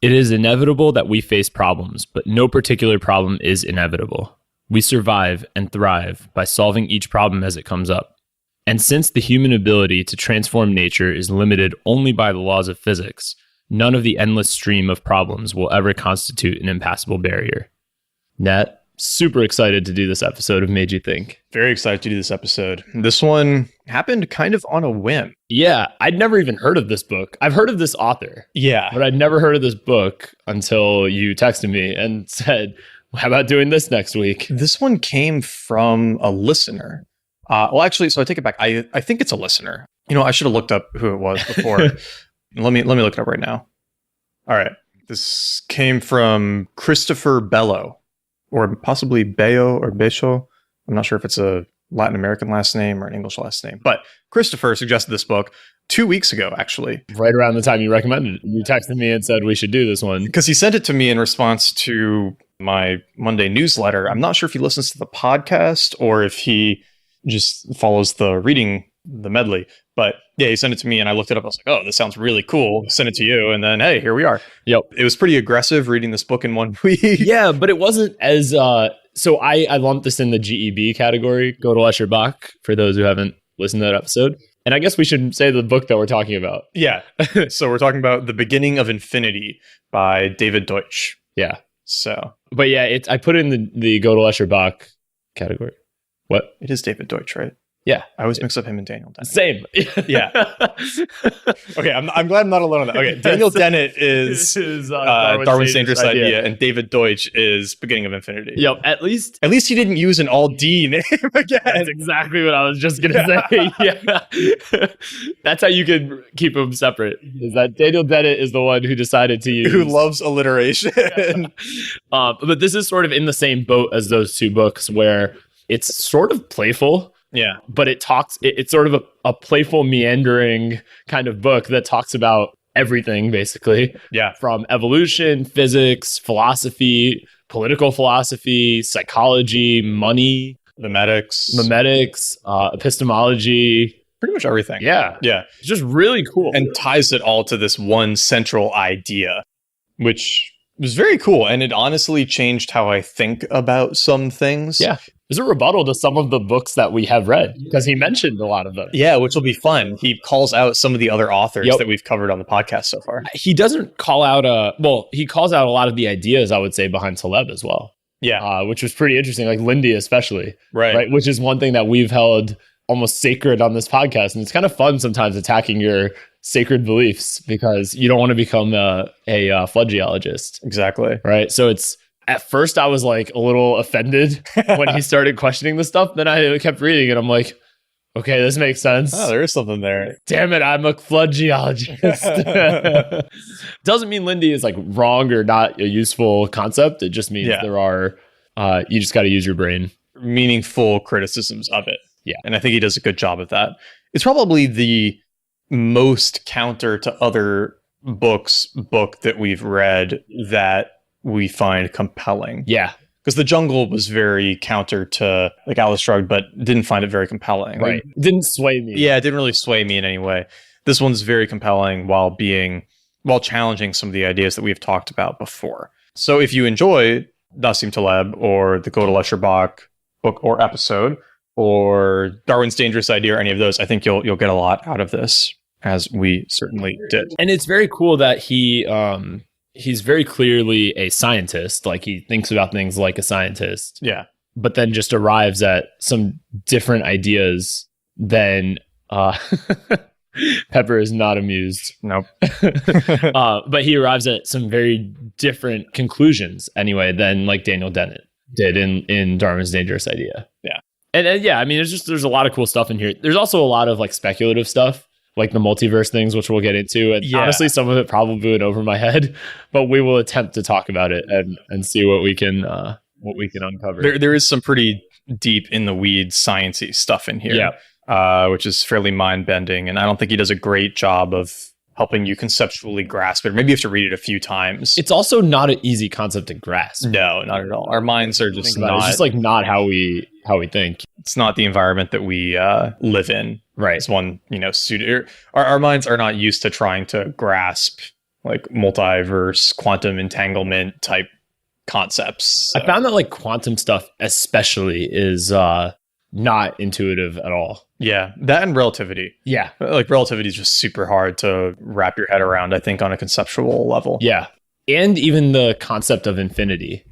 It is inevitable that we face problems, but no particular problem is inevitable. We survive and thrive by solving each problem as it comes up. And since the human ability to transform nature is limited only by the laws of physics, none of the endless stream of problems will ever constitute an impassable barrier. Nat, super excited to do this episode of Made You Think. Very excited to do this episode. This one happened kind of on a whim. Yeah, I'd never even heard of this book. I've heard of this author. Yeah. But I'd never heard of this book until you texted me and said, how about doing this next week? This one came from a listener. Well, actually, so I take it back. I think it's a listener. You know, I should have looked up who it was before. Let me look it up right now. All right. This came from Christopher Bello, or possibly Bello or Becho. I'm not sure if it's a Latin American last name or an English last name. But Christopher suggested this book 2 weeks ago, actually. Right around the time you recommended it. You texted me and said we should do this one. Because he sent it to me in response to my Monday newsletter. I'm not sure if he listens to the podcast or if he just follows the reading, the medley. But yeah, he sent it to me and I looked it up. I was like, oh, this sounds really cool. Send it to you. And then, hey, here we are. Yep. It was pretty aggressive reading this book in 1 week. Yeah, but it wasn't as... So I lumped this in the GEB category, Gödel, Escher, Bach, for those who haven't listened to that episode. And I guess we should say the book that we're talking about. Yeah. So we're talking about The Beginning of Infinity by David Deutsch. Yeah. So. But yeah, I put it in the Gödel, Escher, Bach category. What? It is David Deutsch, right? Yeah. I always mix up him and Daniel Dennett. Same. Yeah. Okay, I'm glad I'm not alone on that. Okay, Daniel Dennett is Darwin's Dangerous Idea, and David Deutsch is Beginning of Infinity. Yep, at least he didn't use an all D name again. That's exactly what I was just going to say. Yeah. That's how you can keep them separate, is that Daniel Dennett is the one who decided to use... Who loves alliteration. But this is sort of in the same boat as those two books where it's sort of playful. Yeah. But it's sort of a playful, meandering kind of book that talks about everything, basically. Yeah. From evolution, physics, philosophy, political philosophy, psychology, money. Memetics, epistemology. Pretty much everything. Yeah. Yeah. It's just really cool. And ties it all to this one central idea, which was very cool. And it honestly changed how I think about some things. Yeah. There's a rebuttal to some of the books that we have read because he mentioned a lot of them. Yeah, which will be fun. He calls out some of the other authors that we've covered on the podcast so far. He doesn't call out he calls out a lot of the ideas, I would say, behind Taleb as well. Yeah. Which was pretty interesting, like Lindy especially. Right. Which is one thing that we've held almost sacred on this podcast. And it's kind of fun sometimes attacking your sacred beliefs because you don't want to become a flood geologist. Exactly. Right. So it's... At first, I was like a little offended when he started questioning the stuff. Then I kept reading and I'm like, okay, this makes sense. Oh, there is something there. Damn it, I'm a flood geologist. Doesn't mean Lindy is like wrong or not a useful concept. It just means there are, you just got to use your brain. Meaningful criticisms of it. Yeah. And I think he does a good job of that. It's probably the most counter to other book that we've read that we find compelling. Yeah. Because The Jungle was very counter to like Atlas Shrugged, but didn't find it very compelling. Right. It didn't sway me. Yeah, it didn't really sway me in any way. This one's very compelling while challenging some of the ideas that we've talked about before. So if you enjoy Nassim Taleb or the Gödel, Escher, Bach book or episode, or Darwin's Dangerous Idea or any of those, I think you'll get a lot out of this, as we certainly did. And it's very cool that he's very clearly a scientist. Like he thinks about things like a scientist. Yeah. But then just arrives at some different ideas than Pepper is not amused. Nope. But he arrives at some very different conclusions anyway than like Daniel Dennett did in Darwin's Dangerous Idea. Yeah. And yeah, I mean, there's a lot of cool stuff in here. There's also a lot of like speculative stuff, like the multiverse things, which we'll get into. And honestly, some of it probably went over my head, but we will attempt to talk about it and see what we can uncover. There is some pretty deep in the weeds sciencey stuff in here, which is fairly mind bending. And I don't think he does a great job of helping you conceptually grasp it. Maybe you have to read it a few times. It's also not an easy concept to grasp. No, not at all. Our minds are just not. It's just like not how we think. It's not the environment that we live in. Right. It's one, suited. Our minds are not used to trying to grasp like multiverse, quantum entanglement type concepts. I found that like quantum stuff especially is not intuitive at all. Yeah, that and relativity. Yeah. Like relativity is just super hard to wrap your head around, I think, on a conceptual level. Yeah. And even the concept of infinity.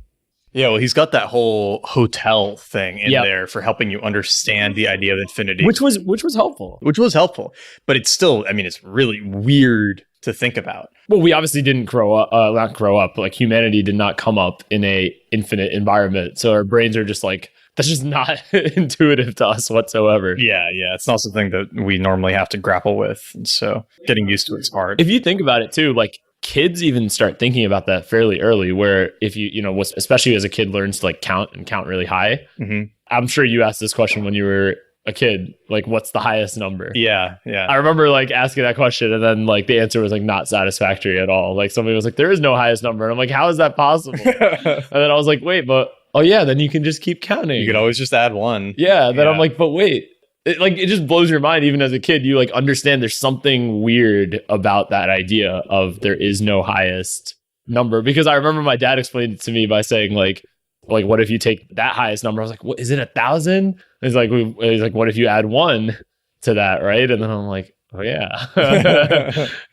Yeah, well, he's got that whole hotel thing in there for helping you understand the idea of infinity. Which was helpful. Which was helpful. But it's still, I mean, it's really weird to think about. Well, we obviously didn't not grow up. Like humanity did not come up in a infinite environment. So our brains are just like, that's just not intuitive to us whatsoever. Yeah. It's not something that we normally have to grapple with. And so getting used to it's hard. If you think about it too, like kids even start thinking about that fairly early, where if you know, especially as a kid learns to like count really high. Mm-hmm. I'm sure you asked this question when you were a kid, like what's the highest number? Yeah. I remember like asking that question and then like the answer was like not satisfactory at all. Like somebody was like, there is no highest number. And I'm like, how is that possible? And then I was like, wait, but oh yeah, then you can just keep counting. You could always just add one. Yeah. Then I'm like, but wait, it just blows your mind. Even as a kid, you like understand there's something weird about that idea of there is no highest number. Because I remember my dad explained it to me by saying like, what if you take that highest number? I was like, what is it, 1,000? He's like, what if you add 1 to that, right? And then I'm like, oh yeah.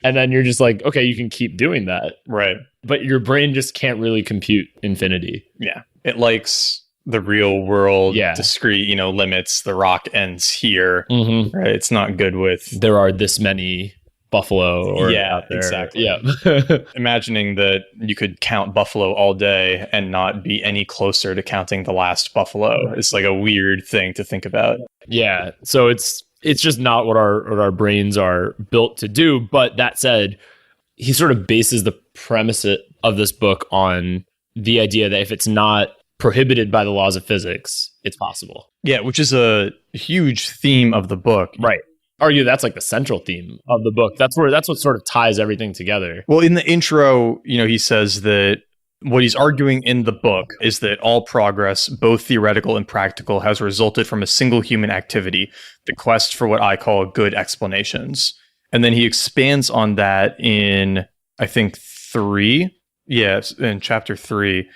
And then you're just like, okay, you can keep doing that. Right. But your brain just can't really compute infinity. Yeah. It likes the real world, discrete, limits. The rock ends here. Mm-hmm. Right. It's not good with there are this many buffalo or out there. Exactly. Yeah. Imagining that you could count buffalo all day and not be any closer to counting the last buffalo is like a weird thing to think about. Yeah. So it's just not what our brains are built to do. But that said, he sort of bases the premise of this book on the idea that if it's not prohibited by the laws of physics, it's possible. Yeah, which is a huge theme of the book. Right. Argue that's like the central theme of the book. That's what sort of ties everything together. Well, in the intro, he says that what he's arguing in the book is that all progress, both theoretical and practical, has resulted from a single human activity, the quest for what I call good explanations. And then he expands on that in, I think, 3. Yes, in chapter 3,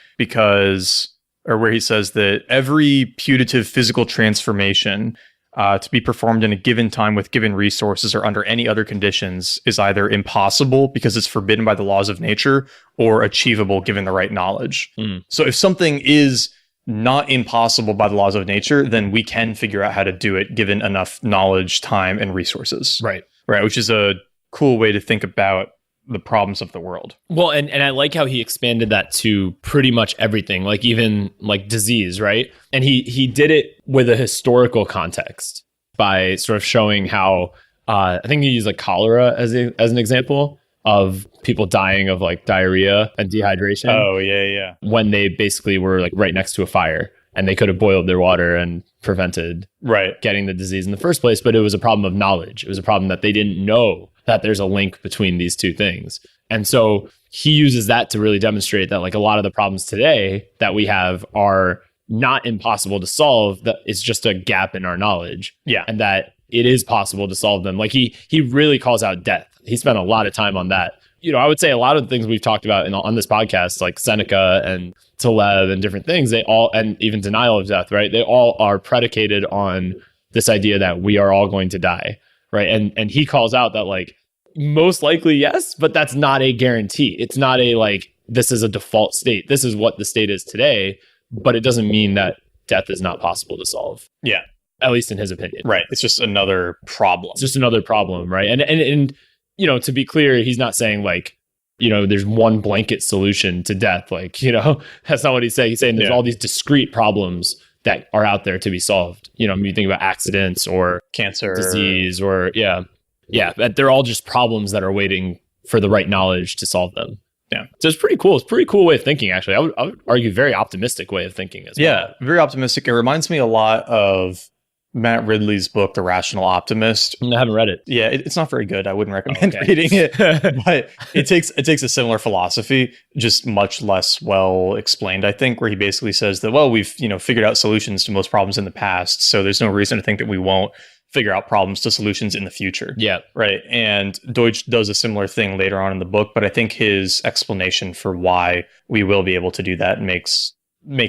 where he says that every putative physical transformation to be performed in a given time with given resources or under any other conditions is either impossible because it's forbidden by the laws of nature or achievable given the right knowledge. So if something is not impossible by the laws of nature, then we can figure out how to do it given enough knowledge, time, and resources. Right. Which is a cool way to think about the problems of the world. Well, and I like how he expanded that to pretty much everything, like even like disease, right? And he did it with a historical context by sort of showing how I think he used like cholera as an example of people dying of like diarrhea and dehydration. Oh, yeah. When they basically were like right next to a fire and they could have boiled their water and prevented getting the disease in the first place. But it was a problem of knowledge. It was a problem that they didn't know that there's a link between these two things. And so he uses that to really demonstrate that like a lot of the problems today that we have are not impossible to solve, that it's just a gap in our knowledge. Yeah. And that it is possible to solve them. Like he really calls out death. He spent a lot of time on that. I would say a lot of the things we've talked about on this podcast, like Seneca and Taleb and different things, they all, and even denial of death, right? They all are predicated on this idea that we are all going to die. Right. And he calls out that like most likely, yes, but that's not a guarantee. It's not a like, this is a default state. This is what the state is today, but it doesn't mean that death is not possible to solve. Yeah. At least in his opinion. Right. It's just another problem. It's just another problem. Right. And to be clear, he's not saying like, there's one blanket solution to death. Like, that's not what he's saying. He's saying there's all these discrete problems that are out there to be solved. You think about accidents or cancer, disease, or but they're all just problems that are waiting for the right knowledge to solve them. Yeah. So it's pretty cool. It's a pretty cool way of thinking, actually. I would argue very optimistic way of thinking as well. Yeah, very optimistic. It reminds me a lot of Matt Ridley's book, The Rational Optimist. I haven't read it. Yeah, it's not very good. I wouldn't recommend reading it. But it takes a similar philosophy, just much less well explained, I think, where he basically says that, well, we've figured out solutions to most problems in the past, so there's no reason to think that we won't figure out problems to solutions in the future. Yeah. Right. And Deutsch does a similar thing later on in the book, but I think his explanation for why we will be able to do that makes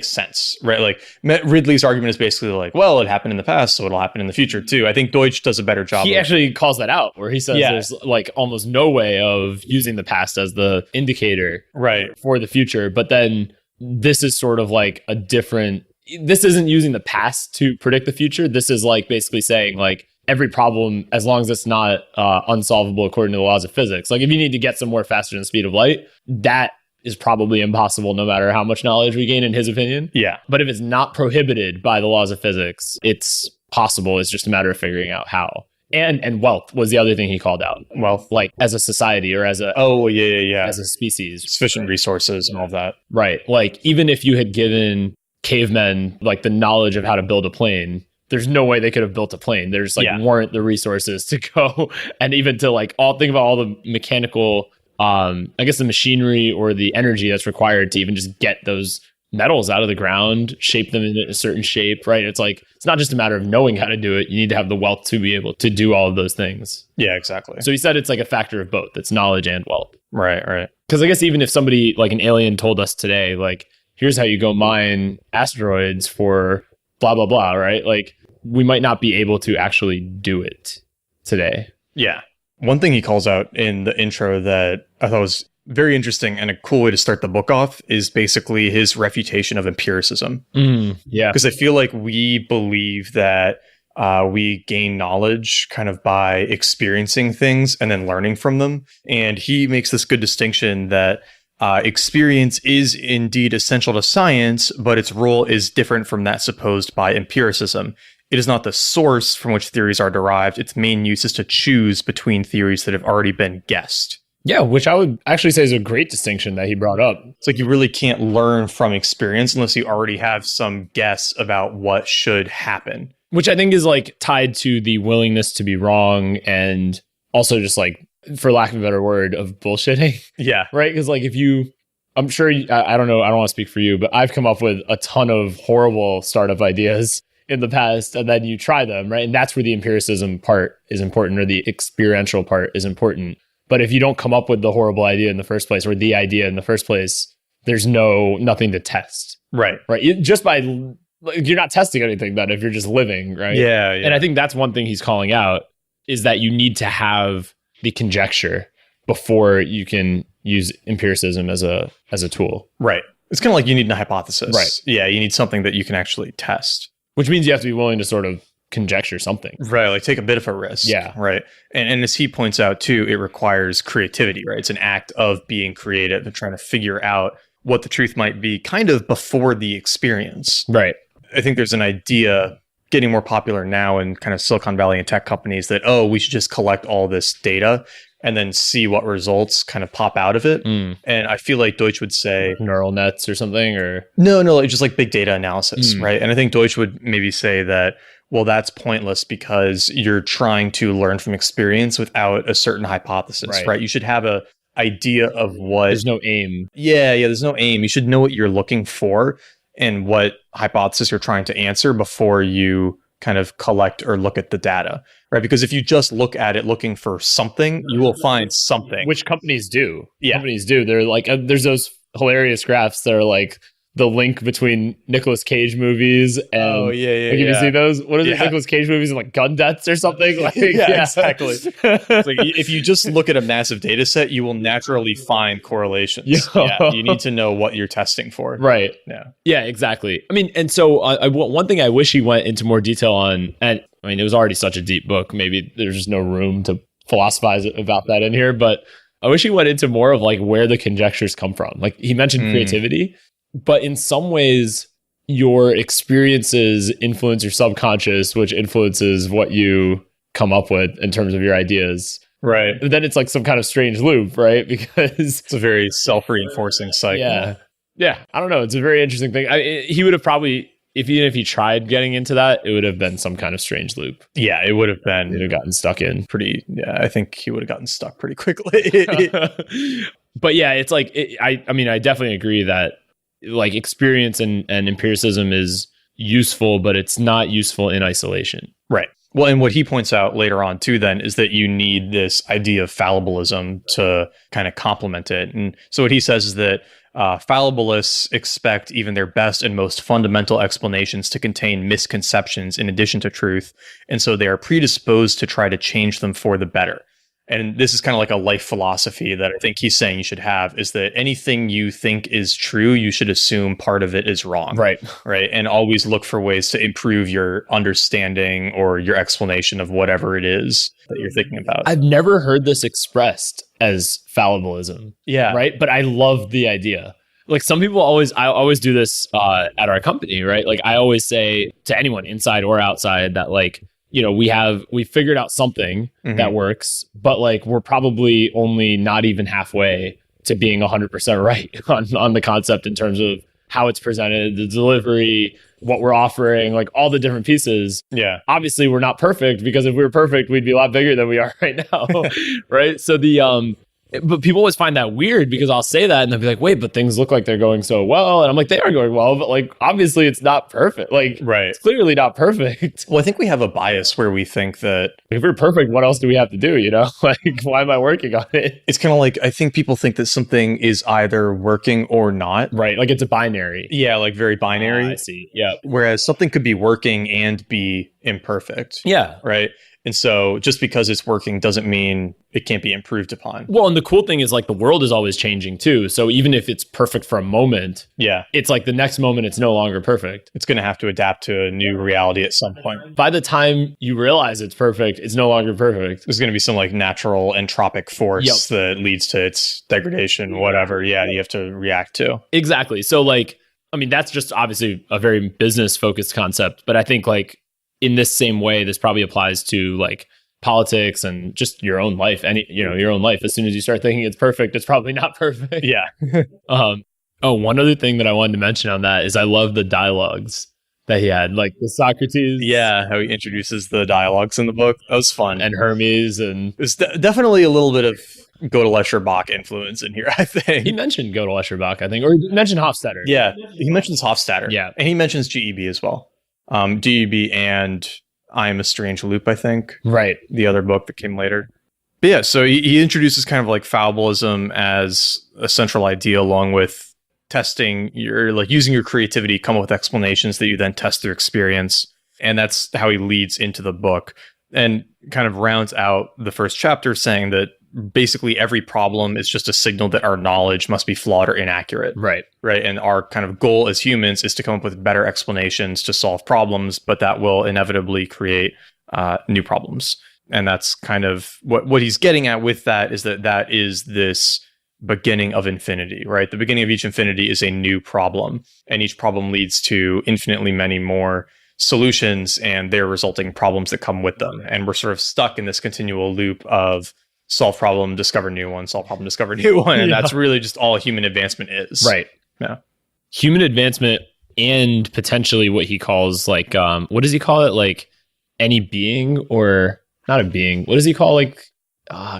sense, right? Like Ridley's argument is basically like, well, it happened in the past, so it'll happen in the future too. I think Deutsch does a better job. He actually calls that out, where he says Yeah. there's like almost no way of using the past as the indicator Right. for the future. But then this is sort of like a different, this isn't using the past to predict the future. This is like basically saying like every problem, as long as it's not unsolvable according to the laws of physics, like if you need to get somewhere faster than the speed of light, that is probably impossible no matter how much knowledge we gain, in his opinion. Yeah. But if it's not prohibited by the laws of physics, it's possible. It's just a matter of figuring out how. And wealth was the other thing he called out. Wealth. Like as a society or as a as a species. sufficient resources and all of that. Right. Like even if you had given cavemen like the knowledge of how to build a plane, there's no way they could have built a plane. There's like weren't the resources to go and even to like think about all the mechanical I guess the machinery or the energy that's required to even just get those metals out of the ground, shape them in a certain shape, right? It's like, it's not just a matter of knowing how to do it. You need to have the wealth to be able to do all of those things. Yeah, exactly. So he said it's like a factor of both. It's knowledge and wealth. Right, right. Because I guess even if somebody like an alien told us today, like, here's how you go mine asteroids for blah, blah, blah, right? Like we might not be able to actually do it today. Yeah. One thing he calls out in the intro that I thought was very interesting and a cool way to start the book off is basically his refutation of empiricism. Yeah. Because I feel like we believe that we gain knowledge kind of by experiencing things and then learning from them. And he makes this good distinction that experience is indeed essential to science, but its role is different from that supposed by empiricism. It is not the source from which theories are derived. Its main use is to choose between theories that have already been guessed. Yeah, which I would actually say is a great distinction that he brought up. It's like you really can't learn from experience unless you already have some guess about what should happen. Which I think is like tied to the willingness to be wrong and also just like, for lack of a better word, of bullshitting. Yeah. Right? Because like if you, I'm sure, I don't know, I don't want to speak for you, but I've come up with a ton of horrible startup ideas in the past, and then you try them, right? And that's where the empiricism part is important, or the experiential part is important. But if you don't come up with the horrible idea in the first place, or the idea in the first place, there's nothing to test. Right. Right. Just by, you're not testing anything then if you're just living, right? Yeah. And I think that's one thing he's calling out, is that you need to have the conjecture before you can use empiricism as a tool. Right. It's kind of like you need a hypothesis. Right. Yeah. You need something that you can actually test. Which means you have to be willing to sort of conjecture something. Right. Like take a bit of a risk. Yeah. Right. And as he points out too, it requires creativity, right? It's an act of being creative and trying to figure out what the truth might be kind of before the experience. Right. I think there's an idea getting more popular now in kind of Silicon Valley and tech companies that, we should just collect all this data and then see what results kind of pop out of it. And I feel like Deutsch would say neural nets or something, or no, just like big data analysis, right? And I think Deutsch would maybe say that, well, that's pointless because you're trying to learn from experience without a certain hypothesis, right? You should have a idea of what... There's no aim. Yeah, there's no aim. You should know what you're looking for and what hypothesis you're trying to answer before you kind of collect or look at the data, right? Because if you just look at it looking for something, you will find something. Which companies do. Yeah. Companies do. They're like, there's those hilarious graphs that are like the link between Nicolas Cage movies and... Like, you see those? What are the Nicolas Cage movies and like gun deaths or something? Like, exactly. It's like if you just look at a massive data set, you will naturally find correlations. You need to know what you're testing for. Right. Yeah, exactly. I mean, and so one thing I wish he went into more detail on, and I mean, it was already such a deep book. Maybe there's just no room to philosophize about that in here, but I wish he went into more of like where the conjectures come from. Like he mentioned creativity, but in some ways your experiences influence your subconscious, which influences what you come up with in terms of your ideas. Right. And then it's like some kind of strange loop, right? Because it's a very self-reinforcing cycle. Yeah. I don't know. It's a very interesting thing. He would have probably, even if he tried getting into that, it would have been some kind of strange loop. Yeah, it would have been. He'd have gotten stuck in. I think he would have gotten stuck pretty quickly. But yeah, it's like, I definitely agree that like experience and empiricism is useful, but it's not useful in isolation. Right. Well, and what he points out later on too then is that you need this idea of fallibilism to kind of complement it. And so what he says is that fallibilists expect even their best and most fundamental explanations to contain misconceptions in addition to truth, and so they are predisposed to try to change them for the better. And this is kind of like a life philosophy that I think he's saying you should have, is that anything you think is true, you should assume part of it is wrong. Right. Right. And always look for ways to improve your understanding or your explanation of whatever it is that you're thinking about. I've never heard this expressed as fallibilism. Yeah. Right. But I love the idea. Like some people I always do this at our company, right? Like I always say to anyone inside or outside that like, we figured out something that works, but like we're probably only not even halfway to being 100% right on the concept in terms of how it's presented, the delivery, what we're offering, like all the different pieces. Yeah. Obviously, we're not perfect, because if we were perfect, we'd be a lot bigger than we are right now, right? So but people always find that weird, because I'll say that and they'll be like, wait, but things look like they're going so well. And I'm like, they are going well, but like, obviously it's not perfect. Like, right. It's clearly not perfect. Well, I think we have a bias where we think that if we're perfect, what else do we have to do? Like, why am I working on it? It's kind of like, I think people think that something is either working or not. Right. Like it's a binary. Yeah. Like very binary. I see. Yeah. Whereas something could be working and be imperfect. Yeah. Right. And so just because it's working doesn't mean it can't be improved upon. Well, and the cool thing is like the world is always changing too. So even if it's perfect for a moment, it's like the next moment it's no longer perfect. It's going to have to adapt to a new reality at some point. By the time you realize it's perfect, it's no longer perfect. There's going to be some like natural entropic force that leads to its degradation, whatever. Yeah, you have to react to. Exactly. So like, I mean, that's just obviously a very business focused concept, but I think like, in this same way, this probably applies to like politics and just your own life. Your own life. As soon as you start thinking it's perfect, it's probably not perfect. Yeah. One other thing that I wanted to mention on that is I love the dialogues that he had, like the Socrates. Yeah, how he introduces the dialogues in the book. That was fun. And Hermes, and there's definitely a little bit of Gödel Bach influence in here, I think. He mentioned Gödel Bach, I think, or he mentioned Hofstadter. Yeah, he mentions Hofstadter. Yeah, and he mentions GEB as well. GEB and I Am a Strange Loop, I think. Right. The other book that came later. But yeah, so he introduces kind of like fallibilism as a central idea, along with testing using your creativity, come up with explanations that you then test through experience. And that's how he leads into the book and kind of rounds out the first chapter saying that basically every problem is just a signal that our knowledge must be flawed or inaccurate. Right. Right. And our kind of goal as humans is to come up with better explanations to solve problems, but that will inevitably create new problems. And that's kind of what he's getting at with that, is that is this beginning of infinity, right? The beginning of each infinity is a new problem, and each problem leads to infinitely many more solutions and their resulting problems that come with them. And we're sort of stuck in this continual loop of solve problem, discover new one, solve problem, discover new one. And that's really just all human advancement is. Right. Yeah. Human advancement, and potentially what he calls like, what does he call it? Like any being, or not a being. What does he call like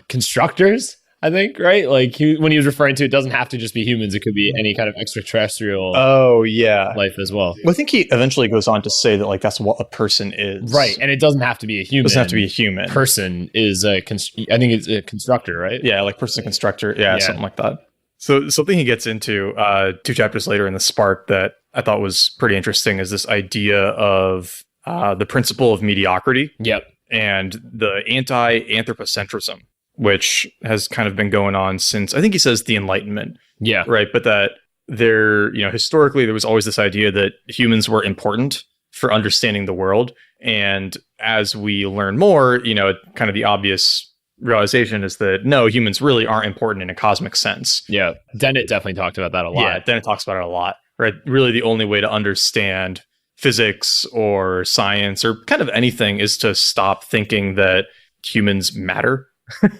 constructors? I think, right? Like when he was referring to, it doesn't have to just be humans. It could be any kind of extraterrestrial life as well. Well, I think he eventually goes on to say that like that's what a person is. Right. And it doesn't have to be a human. It doesn't have to be a human. Person is I think it's a constructor, right? Yeah, like person constructor. Yeah, something like that. So something he gets into 2 chapters later in the Spark that I thought was pretty interesting is this idea of the principle of mediocrity. Yep. And the anti-anthropocentrism, which has kind of been going on since, I think he says, the Enlightenment. Yeah. Right. But that historically, there was always this idea that humans were important for understanding the world. And as we learn more, kind of the obvious realization is that no, humans really aren't important in a cosmic sense. Yeah. Dennett definitely talked about that a lot. Yeah. Dennett talks about it a lot. Right. Really, the only way to understand physics or science or kind of anything is to stop thinking that humans matter.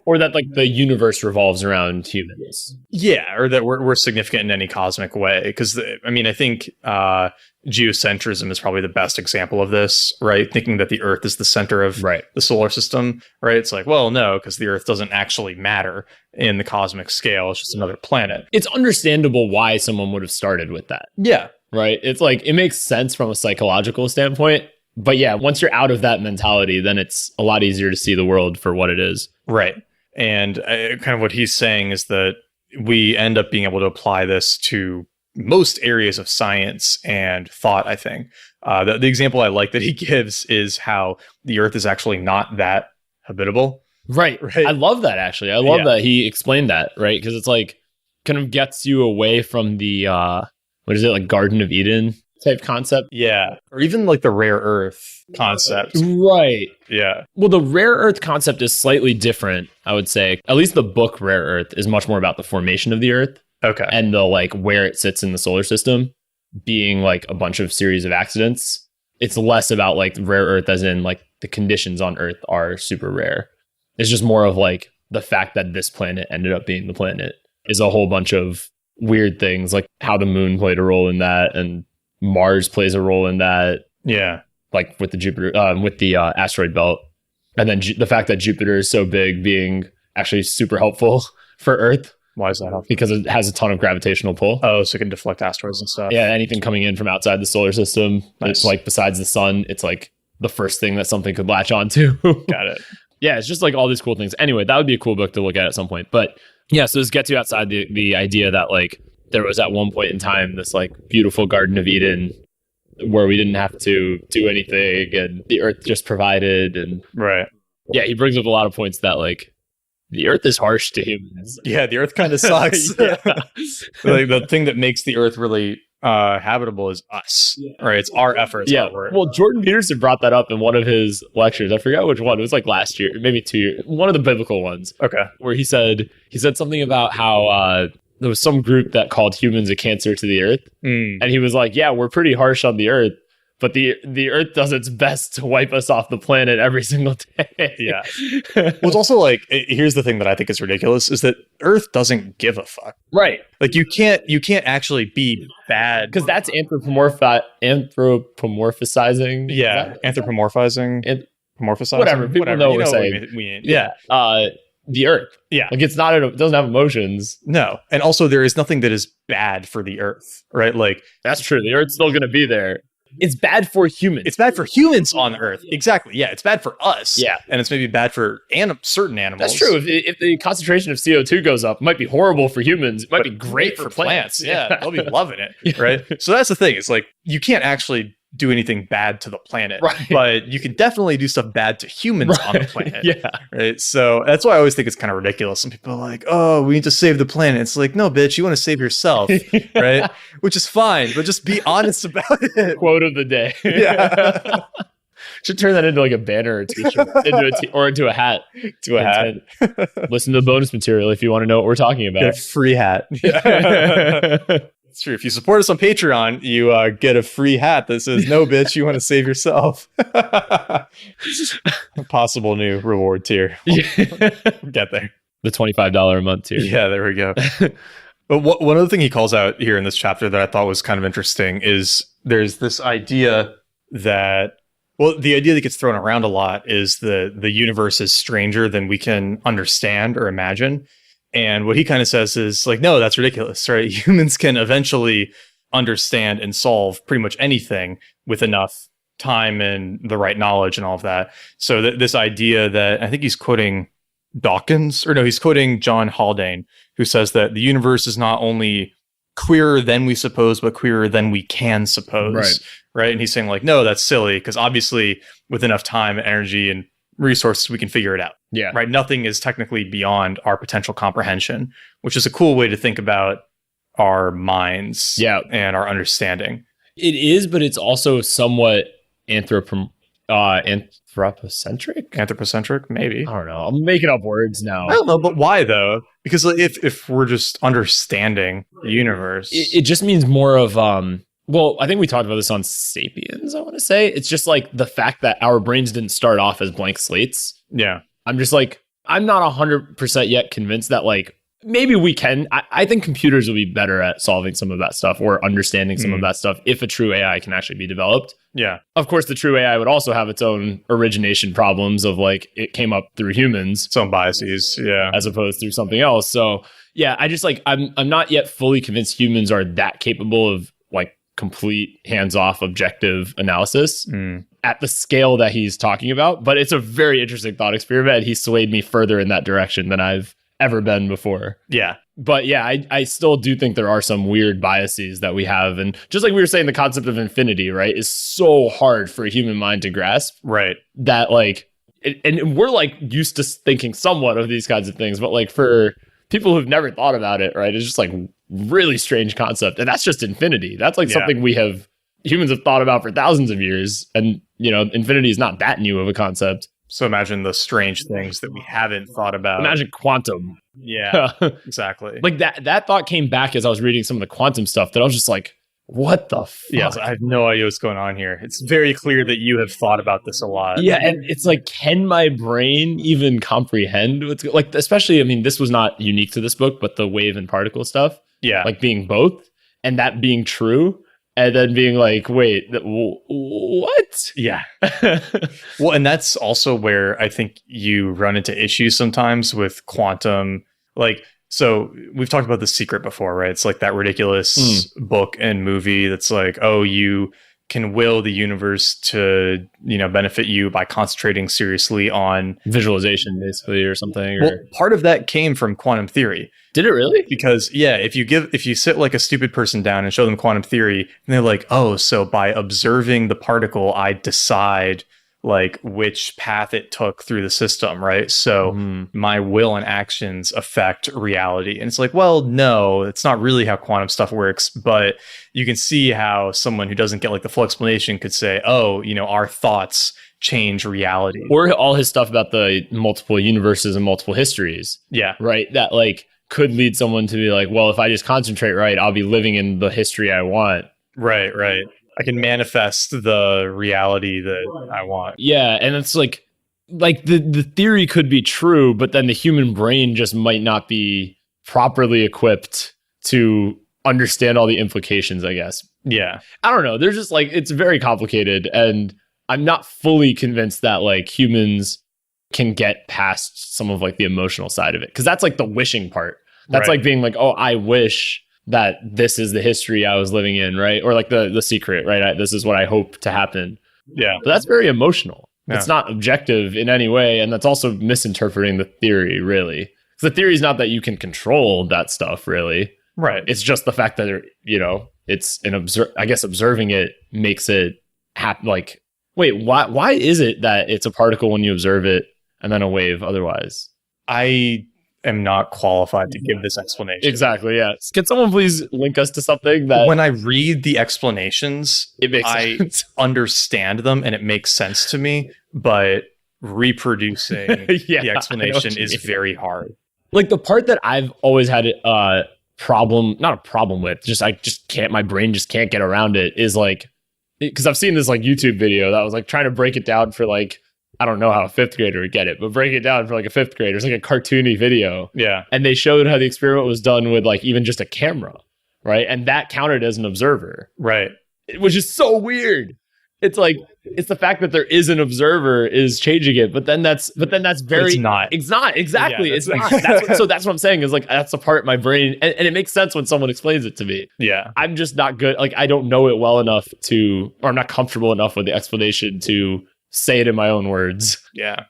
Or that like the universe revolves around humans. Yeah, or that we're significant in any cosmic way. Because I think geocentrism is probably the best example of this, right? Thinking that the Earth is the center of the solar system, right? It's like, well, no, because the Earth doesn't actually matter in the cosmic scale. It's just another planet. It's understandable why someone would have started with that. Yeah. Right? It's like, it makes sense from a psychological standpoint. But yeah, once you're out of that mentality, then it's a lot easier to see the world for what it is. Right. And kind of what he's saying is that we end up being able to apply this to most areas of science and thought, I think. The example I like that he gives is how the Earth is actually not that habitable. Right. I love that, actually. I love that he explained that, right? Because it's like kind of gets you away from the, what is it, like Garden of Eden type concept? Yeah. Or even like the rare earth concept. Right. Yeah. Well, the rare earth concept is slightly different, I would say. At least the book Rare Earth is much more about the formation of the Earth. Okay. And the like where it sits in the solar system being like a bunch of series of accidents. It's less about like rare earth as in like the conditions on Earth are super rare. It's just more of like the fact that this planet ended up being the planet is a whole bunch of weird things, like how the moon played a role in that and Mars plays a role in that. Yeah. Like with the Jupiter, with the asteroid belt. And then the fact that Jupiter is so big being actually super helpful for Earth. Why is that helpful? Because it has a ton of gravitational pull. Oh, so it can deflect asteroids and stuff. Yeah, anything coming in from outside the solar system. Nice. It's like besides the sun, it's like the first thing that something could latch onto. Got it. Yeah, it's just like all these cool things. Anyway, that would be a cool book to look at some point. But yeah, so this gets you outside the idea that like there was at one point in time this like beautiful Garden of Eden where we didn't have to do anything and the Earth just provided. And right. Yeah, he brings up a lot of points that like the Earth is harsh to humans. Yeah, the Earth kind of sucks. Like the thing that makes the Earth really habitable is us, right? It's our efforts. Yeah. Well, Jordan Peterson brought that up in one of his lectures. I forgot which one. It was like last year, maybe 2 years. One of the biblical ones. Okay. Where he said something about how there was some group that called humans a cancer to the Earth. And he was like, yeah, we're pretty harsh on the Earth, but the Earth does its best to wipe us off the planet every single day. Yeah. Well, it's also like, here's the thing that I think is ridiculous is that Earth doesn't give a fuck. Right. Like you can't actually be bad. Because that's anthropomorphizing. Yeah. Anthropomorphizing. Amorphizing. Whatever. People know what we're saying. Yeah. The Earth. Yeah. Like it doesn't have emotions. No. And also there is nothing that is bad for the Earth, right? Like that's true. The Earth's still going to be there. It's bad for humans. It's bad for humans on Earth. Exactly. Yeah. It's bad for us. Yeah. And it's maybe bad for certain animals. That's true. If the concentration of CO2 goes up, it might be horrible for humans. It might be great for plants. Yeah. They'll be loving it. Right. So that's the thing. It's like you can't actually do anything bad to the planet, right? But you can definitely do stuff bad to humans on the planet. Yeah. Right. So that's why I always think it's kind of ridiculous. Some people are like, oh, we need to save the planet. It's like, no, bitch, you want to save yourself. Right. Which is fine, but just be honest about it. Quote of the day. Yeah. Should turn that into like a banner or t-shirt or into a hat. To a hat. Listen to the bonus material if you want to know what we're talking about. Get a free hat. It's true. If you support us on Patreon, you get a free hat that says, no, bitch, you want to save yourself. A possible new reward tier. We'll get there. The $25 a month tier. Yeah, there we go. But one other thing he calls out here in this chapter that I thought was kind of interesting is there's this idea that, well, the idea that gets thrown around a lot is the universe is stranger than we can understand or imagine. And what he kind of says is like, no, that's ridiculous, right? Humans can eventually understand and solve pretty much anything with enough time and the right knowledge and all of that. So this idea that I think he's quoting Dawkins, or no, he's quoting John Haldane, who says that the universe is not only queerer than we suppose, but queerer than we can suppose. Right. And he's saying like, no, that's silly, because obviously with enough time, energy, and resources, we can figure it out. Yeah. Right. Nothing is technically beyond our potential comprehension, which is a cool way to think about our minds. Yeah. And our understanding. It is, but it's also somewhat anthropocentric. Anthropocentric, maybe. I don't know. I'm making up words now. I don't know, but why though? Because if we're just understanding the universe, it just means more of well, I think we talked about this on Sapiens, I want to say. It's just like the fact that our brains didn't start off as blank slates. Yeah. I'm just like, I'm not 100% yet convinced that like, maybe we can. I think computers will be better at solving some of that stuff or understanding some of that stuff if a true AI can actually be developed. Yeah. Of course, the true AI would also have its own origination problems of like, it came up through humans. Its own biases. Yeah. As opposed through something else. So yeah, I just like, I'm not yet fully convinced humans are that capable of like complete hands-off objective analysis at the scale that he's talking about. But it's a very interesting thought experiment. He swayed me further in that direction than I've ever been before. Yeah. But yeah, I still do think there are some weird biases that we have. And just like we were saying, the concept of infinity, right, is so hard for a human mind to grasp. Right. That like, and we're like used to thinking somewhat of these kinds of things, but like for people who've never thought about it, right, it's just like really strange concept. And that's just infinity. That's like something humans have thought about for thousands of years. And, you know, infinity is not that new of a concept. So imagine the strange things that we haven't thought about. Imagine quantum. Yeah, exactly. Like that thought came back as I was reading some of the quantum stuff that I was just like, what the fuck? Yeah, I have no idea what's going on here. It's very clear that you have thought about this a lot. Yeah, and it's like, can my brain even comprehend what's like, especially, I mean, this was not unique to this book, but the wave and particle stuff. Yeah. Like being both and that being true. And then being like, wait, what? Yeah. Well, and that's also where I think you run into issues sometimes with quantum. Like, so we've talked about The Secret before, right? It's like that ridiculous book and movie that's like, oh, you can will the universe to, you know, benefit you by concentrating seriously on visualization, basically, or something. Well, part of that came from quantum theory. Did it really? Because yeah, if you sit like a stupid person down and show them quantum theory, and they're like, oh, so by observing the particle, I decide like which path it took through the system, right? So my will and actions affect reality. And it's like, well, no, it's not really how quantum stuff works, but you can see how someone who doesn't get like the full explanation could say, oh, you know, our thoughts change reality. Or all his stuff about the multiple universes and multiple histories. Yeah. Right? That like could lead someone to be like, well, if I just concentrate right, I'll be living in the history I want. Right. I can manifest the reality that I want. Yeah, and it's like the theory could be true, but then the human brain just might not be properly equipped to understand all the implications, I guess. Yeah. I don't know. There's just like, it's very complicated, and I'm not fully convinced that like humans can get past some of like the emotional side of it. Because that's like the wishing part. That's like being like, oh, I wish that this is the history I was living in, right? Or like the secret, right? This is what I hope to happen. Yeah. But that's very emotional. Yeah. It's not objective in any way. And that's also misinterpreting the theory, really. Because the theory is not that you can control that stuff, really. Right. It's just the fact that, you know, it's I guess observing it makes it happen. Like, wait, why is it that it's a particle when you observe it and then a wave otherwise? I am not qualified to give this explanation. Exactly, yeah. Can someone please link us to something that... When I read the explanations, it makes sense. I understand them and it makes sense to me, but reproducing the explanation is very hard. Like the part that I've always had not a problem with, my brain just can't get around it, is like, because I've seen this like YouTube video that was like trying to break it down for like, I don't know how a fifth grader would get it, but break it down for like a fifth grader. It's like a cartoony video. Yeah. And they showed how the experiment was done with like even just a camera, right? And that counted as an observer. Right. Which is so weird. It's like, it's the fact that there is an observer is changing it, but then that's very... It's not. It's not, exactly. Yeah, it's not. So that's what I'm saying is like, that's the part of my brain, and it makes sense when someone explains it to me. Yeah. I'm just not good. Like, I don't know it well enough or I'm not comfortable enough with the explanation to say it in my own words. Yeah.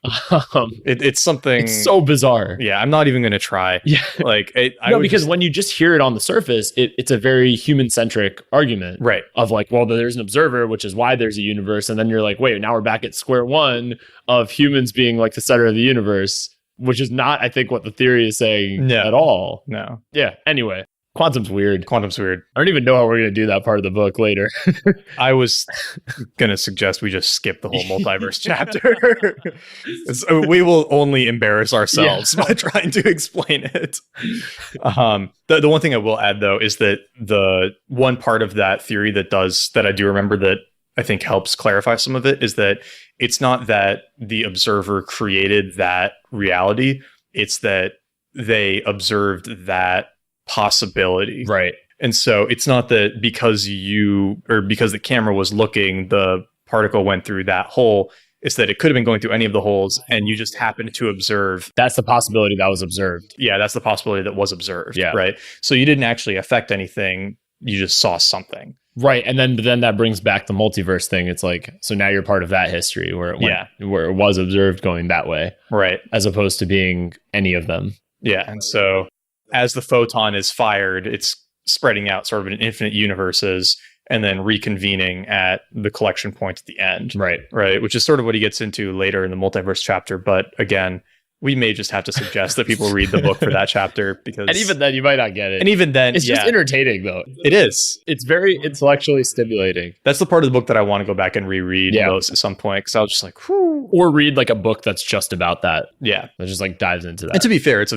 It's something... It's so bizarre. Yeah, I'm not even going to try. Yeah. Like, because when you just hear it on the surface, it's a very human-centric argument. Right. Of like, well, there's an observer, which is why there's a universe. And then you're like, wait, now we're back at square one of humans being like the center of the universe, which is not, I think, what the theory is saying at all. No. Yeah. Anyway. Quantum's weird. I don't even know how we're going to do that part of the book later. I was going to suggest we just skip the whole multiverse chapter. So we will only embarrass ourselves by trying to explain it. The one thing I will add, though, is that the one part of that theory that I do remember that I think helps clarify some of it is that it's not that the observer created that reality. It's that they observed that possibility. Right. And so it's not that because the camera was looking, the particle went through that hole. It's that it could have been going through any of the holes and you just happened to observe. That's the possibility that was observed. Yeah, that's the possibility that was observed. Yeah. Right. So you didn't actually affect anything you just saw something. Right. And then that brings back the multiverse thing. It's like, so now you're part of that history where it was observed going that way. Right. As opposed to being any of them. Yeah. And so as the photon is fired, it's spreading out sort of in infinite universes and then reconvening at the collection point at the end. Right. Right. Which is sort of what he gets into later in the multiverse chapter. But again, we may just have to suggest that people read the book for that chapter because... And even then, you might not get it. And even then, it's just entertaining, though. It is. It's very intellectually stimulating. That's the part of the book that I want to go back and reread most at some point because I was just like, whew. Or read like a book that's just about that. Yeah. That just like dives into that. And to be fair, it's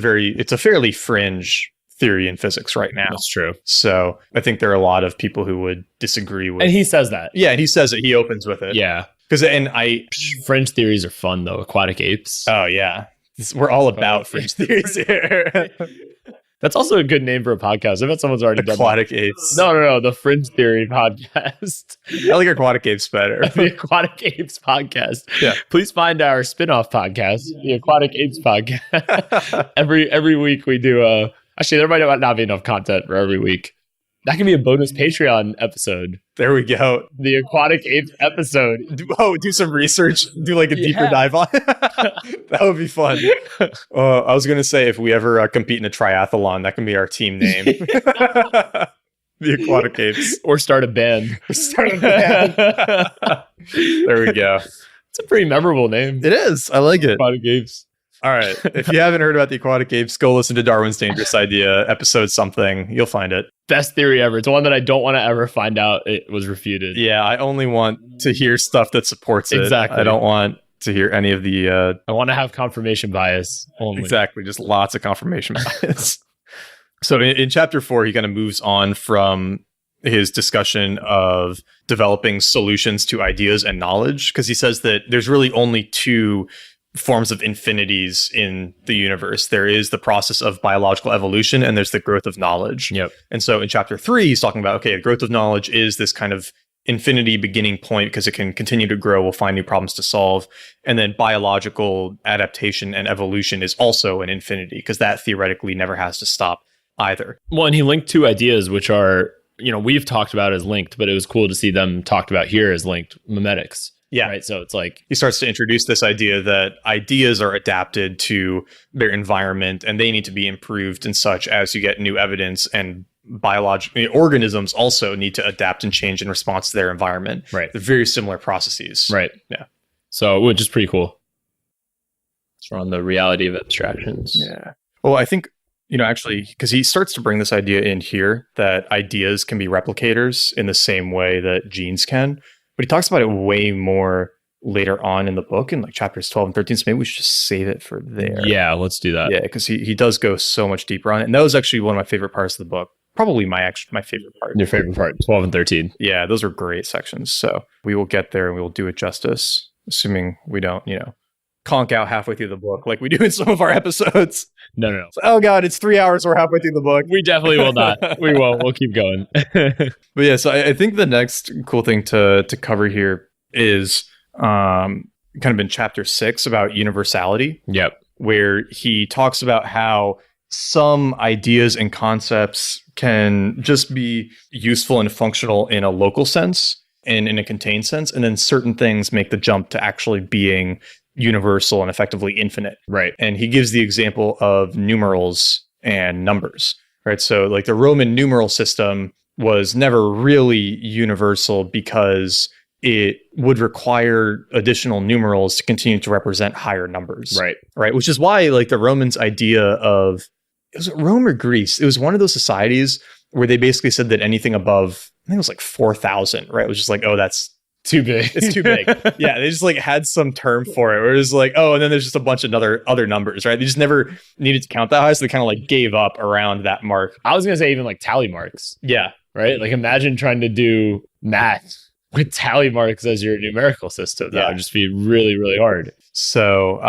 a fairly fringe theory in physics right now. That's true. So I think there are a lot of people who would disagree with... And he says that. Yeah, and he says it. He opens with it. Yeah. Fringe theories are fun, though. Aquatic apes. Oh, yeah. We're all about fringe theories here. That's also a good name for a podcast. I bet someone's already done Aquatic Apes. No. The Fringe Theory podcast. I like Aquatic Apes better. The Aquatic Apes podcast. Yeah. Please find our spin-off podcast, the Aquatic Apes podcast. Every week we do actually, there might not be enough content for every week. That can be a bonus Patreon episode. There we go. The Aquatic Apes episode. Do some research. Do like a deeper dive on it. That would be fun. I was going to say if we ever compete in a triathlon, that can be our team name. The Aquatic Apes. Or start a band. There we go. It's a pretty memorable name. It is. I like it. Aquatic Apes. All right. If you haven't heard about the Aquatic Apes, go listen to Darwin's Dangerous Idea, episode something. You'll find it. Best theory ever. It's one that I don't want to ever find out it was refuted. Yeah, I only want to hear stuff that supports it. Exactly. I don't want to hear any of the... I want to have confirmation bias only. Exactly. Just lots of confirmation bias. So in chapter 4, he kind of moves on from his discussion of developing solutions to ideas and knowledge, because he says that there's really only two forms of infinities in the universe. There is the process of biological evolution and there's the growth of knowledge. Yep. And so in chapter 3, he's talking about, okay, the growth of knowledge is this kind of infinity beginning point because it can continue to grow. We'll find new problems to solve. And then biological adaptation and evolution is also an infinity because that theoretically never has to stop either. Well, and he linked two ideas, which are, we've talked about as linked, but it was cool to see them talked about here as linked, memetics. Yeah. Right. So it's like he starts to introduce this idea that ideas are adapted to their environment and they need to be improved and such as you get new evidence, and organisms also need to adapt and change in response to their environment. Right. They're very similar processes. Right. Yeah. So, which is pretty cool. It's on the reality of abstractions. Yeah. Well, I think, actually, because he starts to bring this idea in here that ideas can be replicators in the same way that genes can. But he talks about it way more later on in the book in like chapters 12 and 13. So maybe we should just save it for there. Yeah, let's do that. Yeah, because he does go so much deeper on it. And that was actually one of my favorite parts of the book. Probably my favorite part. Your favorite part, 12 and 13. Yeah, those are great sections. So we will get there and we will do it justice, assuming we don't, conk out halfway through the book like we do in some of our episodes. No. So, oh God, it's 3 hours. We're halfway through the book. We definitely will not. We won't. We'll keep going. But yeah, so I think the next cool thing to cover here is kind of in chapter 6 about universality. Yep. Where he talks about how some ideas and concepts can just be useful and functional in a local sense and in a contained sense. And then certain things make the jump to actually being universal and effectively infinite. Right. And he gives the example of numerals and numbers, right? So like the Roman numeral system was never really universal because it would require additional numerals to continue to represent higher numbers. Right. Right. Which is why like the Romans' idea of, was it Rome or Greece? It was one of those societies where they basically said that anything above, I think it was like 4,000, right? It was just like, oh, that's too big. It's too big. Yeah, they just like had some term for it where it was like, oh, and then there's just a bunch of other numbers, right? They just never needed to count that high, so they kind of like gave up around that mark. I was gonna say even like tally marks. Yeah. Right? Like imagine trying to do math with tally marks as your numerical system. That would just be really, really hard. So,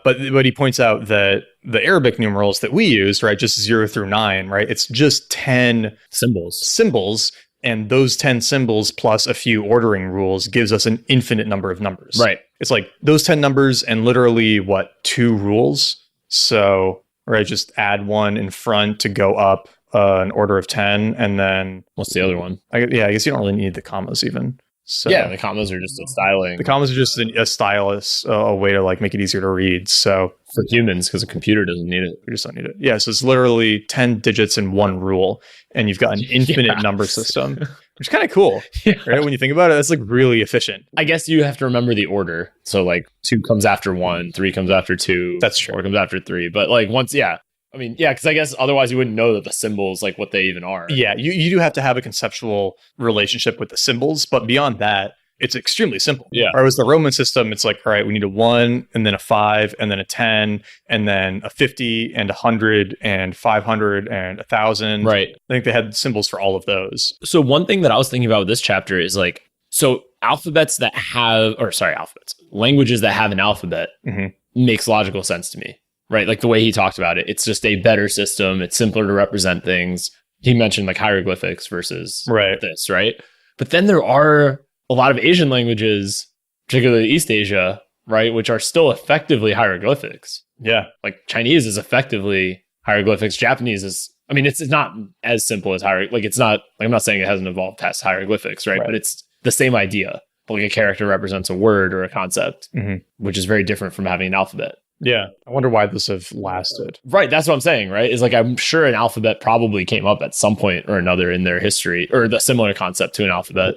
but he points out that the Arabic numerals that we use, right, just 0 through 9, right, it's just 10 symbols. And those 10 symbols plus a few ordering rules gives us an infinite number of numbers. Right. It's like those 10 numbers and literally, 2 rules? So, right, just add one in front to go up an order of 10, and then What's the other one? I guess you don't really need the commas even. So Yeah, the commas are just a styling. the commas are just a stylus, a way to like make it easier to read. So For humans, because a computer doesn't need it. we just don't need it. Yeah, so it's literally 10 digits in one rule, and you've got an infinite Yeah. number system, which is kind of cool, Yeah. right? When you think about it, that's like really efficient. I guess you have to remember the order. So like 2 comes after 1, 3 comes after 2. That's true. 4 comes after 3. But like once, yeah. I mean, yeah, because I guess otherwise you wouldn't know that the symbols, like what they even are. Yeah, you do have to have a conceptual relationship with the symbols, but beyond that, it's extremely simple. Yeah. Whereas the Roman system, it's like, all right, we need a 1 and then a 5 and then a 10 and then a 50 and 100 and 500 and 1,000. Right. I think they had symbols for all of those. So one thing that I was thinking about with this chapter is like, so languages that have an alphabet Mhm. makes logical sense to me, right? Like the way he talked about it, it's just a better system. It's simpler to represent things. He mentioned like hieroglyphics versus Right. this, right? But then there are a lot of Asian languages, particularly East Asia, right, which are still effectively hieroglyphics. Yeah. Like Chinese is effectively hieroglyphics. Japanese is, I mean, it's not as simple as it's not, like, I'm not saying it hasn't evolved past hieroglyphics, right? But it's the same idea. Like a character represents a word or a concept, Mhm. which is very different from having an alphabet. Yeah. I wonder why those have lasted. Right. That's what I'm saying, right? Is like, I'm sure an alphabet probably came up at some point or another in their history, or the similar concept to an alphabet,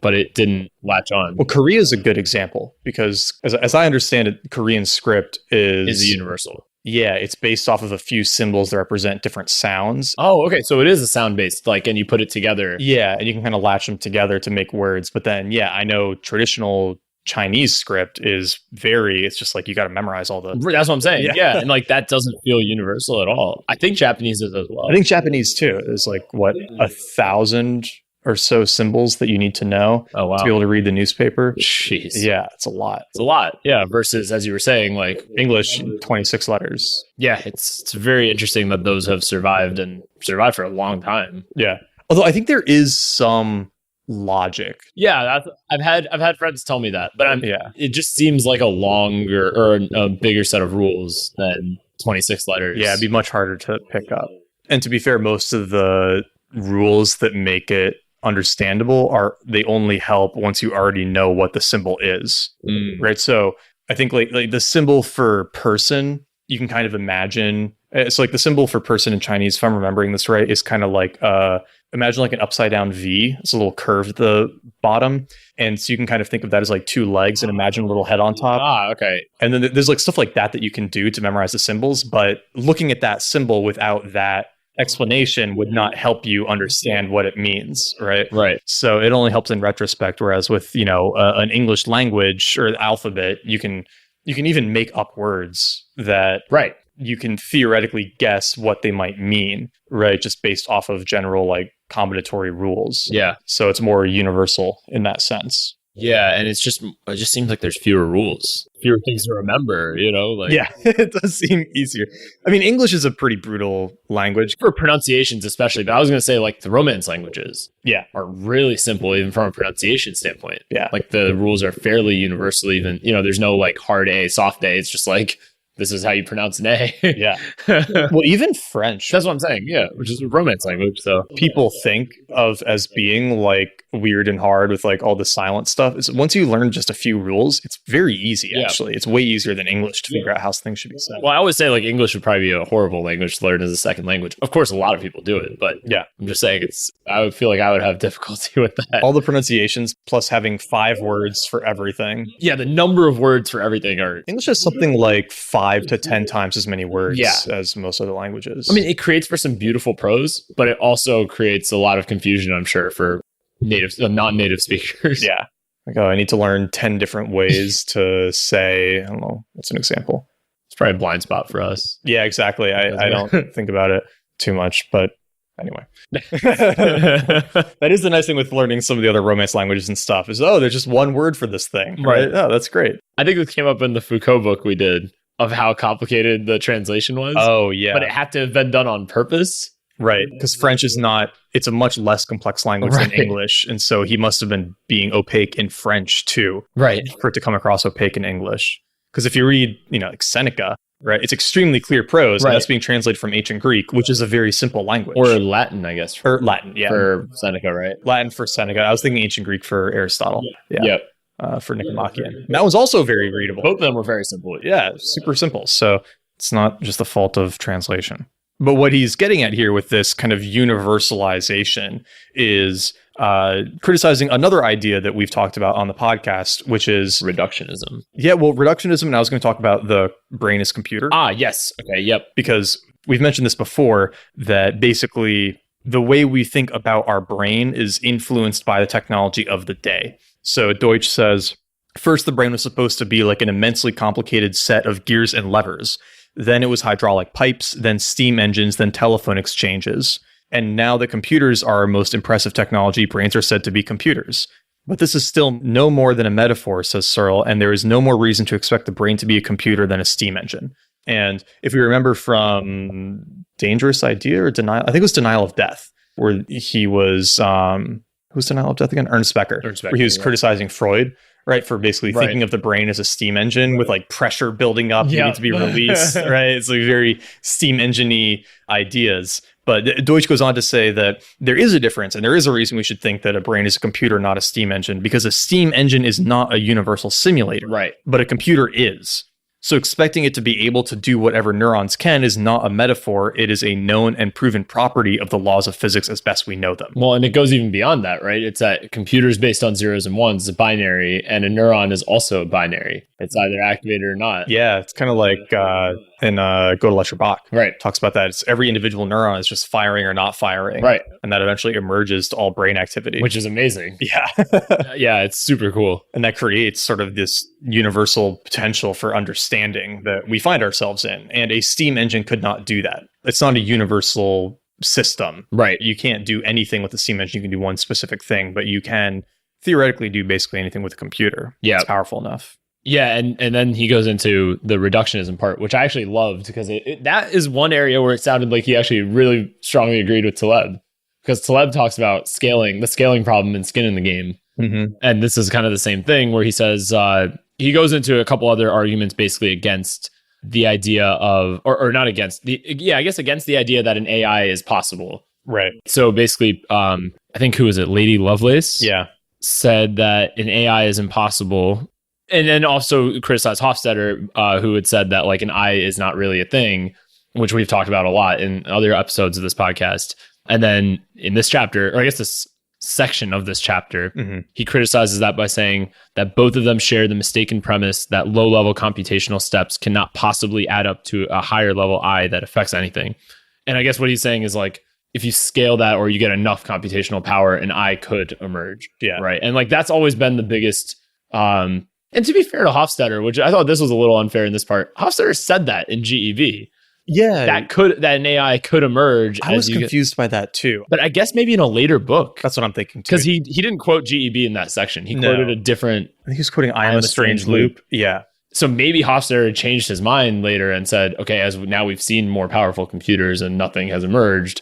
but it didn't latch on. Well, Korea is a good example because as I understand it, Korean script Is a universal. Yeah, it's based off of a few symbols that represent different sounds. Oh, okay. So it is a sound based, like, and you put it together. Yeah, and you can kind of latch them together to make words. But then, yeah, I know traditional Chinese script is it's just like you got to memorize all the. That's what I'm saying. Yeah. Yeah. And like that doesn't feel universal at all. I think Japanese is as well. I think Japanese too is like what 1,000 or so symbols that you need to know Oh, wow. to be able to read the newspaper. Jeez. Yeah, it's a lot. It's a lot. Yeah. Versus, as you were saying, like, English, 26 letters. yeah, it's very interesting that those have survived and survived for a long time. Yeah. Although I think there is some logic. Yeah, I've had friends tell me that, but it just seems like a longer or a bigger set of rules than 26 letters. Yeah, it'd be much harder to pick up. And to be fair, most of the rules that make it understandable they only help once you already know what the symbol is. Right? So I think like the symbol for person, you can kind of imagine. It's like the symbol for person in Chinese, if I'm remembering this right, is kind of like imagine like an upside down V. It's a little curved at the bottom. And so you can kind of think of that as like 2 legs and imagine a little head on top. Ah, okay. And then there's like stuff like that you can do to memorize the symbols. But looking at that symbol without that explanation would not help you understand what it means, right? Right. So it only helps in retrospect. Whereas with, an English language or the alphabet, you can even make up words that Right. you can theoretically guess what they might mean, right? Just based off of general like combinatory rules. Yeah. So it's more universal in that sense. Yeah. And it just seems like there's fewer rules, fewer things to remember, like. Yeah, it does seem easier. I mean, English is a pretty brutal language. For pronunciations, especially. But I was going to say, like, the Romance languages Yeah. are really simple, even from a pronunciation standpoint. Yeah. Like, the rules are fairly universal, even, there's no, like, hard A, soft A. It's just like, this is how you pronounce an A. Yeah. Well, even French. That's what I'm saying. Yeah. Which is a Romance language. So People think of as being like weird and hard with like all the silent stuff. Once you learn just a few rules, it's very easy, Yeah. actually. It's way easier than English to figure out how things should be said. well, I always say like English would probably be a horrible language to learn as a second language. Of course, a lot of people do it, but Yeah. I'm just saying I would feel like I would have difficulty with that. All the pronunciations plus having 5 words for everything. Yeah, the number of words for everything are. English has something like 5 to 10 times as many words Yeah. as most other languages. I mean, it creates for some beautiful prose, but it also creates a lot of confusion, I'm sure, for non-native speakers. yeah. Like, I need to learn 10 different ways to say, I don't know, what's an example? It's probably a blind spot for us. Yeah, exactly. I don't think about it too much, but anyway. That is the nice thing with learning some of the other Romance languages and stuff is, there's just one word for this thing. Right. Oh, that's great. I think this came up in the Foucault book we did of how complicated the translation was. Oh, yeah. But it had to have been done on purpose. Right. Because French is it's a much less complex language than Right. English. And so he must have been being opaque in French too, Right. for it to come across opaque in English. Because if you read, like Seneca, right? It's extremely clear prose, Right. and that's being translated from ancient Greek, which is a very simple language. Or Latin, I guess. Or Latin, yeah. For Seneca, right? Latin for Seneca. I was thinking ancient Greek for Aristotle. Yeah. Yep. For Nicomachean. And that was also very readable. Both of them were very simple. Yeah, super simple. So it's not just the fault of translation. But what he's getting at here with this kind of universalization is criticizing another idea that we've talked about on the podcast, which is Reductionism. Yeah, well, reductionism, and I was going to talk about the brain as computer. Ah, yes. Okay, yep. Because we've mentioned this before, that basically the way we think about our brain is influenced by the technology of the day. So Deutsch says, first, the brain was supposed to be like an immensely complicated set of gears and levers. Then it was hydraulic pipes, then steam engines, then telephone exchanges. And now that computers are our most impressive technology, brains are said to be computers. But this is still no more than a metaphor, says Searle, and there is no more reason to expect the brain to be a computer than a steam engine. And if we remember from Dangerous Idea or Denial, I think it was Denial of Death, where he was, who's Denial of Death again? Ernst Becker, where he was criticizing Freud, right, for basically thinking of the brain as a steam engine with like pressure building up, needing to be released, right? It's like very steam engine-y ideas. But Deutsch goes on to say that there is a difference, and there is a reason we should think that a brain is a computer, not a steam engine, because a steam engine is not a universal simulator, right? But a computer is. So expecting it to be able to do whatever neurons can is not a metaphor. It is a known and proven property of the laws of physics as best we know them. Well, and it goes even beyond that, right? It's that computers based on zeros and ones is a binary, and a neuron is also a binary. It's either activated or not. Yeah, it's kind of like in Go to Lecture Bach. Right. Talks about that. It's every individual neuron is just firing or not firing. Right. And that eventually emerges to all brain activity. Which is amazing. Yeah. Yeah, it's super cool. And that creates sort of this universal potential for understanding that we find ourselves in. And a steam engine could not do that. It's not a universal system. Right. You can't do anything with a steam engine. You can do one specific thing, but you can theoretically do basically anything with a computer. Yeah. It's powerful enough. Yeah, and then he goes into the reductionism part, which I actually loved because that is one area where it sounded like he actually really strongly agreed with Taleb. Because Taleb talks about the scaling problem in Skin in the Game. Mm-hmm. And this is kind of the same thing where he says, he goes into a couple other arguments basically against the idea of, or not against, against the idea that an AI is possible. Right. So basically, I think, who was it? Lady Lovelace? Yeah. Said that an AI is impossible. And then also criticized Hofstadter, who had said that like an eye is not really a thing, which we've talked about a lot in other episodes of this podcast. And then in this chapter, or I guess this section of this chapter, he criticizes that by saying that both of them share the mistaken premise that low-level computational steps cannot possibly add up to a higher-level eye that affects anything. And I guess what he's saying is like, if you scale that or you get enough computational power, an eye could emerge. Yeah. Right. And like that's always been the biggest... And to be fair to Hofstadter, which I thought this was a little unfair in this part, Hofstadter said that in GEV. Yeah. That an AI could emerge. I was confused by that too. But I guess maybe in a later book. That's what I'm thinking too. Because he didn't quote GEB in that section. He quoted a different... I think he was quoting I Am a Strange Loop. Yeah. So maybe Hofstadter changed his mind later and said, okay, as now we've seen more powerful computers and nothing has emerged.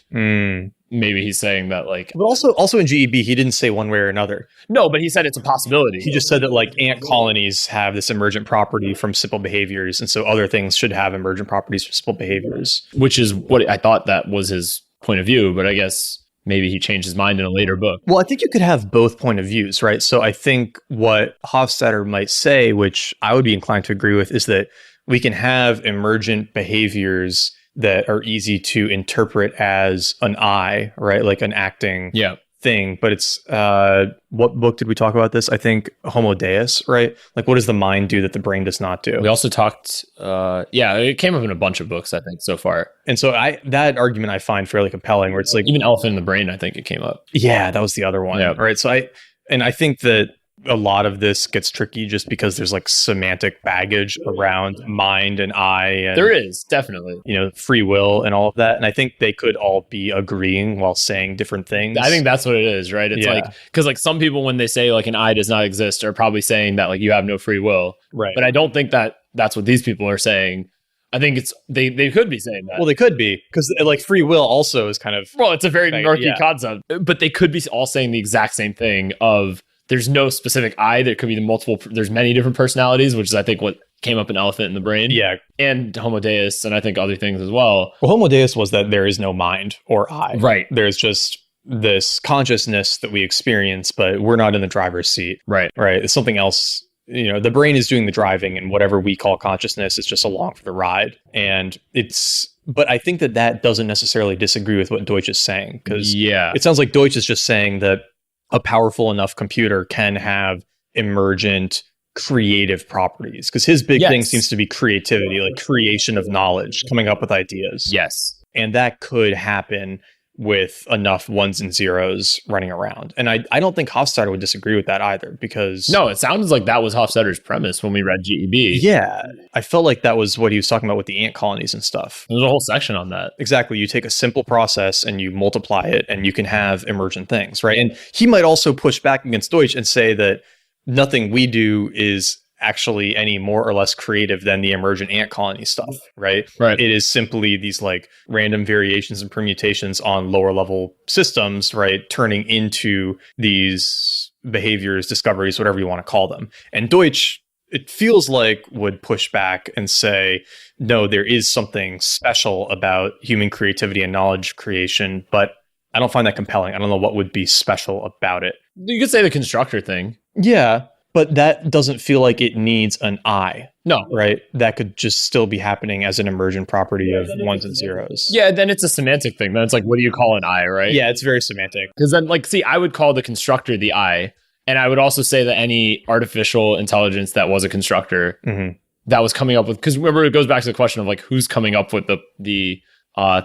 Maybe he's saying that like... But also in GEB, he didn't say one way or another. No, but he said it's a possibility. He just said that like ant colonies have this emergent property from simple behaviors. And so other things should have emergent properties from simple behaviors. Which is what I thought that was his point of view. But I guess maybe he changed his mind in a later book. Well, I think you could have both point of views, right? So I think what Hofstadter might say, which I would be inclined to agree with, is that we can have emergent behaviors that are easy to interpret as an I, right? Like an acting thing. But it's, what book did we talk about this? I think Homo Deus, right? Like what does the mind do that the brain does not do? We also talked, it came up in a bunch of books, I think, so far. And so that argument I find fairly compelling where it's like... Even Elephant in the Brain, I think it came up. Yeah, that was the other one. Yeah. Right. So I think that a lot of this gets tricky just because there's like semantic baggage around mind and I. And, there is, definitely. Free will and all of that. And I think they could all be agreeing while saying different things. I think that's what it is, right? It's like, because like some people, when they say like an I does not exist, are probably saying that like you have no free will. Right. But I don't think that that's what these people are saying. I think it's they could be saying that. Well, they could be, because like free will also is kind of... Well, it's a very murky concept. But they could be all saying the exact same thing of... There's no specific I. There could be there's many different personalities, which is I think what came up an elephant in the brain. Yeah. And Homo Deus, and I think other things as well. Well, Homo Deus was that there is no mind or I. Right. There's just this consciousness that we experience, but we're not in the driver's seat. Right. Right. It's something else. The brain is doing the driving, and whatever we call consciousness is just along for the ride. But I think that doesn't necessarily disagree with what Deutsch is saying, because it sounds like Deutsch is just saying that a powerful enough computer can have emergent creative properties, because his big thing seems to be creativity, like creation of knowledge, coming up with ideas. Yes. And that could happen with enough ones and zeros running around. And I don't think Hofstadter would disagree with that either, because... No, it sounds like that was Hofstadter's premise when we read GEB. Yeah. I felt like that was what he was talking about with the ant colonies and stuff. There's a whole section on that. Exactly. You take a simple process and you multiply it, and you can have emergent things, right? And he might also push back against Deutsch and say that nothing we do is actually any more or less creative than the emergent ant colony stuff, right? Right. It is simply these like random variations and permutations on lower level systems, right? Turning into these behaviors, discoveries, whatever you want to call them. And Deutsch, it feels like, would push back and say, no, there is something special about human creativity and knowledge creation, but I don't find that compelling. I don't know what would be special about it. You could say the constructor thing. Yeah. But that doesn't feel like it needs an I. No. Right? That could just still be happening as an emergent property of ones and zeros. Yeah, then it's a semantic thing. Then it's like, what do you call an I, right? Yeah, it's very semantic. Because then, I would call the constructor the I. And I would also say that any artificial intelligence that was a constructor that was coming up with... Because remember, it goes back to the question of like, who's coming up with the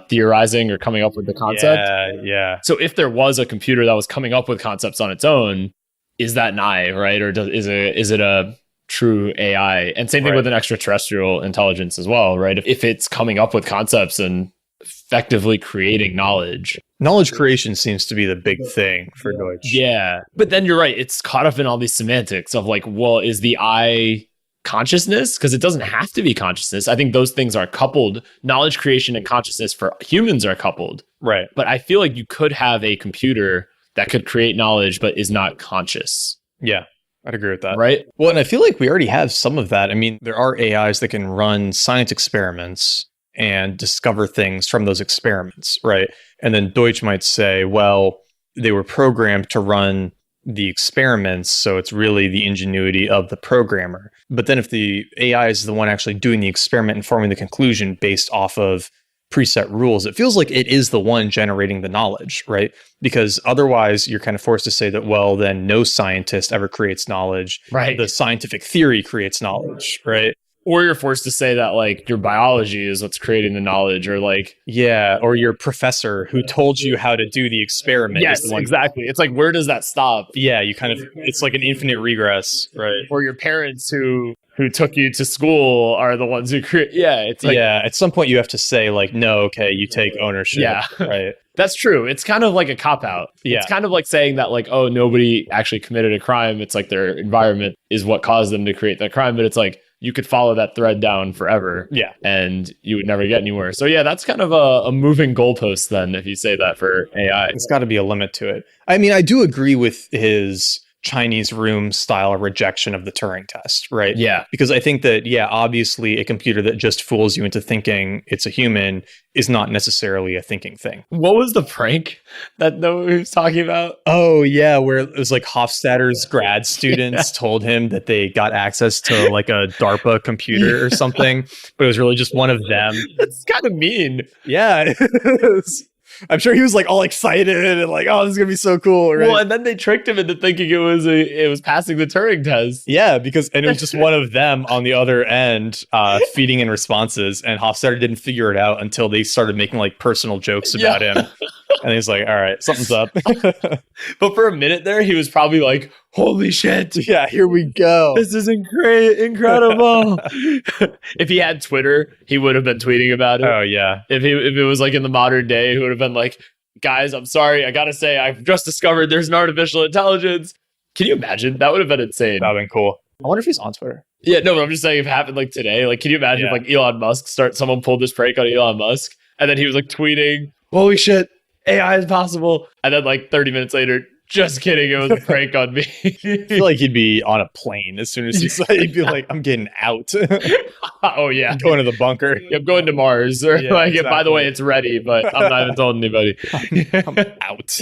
theorizing or coming up with the concept? Yeah. So if there was a computer that was coming up with concepts on its own... Is that an I, right? Or is it a true AI? And same thing with an extraterrestrial intelligence as well, right? If it's coming up with concepts and effectively creating knowledge. Knowledge creation seems to be the big thing for Deutsch. Yeah. But then you're right. It's caught up in all these semantics of like, well, is the I consciousness? Because it doesn't have to be consciousness. I think those things are coupled. Knowledge creation and consciousness for humans are coupled. Right. But I feel like you could have a computer that could create knowledge, but is not conscious. Yeah, I'd agree with that. Right? Well, and I feel like we already have some of that. I mean, there are AIs that can run science experiments and discover things from those experiments, right? And then Deutsch might say, well, they were programmed to run the experiments, so it's really the ingenuity of the programmer. But then if the AI is the one actually doing the experiment and forming the conclusion based off of preset rules, it feels like it is the one generating the knowledge, right? Because otherwise you're kind of forced to say that, well, then no scientist ever creates knowledge. Right. The scientific theory creates knowledge, right? Or you're forced to say that like your biology is what's creating the knowledge, or like... Yeah, or your professor who told you how to do the experiment. Yes, exactly. It's like, where does that stop? Yeah, it's like an infinite regress, right? Or your parents who took you to school are the ones who create... Yeah, it's like... Yeah, at some point you have to say like, no, okay, you take ownership. Yeah. Right. That's true. It's kind of like a cop-out. Yeah. It's kind of like saying that like, oh, nobody actually committed a crime. It's like their environment is what caused them to create that crime. But it's like, you could follow that thread down forever. Yeah. And you would never get anywhere. So yeah, that's kind of a moving goalpost then, if you say that for AI. It's got to be a limit to it. I mean, I do agree with his Chinese room style rejection of the Turing test, right? Yeah. Because I think that, yeah, obviously a computer that just fools you into thinking it's a human is not necessarily a thinking thing. What was the prank that he was talking about? Oh, yeah, where it was like Hofstadter's grad students told him that they got access to like a DARPA computer or something, but it was really just one of them. That's kind of mean. Yeah, it is. I'm sure he was like all excited and like, oh, this is gonna be so cool. Right? Well, and then they tricked him into thinking it was passing the Turing test. Yeah, because it was just one of them on the other end feeding in responses, and Hofstadter didn't figure it out until they started making like personal jokes about him. And he's like, all right, something's up. But for a minute there, he was probably like, holy shit. Yeah, here we go. This is incredible. If he had Twitter, he would have been tweeting about it. Oh, yeah. If it was like in the modern day, he would have been like, guys, I'm sorry. I got to say, I've just discovered there's an artificial intelligence. Can you imagine? That would have been insane. That would have been cool. I wonder if he's on Twitter. Yeah, no, but I'm just saying if it happened like today, like, can you imagine if like Elon Musk someone pulled this prank on Elon Musk and then he was like tweeting, holy shit, AI is possible. And then like 30 minutes later, Just kidding. It was a prank on me. I feel like he'd be on a plane as soon as he'd be like, I'm getting out. Oh, yeah. I'm going to the bunker. I'm going to Mars. Or Yeah, like, exactly. by the way, it's ready, but I'm not even telling anybody. I'm out.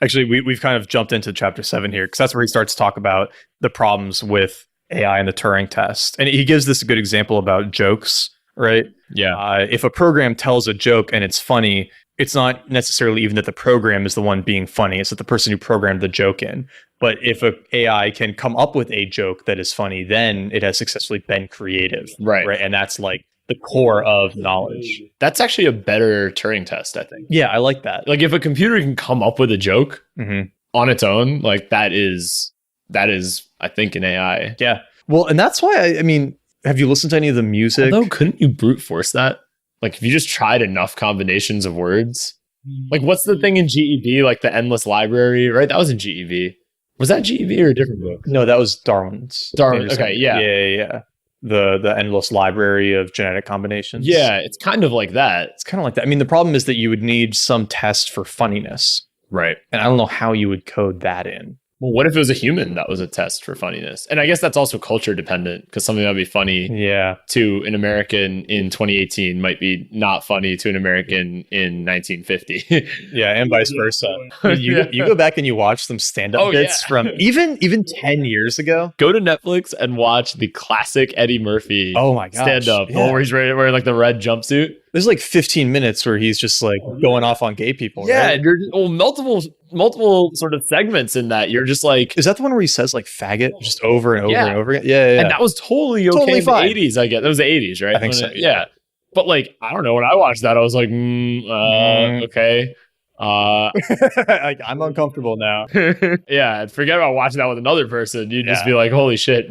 Actually, we've kind of jumped into chapter 7 here because that's where he starts to talk about the problems with AI and the Turing test. And he gives this a good example about jokes, right? Yeah. If a program tells a joke and it's funny, it's not necessarily even that the program is the one being funny. It's that the person who programmed the joke in. But if a AI can come up with a joke that is funny, then it has successfully been creative. Right. And that's like the core of knowledge. That's actually a better Turing test, I think. Yeah, I like that. Like if a computer can come up with a joke Mhm. on its own, like that is, I think, an AI. Yeah. Well, and that's why, I mean, have you listened to any of the music? Although, couldn't you brute force that? Like if you just tried enough combinations of words, like what's the thing in GEB, like the endless library, right? That was in GEB. Was that GEB or a different book? No, that was Darwin's. Darwin. Okay, yeah. Yeah. The endless library of genetic combinations. Yeah, it's kind of like that. It's kind of like that. I mean, the problem is that you would need some test for funniness. Right. And I don't know how you would code that in. Well, what if it was a human that was a test for funniness? And I guess that's also culture dependent because something that would be funny to an American in 2018 might be not funny to an American in 1950. Yeah, and vice versa. You go back and you watch some stand-up bits from even 10 years ago. Go to Netflix and watch the classic Eddie Murphy stand-up. The one where he's wearing like the red jumpsuit. There's like 15 minutes where he's just like going off on gay people. Yeah, right? and you're multiple sort of segments in that. You're just like, is that the one where he says like faggot just over and over and over again? Yeah. And that was totally okay Totally in fine. the 80s, I guess. That was the 80s, right? I think so. Yeah. But like, I don't know. When I watched that, I was like, okay. Like, I'm uncomfortable now. Yeah, forget about watching that with another person. You'd just be like, holy shit,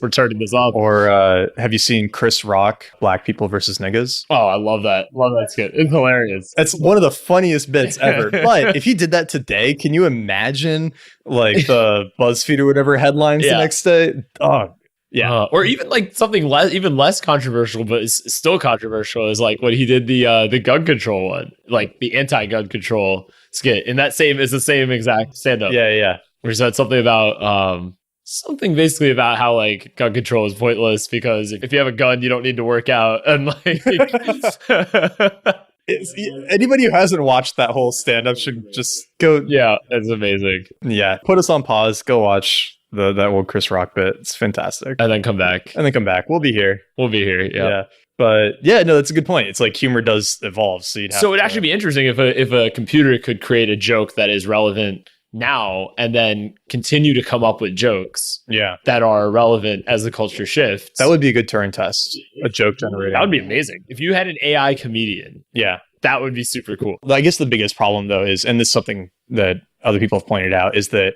we're turning this off. Or have you seen Chris Rock, Black People versus Niggas? Oh, I love that. Love that skit. It's hilarious. That's one of the funniest bits ever. But if he did that today, can you imagine like the BuzzFeed or whatever headlines the next day? Oh, yeah. Or even like something even less controversial, but it's still controversial, is like when he did the gun control one, like the anti-gun control skit. And it's the same exact stand-up. Yeah. Where he said something about something basically about how like gun control is pointless because if you have a gun, you don't need to work out. And like anybody who hasn't watched that whole stand-up should just go. Yeah, it's amazing. Yeah. Put us on pause. Go watch that old Chris Rock bit. It's fantastic. And then come back. We'll be here. Yeah. But yeah, no, that's a good point. It's like humor does evolve. So it'd actually be interesting if a computer could create a joke that is relevant now and then continue to come up with jokes that are relevant as the culture shifts. That would be a good Turing test. A joke generator. That would be amazing. If you had an AI comedian. Yeah. That would be super cool. I guess the biggest problem though is, and this is something that other people have pointed out, is that,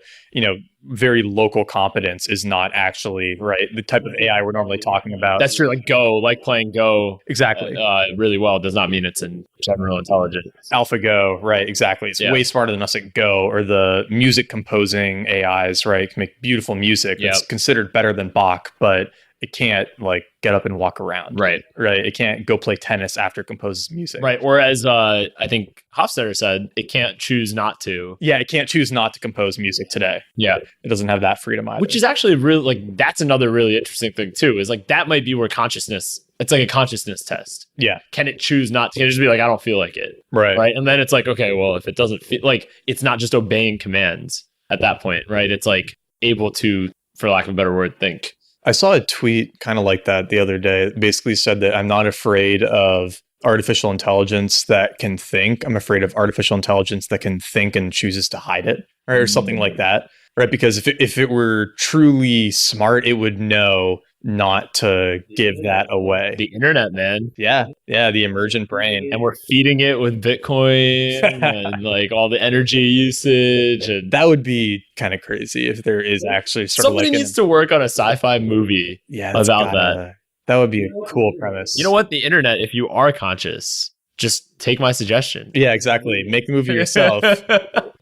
very local competence is not actually the type of AI we're normally talking about. That's true. Like Go, like playing Go. Exactly. Really well does not mean it's in general intelligence. AlphaGo, right. Exactly. It's way smarter than us at Go, or the music composing AIs, right? Can make beautiful music. It's considered better than Bach, but it can't like get up and walk around. Right. It can't go play tennis after it composes music. Right. Or as I think Hofstadter said, it can't choose not to. Yeah, it can't choose not to compose music today. Yeah. It doesn't have that freedom either. Which is actually really like, that's another really interesting thing too, is like that might be where consciousness, it's like a consciousness test. Yeah. Can it choose not to? Can it just be like, I don't feel like it? Right. And then it's like, okay, well, if it doesn't feel like, it's not just obeying commands at that point, right? It's like able to, for lack of a better word, think. I saw a tweet kind of like that the other day. It basically said that I'm not afraid of artificial intelligence that can think. I'm afraid of artificial intelligence that can think and chooses to hide it, right? Or something like that, right? Because if it were truly smart, it would know not to give that away. The internet, man. Yeah, the emergent brain. And we're feeding it with Bitcoin and like all the energy usage. And that would be kind of crazy if there is actually somebody needs to work on a sci-fi movie about that. That would be a cool premise. You know what? The internet, if you are conscious, just take my suggestion. Yeah, exactly. Make the movie yourself.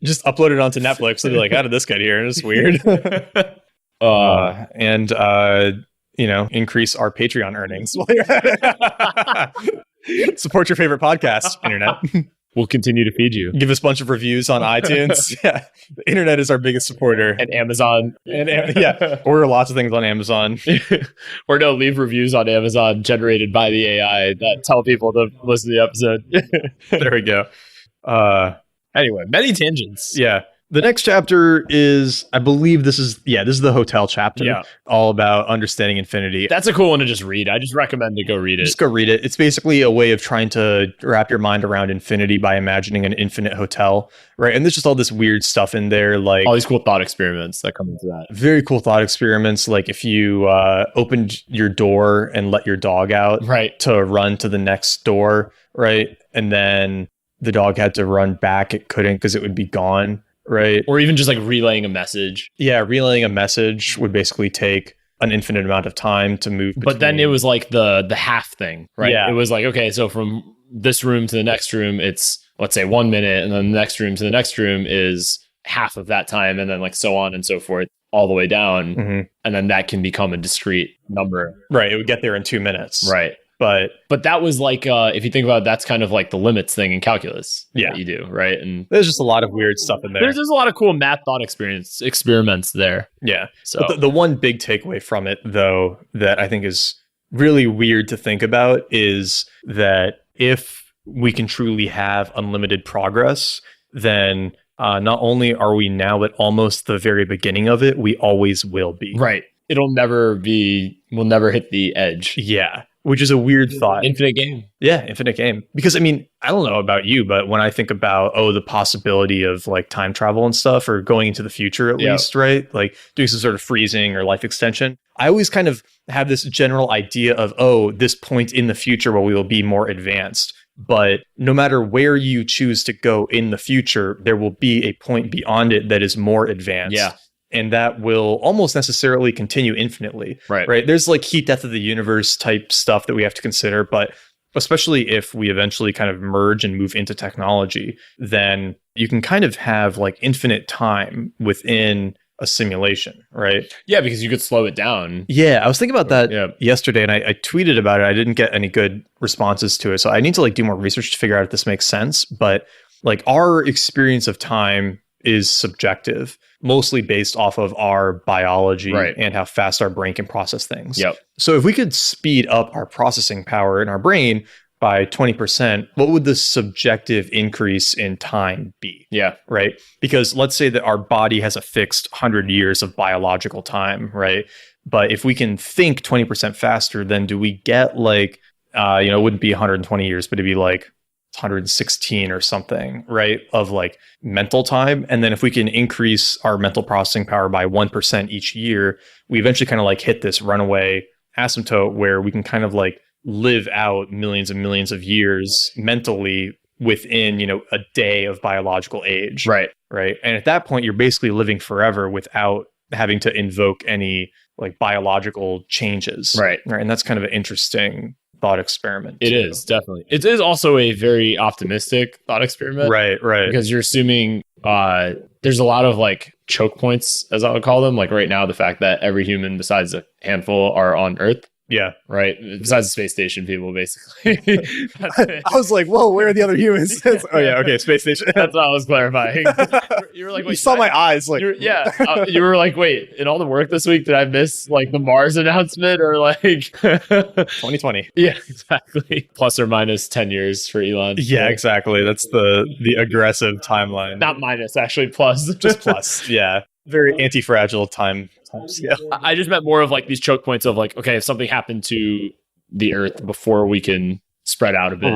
Just upload it onto Netflix and be like, how did this get here? It's weird. Increase our Patreon earnings while you're at it. Support your favorite podcast, internet. We'll continue to feed you. Give us a bunch of reviews on iTunes. Yeah. The internet is our biggest supporter. And Amazon. Yeah. Order lots of things on Amazon. Or no, leave reviews on Amazon generated by the AI that tell people to listen to the episode. There we go. Anyway, many tangents. Yeah. The next chapter is, I believe this is the hotel chapter. Yeah. All about understanding infinity. That's a cool one to just read. I just recommend to go read it. Just go read it. It's basically a way of trying to wrap your mind around infinity by imagining an infinite hotel, right? And there's just all this weird stuff in there, like all these cool thought experiments that come into that. Very cool thought experiments, like if you opened your door and let your dog out, right, to run to the next door, right? And then the dog had to run back. It couldn't because it would be gone. Right. Or even just like relaying a message. Yeah. Relaying a message would basically take an infinite amount of time to move. But then it was like the half thing, right? Yeah. It was like, okay, so from this room to the next room, it's, let's say 1 minute. And then the next room to the next room is half of that time. And then like so on and so forth all the way down. Mm-hmm. And then that can become a discrete number. Right. It would get there in 2 minutes. Right. But that was like, if you think about it, that's kind of like the limits thing in calculus that you do, right? And there's just a lot of weird stuff in there. There's a lot of cool math thought experiments there. Yeah. So but the one big takeaway from it, though, that I think is really weird to think about is that if we can truly have unlimited progress, then not only are we now at almost the very beginning of it, we always will be. Right. We'll never hit the edge. Yeah. Which is a weird thought. Infinite game. Yeah, infinite game. Because, I mean, I don't know about you, but when I think about, the possibility of like time travel and stuff, or going into the future at least, right? Like doing some sort of freezing or life extension, I always kind of have this general idea of, this point in the future where we will be more advanced. But no matter where you choose to go in the future, there will be a point beyond it that is more advanced. Yeah. And that will almost necessarily continue infinitely. Right. There's like heat death of the universe type stuff that we have to consider. But especially if we eventually kind of merge and move into technology, then you can kind of have like infinite time within a simulation, right? Yeah, because you could slow it down. Yeah, I was thinking about that yesterday, and I tweeted about it. I didn't get any good responses to it. So I need to like do more research to figure out if this makes sense. But like our experience of time is subjective, mostly based off of our biology and how fast our brain can process things. Yep. So if we could speed up our processing power in our brain by 20%, what would the subjective increase in time be? Yeah. Right. Because let's say that our body has a fixed 100 years of biological time, right? But if we can think 20% faster, then do we get like, it wouldn't be 120 years, but it'd be like 116 or something, right, of like mental time. And then if we can increase our mental processing power by 1% each year, we eventually kind of like hit this runaway asymptote where we can kind of like live out millions and millions of years mentally within, a day of biological age. Right. Right. And at that point, you're basically living forever without having to invoke any like biological changes. Right. And that's kind of an interesting thought experiment. It is, definitely. It is also a very optimistic thought experiment. Right. Because you're assuming there's a lot of like choke points, as I would call them. Like right now, the fact that every human besides a handful are on Earth. Yeah. Right. Besides the space station people, basically. I was like, whoa, where are the other humans? Oh, yeah. Okay. Space station. That's what I was clarifying. You were like, wait, you saw my eyes. Like, you were like, wait, in all the work this week, did I miss like the Mars announcement or like 2020? Yeah, exactly. Plus or minus 10 years for Elon. Yeah, exactly. That's the aggressive timeline. Not minus, actually plus. Just plus. Yeah. Very anti-fragile time scale. I just meant more of like these choke points of like, okay, if something happened to the Earth before we can spread out a bit.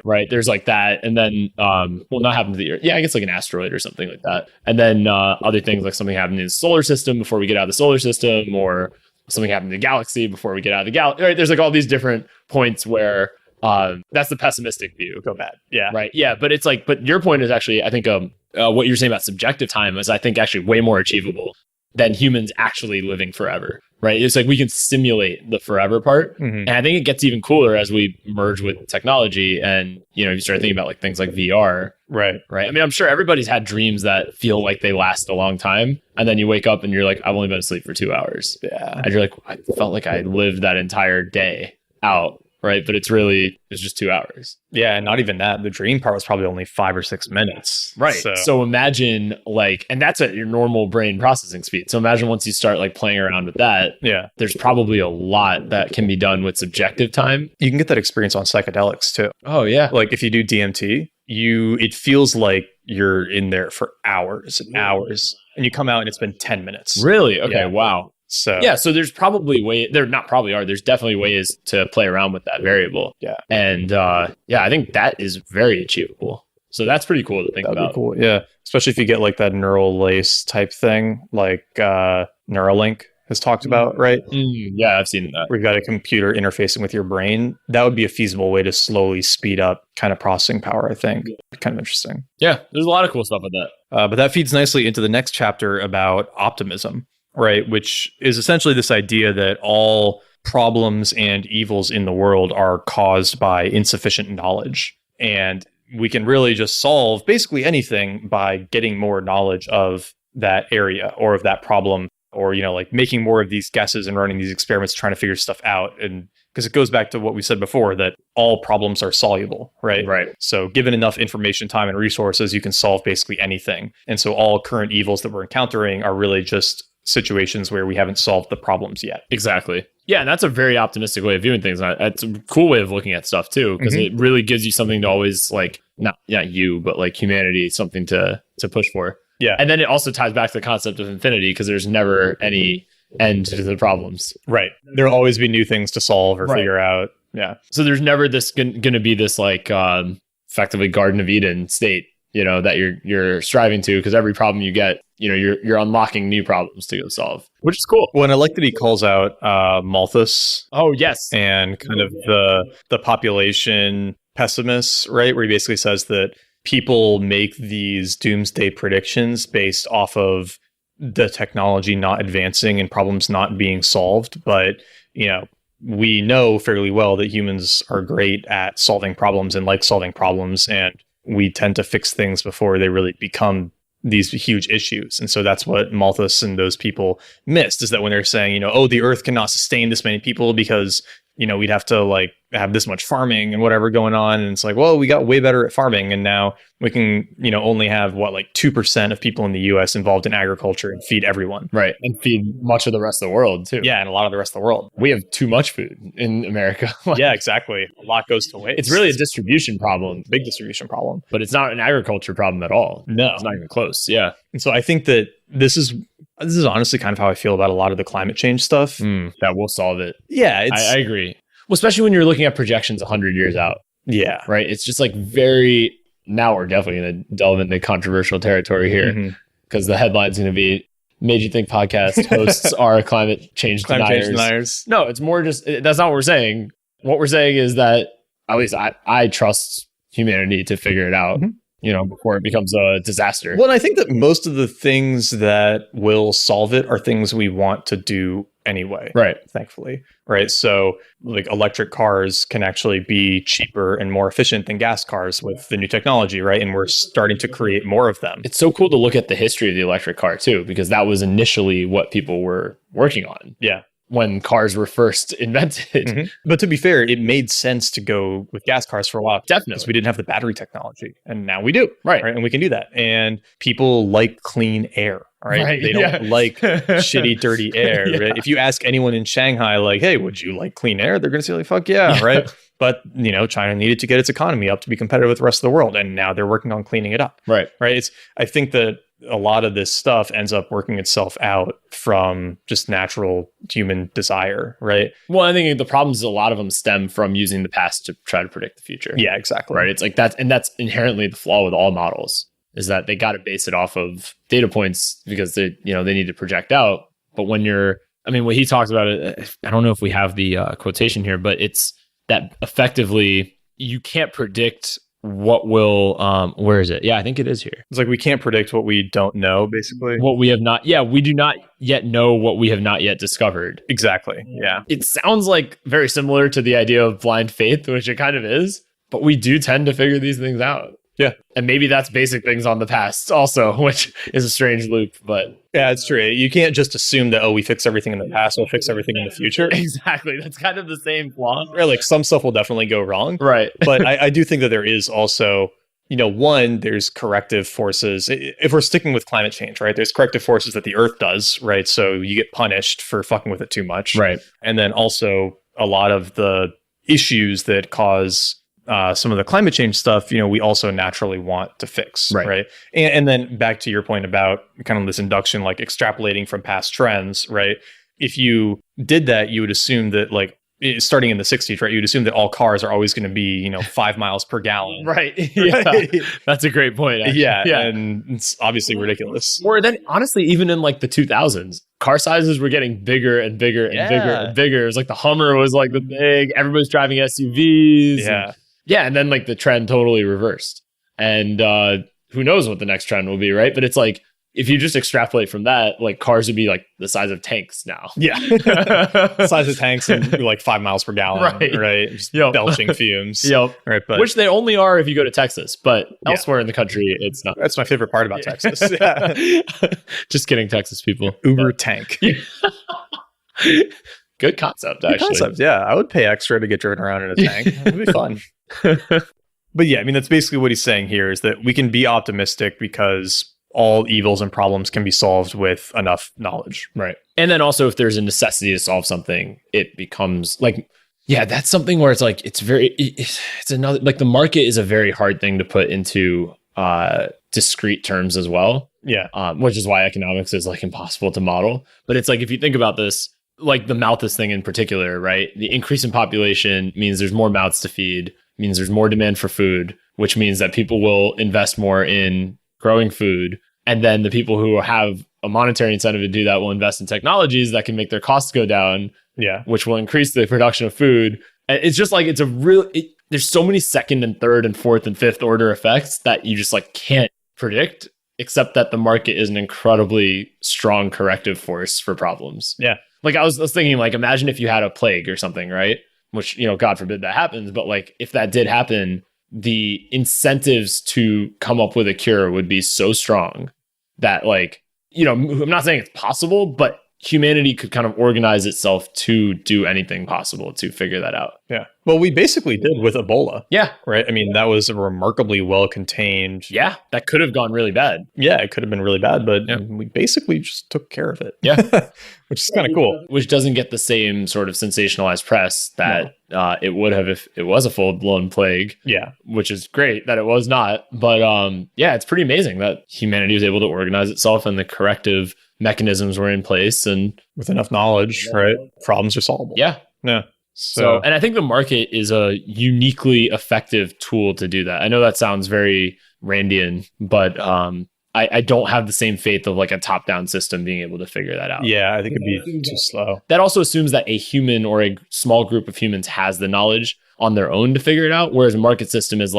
Right. There's like that. And then, not happen to the Earth. Yeah, I guess like an asteroid or something like that. And then other things like something happening in the solar system before we get out of the solar system, or something happening in the galaxy before we get out of the galaxy. Right. There's like all these different points where that's the pessimistic view. Go bad. Yeah. Right. Yeah. But it's like, but your point is actually, I think, what you're saying about subjective time is, I think, actually way more achievable than humans actually living forever, right? It's like we can simulate the forever part. Mm-hmm. And I think it gets even cooler as we merge with technology and, you start thinking about like things like VR. Right. I mean, I'm sure everybody's had dreams that feel like they last a long time. And then you wake up and you're like, I've only been asleep for 2 hours. Yeah. And you're like, I felt like I lived that entire day out. right? But it's just 2 hours. Yeah, and not even that. The dream part was probably only 5 or 6 minutes. Right. So imagine and that's at your normal brain processing speed. So imagine once you start like playing around with that, there's probably a lot that can be done with subjective time. You can get that experience on psychedelics too. Oh yeah. Like if you do DMT, it feels like you're in there for hours and hours, and you come out and it's been 10 minutes. Really? Okay. Yeah. Wow. So there's probably there's definitely ways to play around with that variable. Yeah. And I think that is very achievable. So that's pretty cool to think that'd about. Be cool. Yeah. Especially if you get like that neural lace type thing, like Neuralink has talked about, right? Yeah, I've seen that. Where you've got a computer interfacing with your brain. That would be a feasible way to slowly speed up kind of processing power, I think. Kind of interesting. Yeah, there's a lot of cool stuff with that. But that feeds nicely into the next chapter about optimism. Right, which is essentially this idea that all problems and evils in the world are caused by insufficient knowledge. And we can really just solve basically anything by getting more knowledge of that area or of that problem, or, like making more of these guesses and running these experiments, trying to figure stuff out. And because it goes back to what we said before, that all problems are soluble, right? Right. So given enough information, time, and resources, you can solve basically anything. And so all current evils that we're encountering are really just situations where we haven't solved the problems yet. Exactly. Yeah, and that's a very optimistic way of viewing things. It's a cool way of looking at stuff too, because it really gives you something to always like, not you, but like humanity, something to push for. Yeah. And then it also ties back to the concept of infinity, because there's never any end to the problems. Right. There'll always be new things to solve or figure out. Yeah. So there's never going to be this like effectively Garden of Eden state, that you're striving to, because every problem you get, you're unlocking new problems to go solve, which is cool. Well, and I like that he calls out Malthus. Oh, yes. And kind of the population pessimists, right? Where he basically says that people make these doomsday predictions based off of the technology not advancing and problems not being solved. But, we know fairly well that humans are great at solving problems and like solving problems, and we tend to fix things before they really become these huge issues. And so that's what Malthus and those people missed, is that when they're saying, the earth cannot sustain this many people because, we'd have to like have this much farming and whatever going on. And it's like, well, we got way better at farming, and now we can, only have 2% of people in the US involved in agriculture and feed everyone. Right. And feed much of the rest of the world too. Yeah. And a lot of the rest of the world. We have too much food in America. Yeah, exactly. A lot goes to waste. It's really a distribution problem. Big distribution problem. But it's not an agriculture problem at all. No. It's not even close. Yeah. And so I think that this is honestly kind of how I feel about a lot of the climate change stuff. That will solve it. Yeah. I agree. Well, especially when you're looking at projections 100 years out. Yeah. Right. It's just like now we're definitely going to delve into controversial territory here, because the headline's going to be Made You Think podcast hosts are climate change deniers. No, it's more just, that's not what we're saying. What we're saying is that at least I trust humanity to figure it out, before it becomes a disaster. Well, and I think that most of the things that will solve it are things we want to do anyway. Right. Thankfully. Right. So like electric cars can actually be cheaper and more efficient than gas cars with the new technology. Right. And we're starting to create more of them. It's so cool to look at the history of the electric car too, because that was initially what people were working on. Yeah. When cars were first invented. But to be fair, it made sense to go with gas cars for a while. Definitely. Because we didn't have the battery technology. And now we do. Right. And we can do that. And people like clean air. Right. They don't like shitty, dirty air. Yeah. Right? If you ask anyone in Shanghai, like, hey, would you like clean air? They're going to say, like, fuck yeah. Right. But, China needed to get its economy up to be competitive with the rest of the world. And now they're working on cleaning it up. Right. Right. I think that a lot of this stuff ends up working itself out from just natural human desire, right? Well, I think the problems, a lot of them stem from using the past to try to predict the future. Yeah, exactly. Right. It's like that's inherently the flaw with all models, is that they got to base it off of data points because they need to project out. But when what he talks about it, I don't know if we have the quotation here, but it's that effectively you can't predict what will where is it? Yeah, I think it is here. It's like we can't predict what we don't know, basically. What we have not we do not yet know what we have not yet discovered. Exactly. Yeah. It sounds like very similar to the idea of blind faith, which it kind of is, but we do tend to figure these things out. Yeah. And maybe that's basic things on the past also, which is a strange loop, but yeah, it's true. You can't just assume that, we fix everything in the past, we'll fix everything in the future. Exactly. That's kind of the same flaw. Right, like some stuff will definitely go wrong. Right. But I do think that there is also, one, there's corrective forces. If we're sticking with climate change, right, there's corrective forces that the Earth does, right? So you get punished for fucking with it too much. Right. And then also a lot of the issues that cause some of the climate change stuff, we also naturally want to fix, right? And then back to your point about kind of this induction, like extrapolating from past trends, right? If you did that, you would assume that starting in the 60s, right? You'd assume that all cars are always going to be, 5 miles per gallon. Right. Yeah. That's a great point. Actually. Yeah. And it's obviously ridiculous. Or then honestly, even in the 2000s, car sizes were getting bigger and bigger and bigger and bigger. It was like the Hummer was like the big, everybody's driving SUVs. Yeah. And then the trend totally reversed. And who knows what the next trend will be, right? But it's if you just extrapolate from that, cars would be the size of tanks now. Yeah. Size of tanks and 5 miles per gallon, right? Just belching fumes. Right, but which they only are if you go to Texas, but elsewhere in the country, it's not. That's my favorite part about Texas. Just kidding, Texas people. Uber tank. Good concept, actually. Good concept, yeah. I would pay extra to get driven around in a tank. It'd be fun. But yeah, that's basically what he's saying here is that we can be optimistic because all evils and problems can be solved with enough knowledge. Right. And then also if there's a necessity to solve something, it becomes that's something where it's it's another, the market is a very hard thing to put into discrete terms as well. Yeah. Which is why economics is impossible to model. But it's if you think about this, the Malthus thing in particular, right? The increase in population means there's more mouths to feed, means there's more demand for food, which means that people will invest more in growing food. And then the people who have a monetary incentive to do that will invest in technologies that can make their costs go down, which will increase the production of food. And it's just it's a real, there's so many second and third and fourth and fifth order effects that you just can't predict, except that the market is an incredibly strong corrective force for problems. Yeah. I was thinking, imagine if you had a plague or something, right? Which, God forbid that happens. But if that did happen, the incentives to come up with a cure would be so strong that I'm not saying it's possible, but humanity could kind of organize itself to do anything possible to figure that out. Yeah. Well, we basically did with Ebola. Yeah. Right. That was a remarkably well contained. Yeah. That could have gone really bad. Yeah. It could have been really bad, but we basically just took care of it. Yeah. Which is kind of cool. Which doesn't get the same sort of sensationalized press that it would have if it was a full-blown plague. Yeah. Which is great that it was not. But it's pretty amazing that humanity was able to organize itself and the corrective mechanisms were in place, and with enough knowledge, right? Problems are solvable. Yeah. So, and I think the market is a uniquely effective tool to do that. I know that sounds very Randian, but I don't have the same faith of a top-down system being able to figure that out. Yeah, I think it'd be too slow. That also assumes that a human or a small group of humans has the knowledge on their own to figure it out, whereas a market system is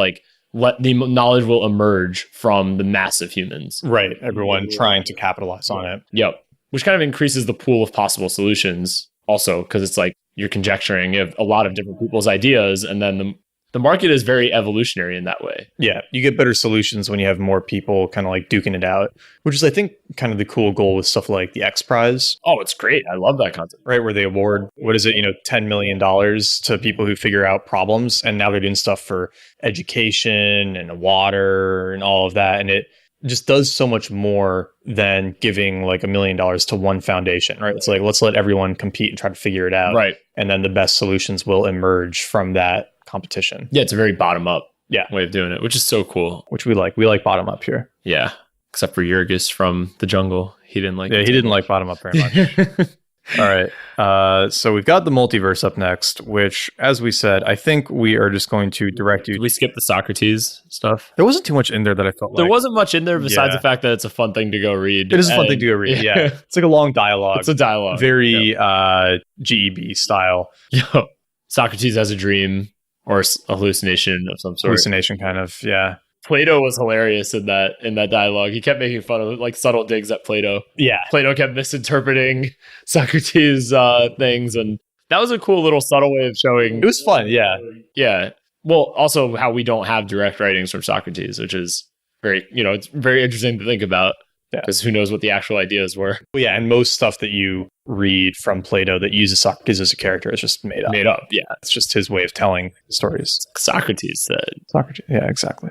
let the knowledge will emerge from the mass of humans. Right. Everyone trying to capitalize on it. Yep. Which kind of increases the pool of possible solutions also, because it's you're conjecturing, you have a lot of different people's ideas, and then the market is very evolutionary in that way. Yeah. You get better solutions when you have more people kind of duking it out, which is, I think, kind of the cool goal with stuff like the X Prize. Oh, it's great. I love that concept. Right. Where they award, $10 million to people who figure out problems. And now they're doing stuff for education and water and all of that. And it just does so much more than giving $1 million to one foundation, right? It's let's let everyone compete and try to figure it out. Right. And then the best solutions will emerge from that competition. Yeah, it's a very bottom up yeah, way of doing it, which is so cool. Which we like. We like bottom up here. Yeah. Except for Jurgis from the jungle. He didn't like it. Yeah, he didn't like bottom up very much. All right. So we've got the multiverse up next, which, as we said, I think we are just going to direct you. Did we skip the Socrates stuff? There wasn't too much in there that I felt There wasn't much in there besides the fact that it's a fun thing to go read. It is a fun thing to go read, yeah. It's like a long dialogue. It's a dialogue. Very GEB style. Yo, Socrates has a dream or a hallucination of some sort. Hallucination, kind of, yeah. Plato was hilarious in that dialogue. He kept making fun of like subtle digs at Plato. Yeah. Plato kept misinterpreting Socrates' things, and that was a cool little subtle way of showing. It was fun, yeah. Yeah. Well, also how we don't have direct writings from Socrates, which is very, it's very interesting to think about. Because who knows what the actual ideas were. Well, yeah, and most stuff that you read from Plato that uses Socrates as a character is just made up. Made up, yeah. It's just his way of telling stories. Socrates said. Socrates, yeah, exactly.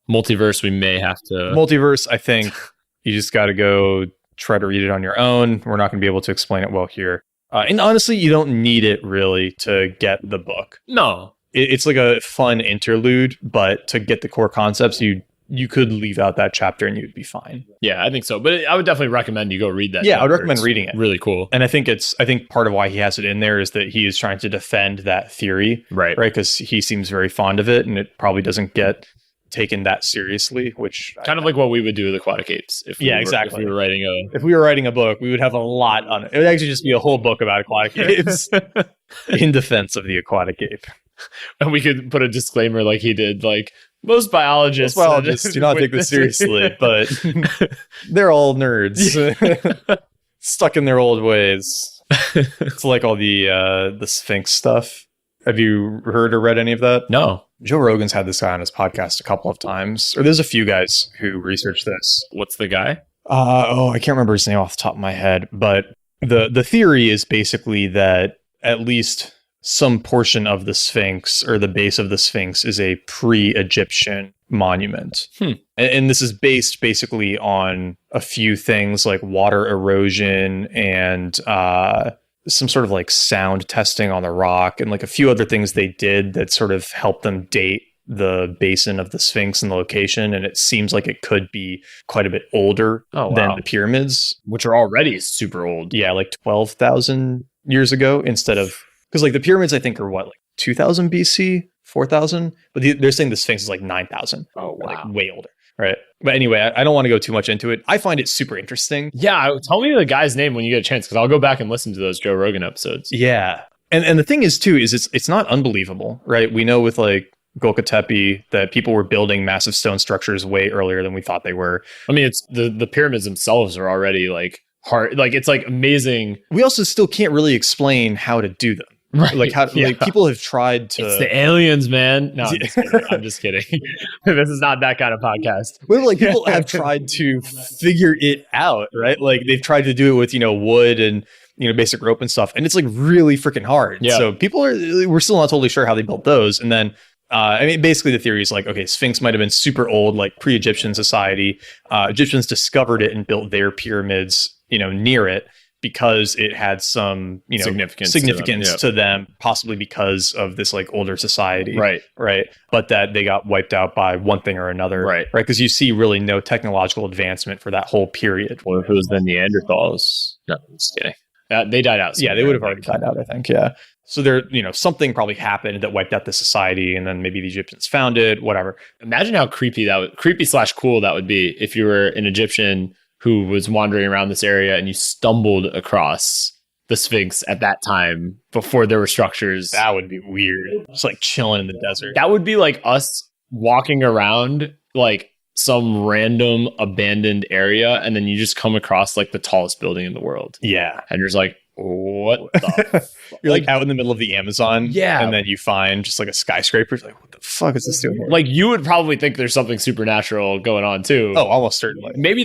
Multiverse, we may have to... Multiverse, I think you just got to go try to read it on your own. We're not going to be able to explain it well here. And honestly, you don't need it really to get the book. No. It's like a fun interlude, but to get the core concepts, you could leave out that chapter and you'd be fine. Yeah, I think so. But I would definitely recommend you go read that. Yeah, I would recommend reading it. Really cool. And I think part of why he has it in there is that he is trying to defend that theory. Right. Because he seems very fond of it and it probably doesn't get taken that seriously, which kind of like what we would do with Aquatic Apes. Exactly. If we were writing a book, we would have a lot on it. It would actually just be a whole book about aquatic apes in defense of the aquatic ape. And we could put a disclaimer like he did, like most biologists do not take this seriously, but they're all nerds stuck in their old ways. It's like all the Sphinx stuff. Have you heard or read any of that? No. Joe Rogan's had this guy on his podcast a couple of times, or there's a few guys who research this. What's the guy? I can't remember his name off the top of my head, but the theory is basically that at least some portion of the Sphinx or the base of the Sphinx is a pre-Egyptian monument. And this is based basically on a few things like water erosion and some sort of like sound testing on the rock and like a few other things they did that sort of helped them date the basin of the Sphinx and the location. And it seems like it could be quite a bit older than the pyramids. Which are already super old. Yeah, like 12,000 years ago instead of... Because like the pyramids, I think, are what, like 2000 BC, 4000? But they're saying the Sphinx is like 9,000. Oh, wow. Like way older, right? But anyway, I don't want to go too much into it. I find it super interesting. Yeah, tell me the guy's name when you get a chance, because I'll go back and listen to those Joe Rogan episodes. Yeah. And the thing is, too, is it's not unbelievable, right? We know with like Göbekli Tepe that people were building massive stone structures way earlier than we thought they were. I mean, it's the pyramids themselves are already like hard. Like, it's like amazing. We also still can't really explain how to do them. Right. Like how like people have tried to... It's the aliens, man. No, I'm just kidding. This is not that kind of podcast. Well, like people have tried to figure it out, right? Like they've tried to do it with, wood and, basic rope and stuff. And it's like really freaking hard. Yeah. So we're still not totally sure how they built those. And then, basically the theory is like, okay, Sphinx might have been super old, like pre-Egyptian society. Egyptians discovered it and built their pyramids, near it, because it had some, significance to them, possibly because of this like older society. Right. But that they got wiped out by one thing or another. Right. Because you see really no technological advancement for that whole period. Or if it was the Neanderthals. No, I'm just kidding. They died out. Yeah, they would have already died out, I think. Yeah. So there, something probably happened that wiped out the society, and then maybe the Egyptians found it, whatever. Imagine how creepy / cool that would be if you were an Egyptian who was wandering around this area and you stumbled across the Sphinx at that time before there were structures. That would be weird. Just like chilling in the desert. That would be like us walking around like some random abandoned area, and then you just come across like the tallest building in the world. Yeah. And you're just like, what the You're like out in the middle of the Amazon. Yeah. And then you find just like a skyscraper. It's like, what the fuck is this doing here? Like you would probably think there's something supernatural going on too. Oh, almost certainly. Maybe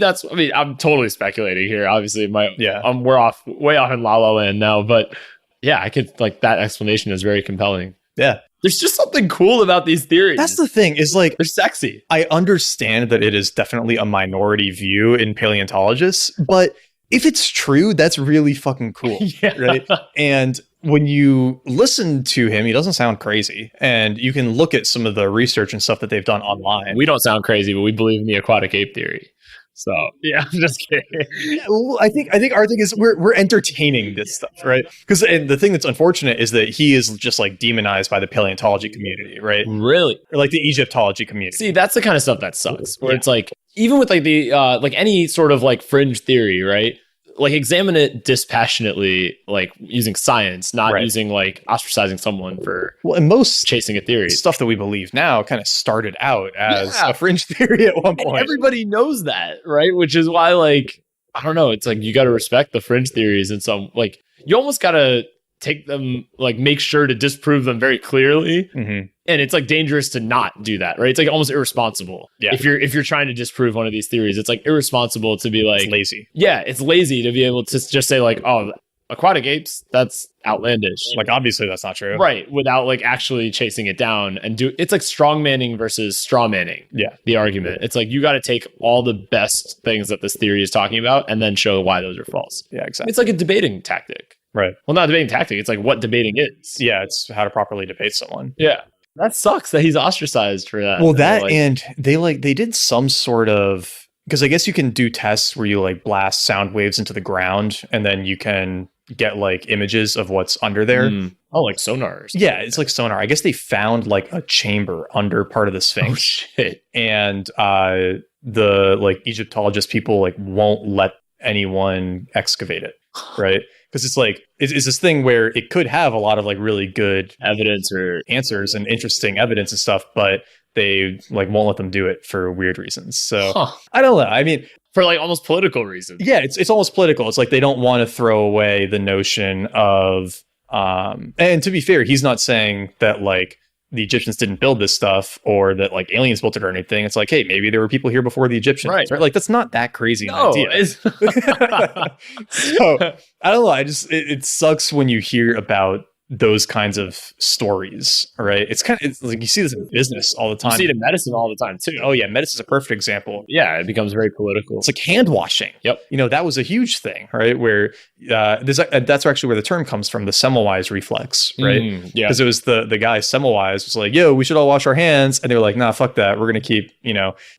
I'm totally speculating here. Obviously we're way off in La La Land now, but yeah, I could like that explanation is very compelling. Yeah. There's just something cool about these theories. That's the thing, is like they're sexy. I understand that it is definitely a minority view in paleontologists, but if it's true, that's really fucking cool. Yeah. Right. And when you listen to him, he doesn't sound crazy. And you can look at some of the research and stuff that they've done online. We don't sound crazy, but we believe in the aquatic ape theory. So yeah, I'm just kidding. Yeah, well, I think our thing is we're entertaining this stuff, right? Because the thing that's unfortunate is that he is just like demonized by the paleontology community, right? Really, or like the Egyptology community. See, that's the kind of stuff that sucks. Where it's like even with like the like any sort of like fringe theory, right? Like examine it dispassionately, like using science, not using like ostracizing someone for and most chasing a theory. Stuff that we believe now kind of started out as a fringe theory at one point. And everybody knows that, right? Which is why, like, I don't know. It's like you got to respect the fringe theories and some like you almost got to take them, like make sure to disprove them very clearly. Mm-hmm. And it's like dangerous to not do that, right? It's like almost irresponsible. Yeah. If you're trying to disprove one of these theories, it's like irresponsible to be like It's lazy. Yeah, it's lazy to be able to just say like, oh, aquatic apes, that's outlandish. Like, obviously that's not true. Right, without like actually chasing it down and it's like strongmanning versus strawmanning. Yeah. The argument. It's like you got to take all the best things that this theory is talking about and then show why those are false. Yeah, exactly. It's like a debating tactic. Right. Well, not a debating tactic. It's like what debating is. Yeah, it's how to properly debate someone. Yeah. That sucks that he's ostracized for that. Well, that like, and they did some sort of, because I guess you can do tests where you like blast sound waves into the ground and then you can get like images of what's under there. Oh, like sonar. Yeah, it's like sonar. I guess they found like a chamber under part of the Sphinx. Oh shit. And the like Egyptologist people like won't let anyone excavate it, right? Because it's like it's this thing where it could have a lot of like really good evidence or answers and interesting evidence and stuff, but they like won't let them do it for weird reasons. So I don't know. I mean, for like almost political reasons. Yeah, it's almost political. It's like they don't want to throw away the notion of and to be fair, he's not saying that like the Egyptians didn't build this stuff or that like aliens built it or anything. It's like, hey, maybe there were people here before the Egyptians, right? Like that's not that crazy an idea. So I don't know. It sucks when you hear about those kinds of stories, right? It's like you see this in business all the time. You see it in medicine all the time too. Oh yeah, medicine is a perfect example. Yeah, it becomes very political. It's like hand washing. Yep. You know, that was a huge thing, right? Where that's actually where the term comes from, the Semmelweis reflex, right? Yeah. Because it was the guy Semmelweis was like, yo, we should all wash our hands. And they were like, nah, fuck that. We're going to keep,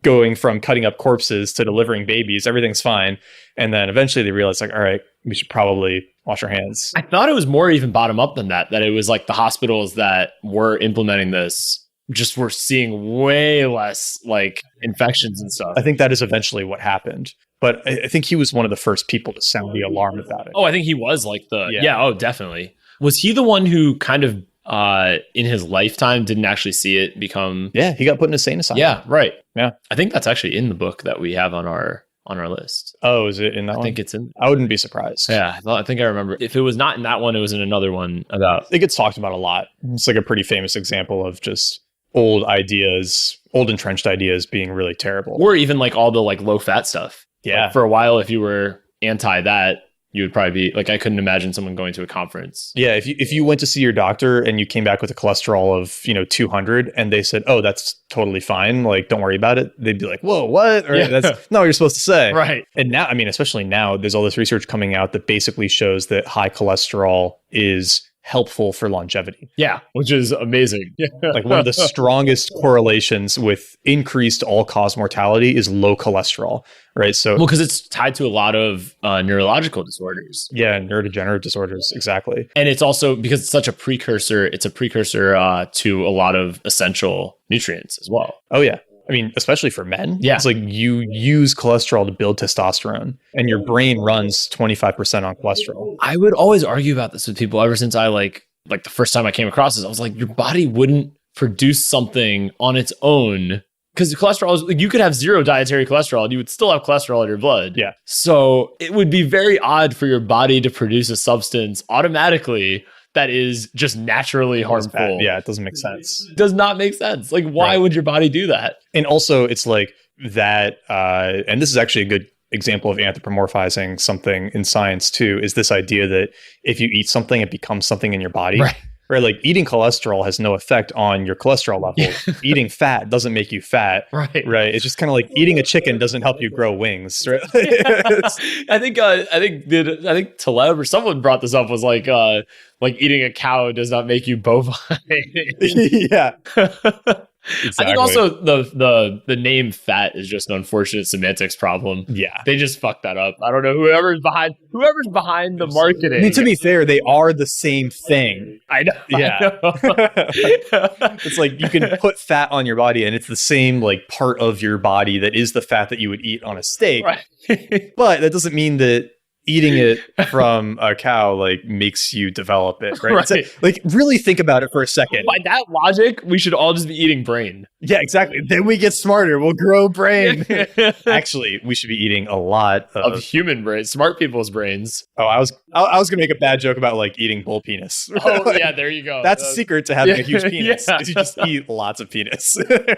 going from cutting up corpses to delivering babies. Everything's fine. And then eventually they realized like, all right, we should probably wash our hands. I thought it was more even bottom up than that it was like the hospitals that were implementing this just were seeing way less like infections and stuff. I think that is eventually what happened. But I think he was one of the first people to sound the alarm about it. Oh, I think he was like definitely. Was he the one who kind of in his lifetime didn't actually see it become... Yeah, he got put in a sane asylum. Yeah, right. Yeah. I think that's actually in the book that we have on our list. Oh, is it in that one? I think it's in. I wouldn't be surprised. Yeah, I think I remember. If it was not in that one, it was in another one about... It gets talked about a lot. It's like a pretty famous example of just old entrenched ideas being really terrible. Or even like all the like low fat stuff. Yeah. Like for a while, if you were anti that, you would probably be like, I couldn't imagine someone going to a conference. Yeah. If you went to see your doctor and you came back with a cholesterol of, 200 and they said, oh, that's totally fine. Like, don't worry about it. They'd be like, whoa, what? Or that's not what you're supposed to say. Right. And now, I mean, especially now, there's all this research coming out that basically shows that high cholesterol is helpful for longevity. Yeah, which is amazing. Like one of the strongest correlations with increased all-cause mortality is low cholesterol, right? So, well, because it's tied to a lot of neurological disorders. Yeah, neurodegenerative disorders, exactly. And it's also because it's such a precursor. It's a precursor to a lot of essential nutrients as well. Oh yeah. I mean, especially for men. Yeah. It's like you use cholesterol to build testosterone and your brain runs 25% on cholesterol. I would always argue about this with people ever since I like the first time I came across this. I was like, your body wouldn't produce something on its own because cholesterol is like, you could have zero dietary cholesterol and you would still have cholesterol in your blood. Yeah. So it would be very odd for your body to produce a substance automatically that is just naturally harmful. Yeah, it doesn't make sense. It does not make sense. Like, why would your body do that? And also, it's like that, and this is actually a good example of anthropomorphizing something in science too, is this idea that if you eat something, it becomes something in your body. Right. Right, like eating cholesterol has no effect on your cholesterol level. Yeah. Eating fat doesn't make you fat. Right. It's just kind of like eating a chicken doesn't help you grow wings. Right? I think Taleb or someone brought this up, was like eating a cow does not make you bovine. Yeah. Exactly. I think also the name fat is just an unfortunate semantics problem. Yeah. They just fucked that up. I don't know whoever's behind the marketing. I mean, to be fair, they are the same thing. I know. Yeah. I know. It's like you can put fat on your body and it's the same like part of your body that is the fat that you would eat on a steak. Right. But that doesn't mean that eating it from a cow like makes you develop it, right? Right. So, like really think about it for a second. By that logic, we should all just be eating brain. Yeah, exactly. Then we get smarter. We'll grow brain. Actually, we should be eating a lot Of human brains, smart people's brains. Oh, I was gonna make a bad joke about like eating bull penis. Oh yeah, there you go. That's the secret to having yeah, a huge penis. yeah. Is you just eat lots of penis.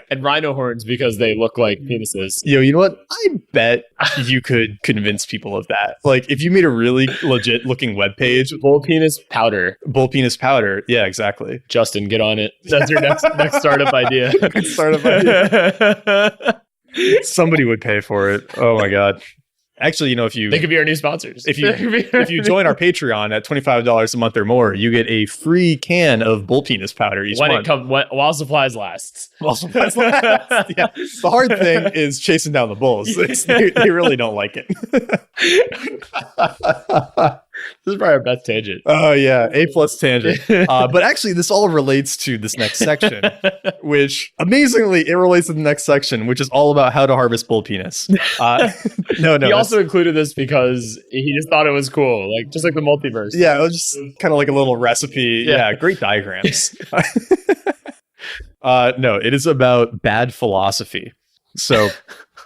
And rhino horns because they look like penises. Yo, you know what? I bet you could convince people of that. Like if you made a really legit looking webpage, Bull penis powder. bull penis powder. Yeah, exactly. Justin, get on it. That's your next startup idea. Startup idea. Somebody would pay for it. Oh my god. Actually, you know, if you They could be our new sponsors. if you join our Patreon at $25 a month or more, you get a free can of bull penis powder each month. While supplies last. Yeah. The hard thing is chasing down the bulls. They really don't like it. This is probably our best tangent. Oh yeah, A+ tangent. But actually, this all relates to this next section, which amazingly it relates to the next section, which is all about how to harvest bull penis. No, He also included this because he just thought it was cool, like just like the multiverse. yeah, it was just kind of like a little recipe. Yeah. Yeah, great diagrams. No, it is about bad philosophy. So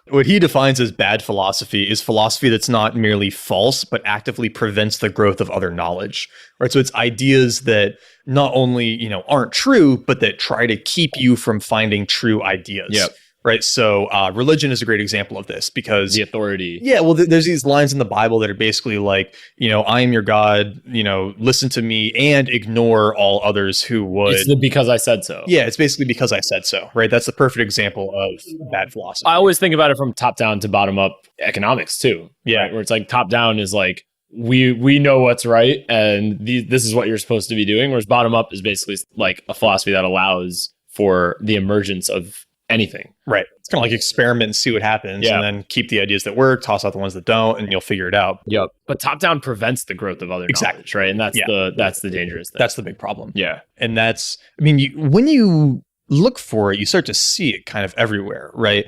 what he defines as bad philosophy is philosophy that's not merely false, but actively prevents the growth of other knowledge, right? So it's ideas that not only, you know, aren't true, but that try to keep you from finding true ideas. Yep. Right. So religion is a great example of this because The authority. yeah, well, there's these lines in the Bible that are basically like, you know, I am your God, you know, listen to me and ignore all others who would. It's the because I said so. Yeah, it's basically because I said so, right? That's the perfect example of bad philosophy. I always think about it from top down to bottom up economics too. Yeah. Right? Where it's like top down is like we know what's right and this is what you're supposed to be doing. Whereas bottom up is basically like a philosophy that allows for the emergence of anything. Right. It's kind of like experiment and see what happens Yeah. and then keep the ideas that work, toss out the ones that don't, and you'll figure it out. Yep. But top down prevents the growth of other Exactly. knowledge, right? And that's Yeah. that's the dangerous thing. That's the big problem. yeah. And that's, I mean, when you look for it, you start to see it kind of everywhere, right?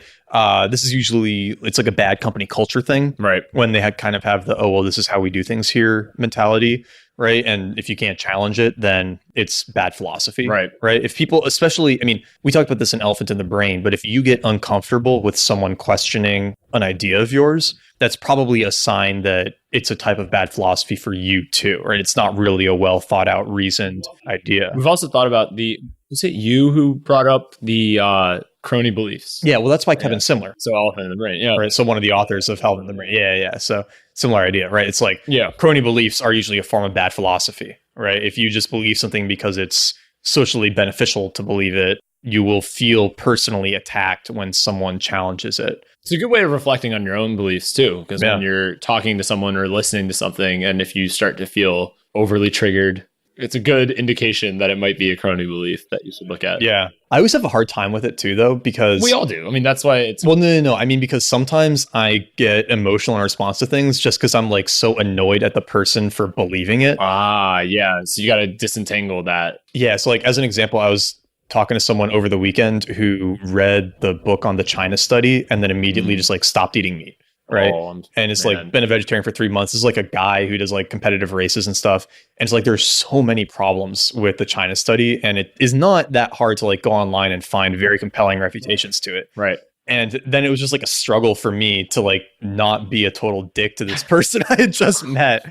This is usually, it's like a bad company culture thing. Right. When they had kind of have the, oh, well, this is how we do things here mentality, right? And if you can't challenge it, then it's bad philosophy. Right. Right. If people, especially, I mean, we talked about this in Elephant in the Brain, but if you get uncomfortable with someone questioning an idea of yours, that's probably a sign that it's a type of bad philosophy for you too, right? It's not really a well thought out, reasoned idea. We've also thought about was it you who brought up the crony beliefs? Yeah. Well, that's by Kevin Simler. So elephant in the brain. Yeah. Right. So one of the authors of Elephant in the Brain. Yeah. Yeah. So similar idea, right? It's like, Yeah. crony beliefs are usually a form of bad philosophy, right? If you just believe something because it's socially beneficial to believe it, you will feel personally attacked when someone challenges it. It's a good way of reflecting on your own beliefs too, because Yeah. when you're talking to someone or listening to something, and if you start to feel overly triggered, it's a good indication that it might be a crony belief that you should look at. Yeah. I always have a hard time with it too, though, because We all do. I mean, that's why it's well, no. I mean, because sometimes I get emotional in response to things just because I'm like so annoyed at the person for believing it. yeah. So you got to disentangle that. Yeah. So like as an example, I was talking to someone over the weekend who read the book on the China study and then immediately just like stopped eating meat. Right. And it's man. like been a vegetarian for 3 months. This is like a guy who does like competitive races and stuff. And it's like there's so many problems with the China study. And it is not that hard to like go online and find very compelling refutations to it. Right. And then it was just like a struggle for me to like not be a total dick to this person I had just met.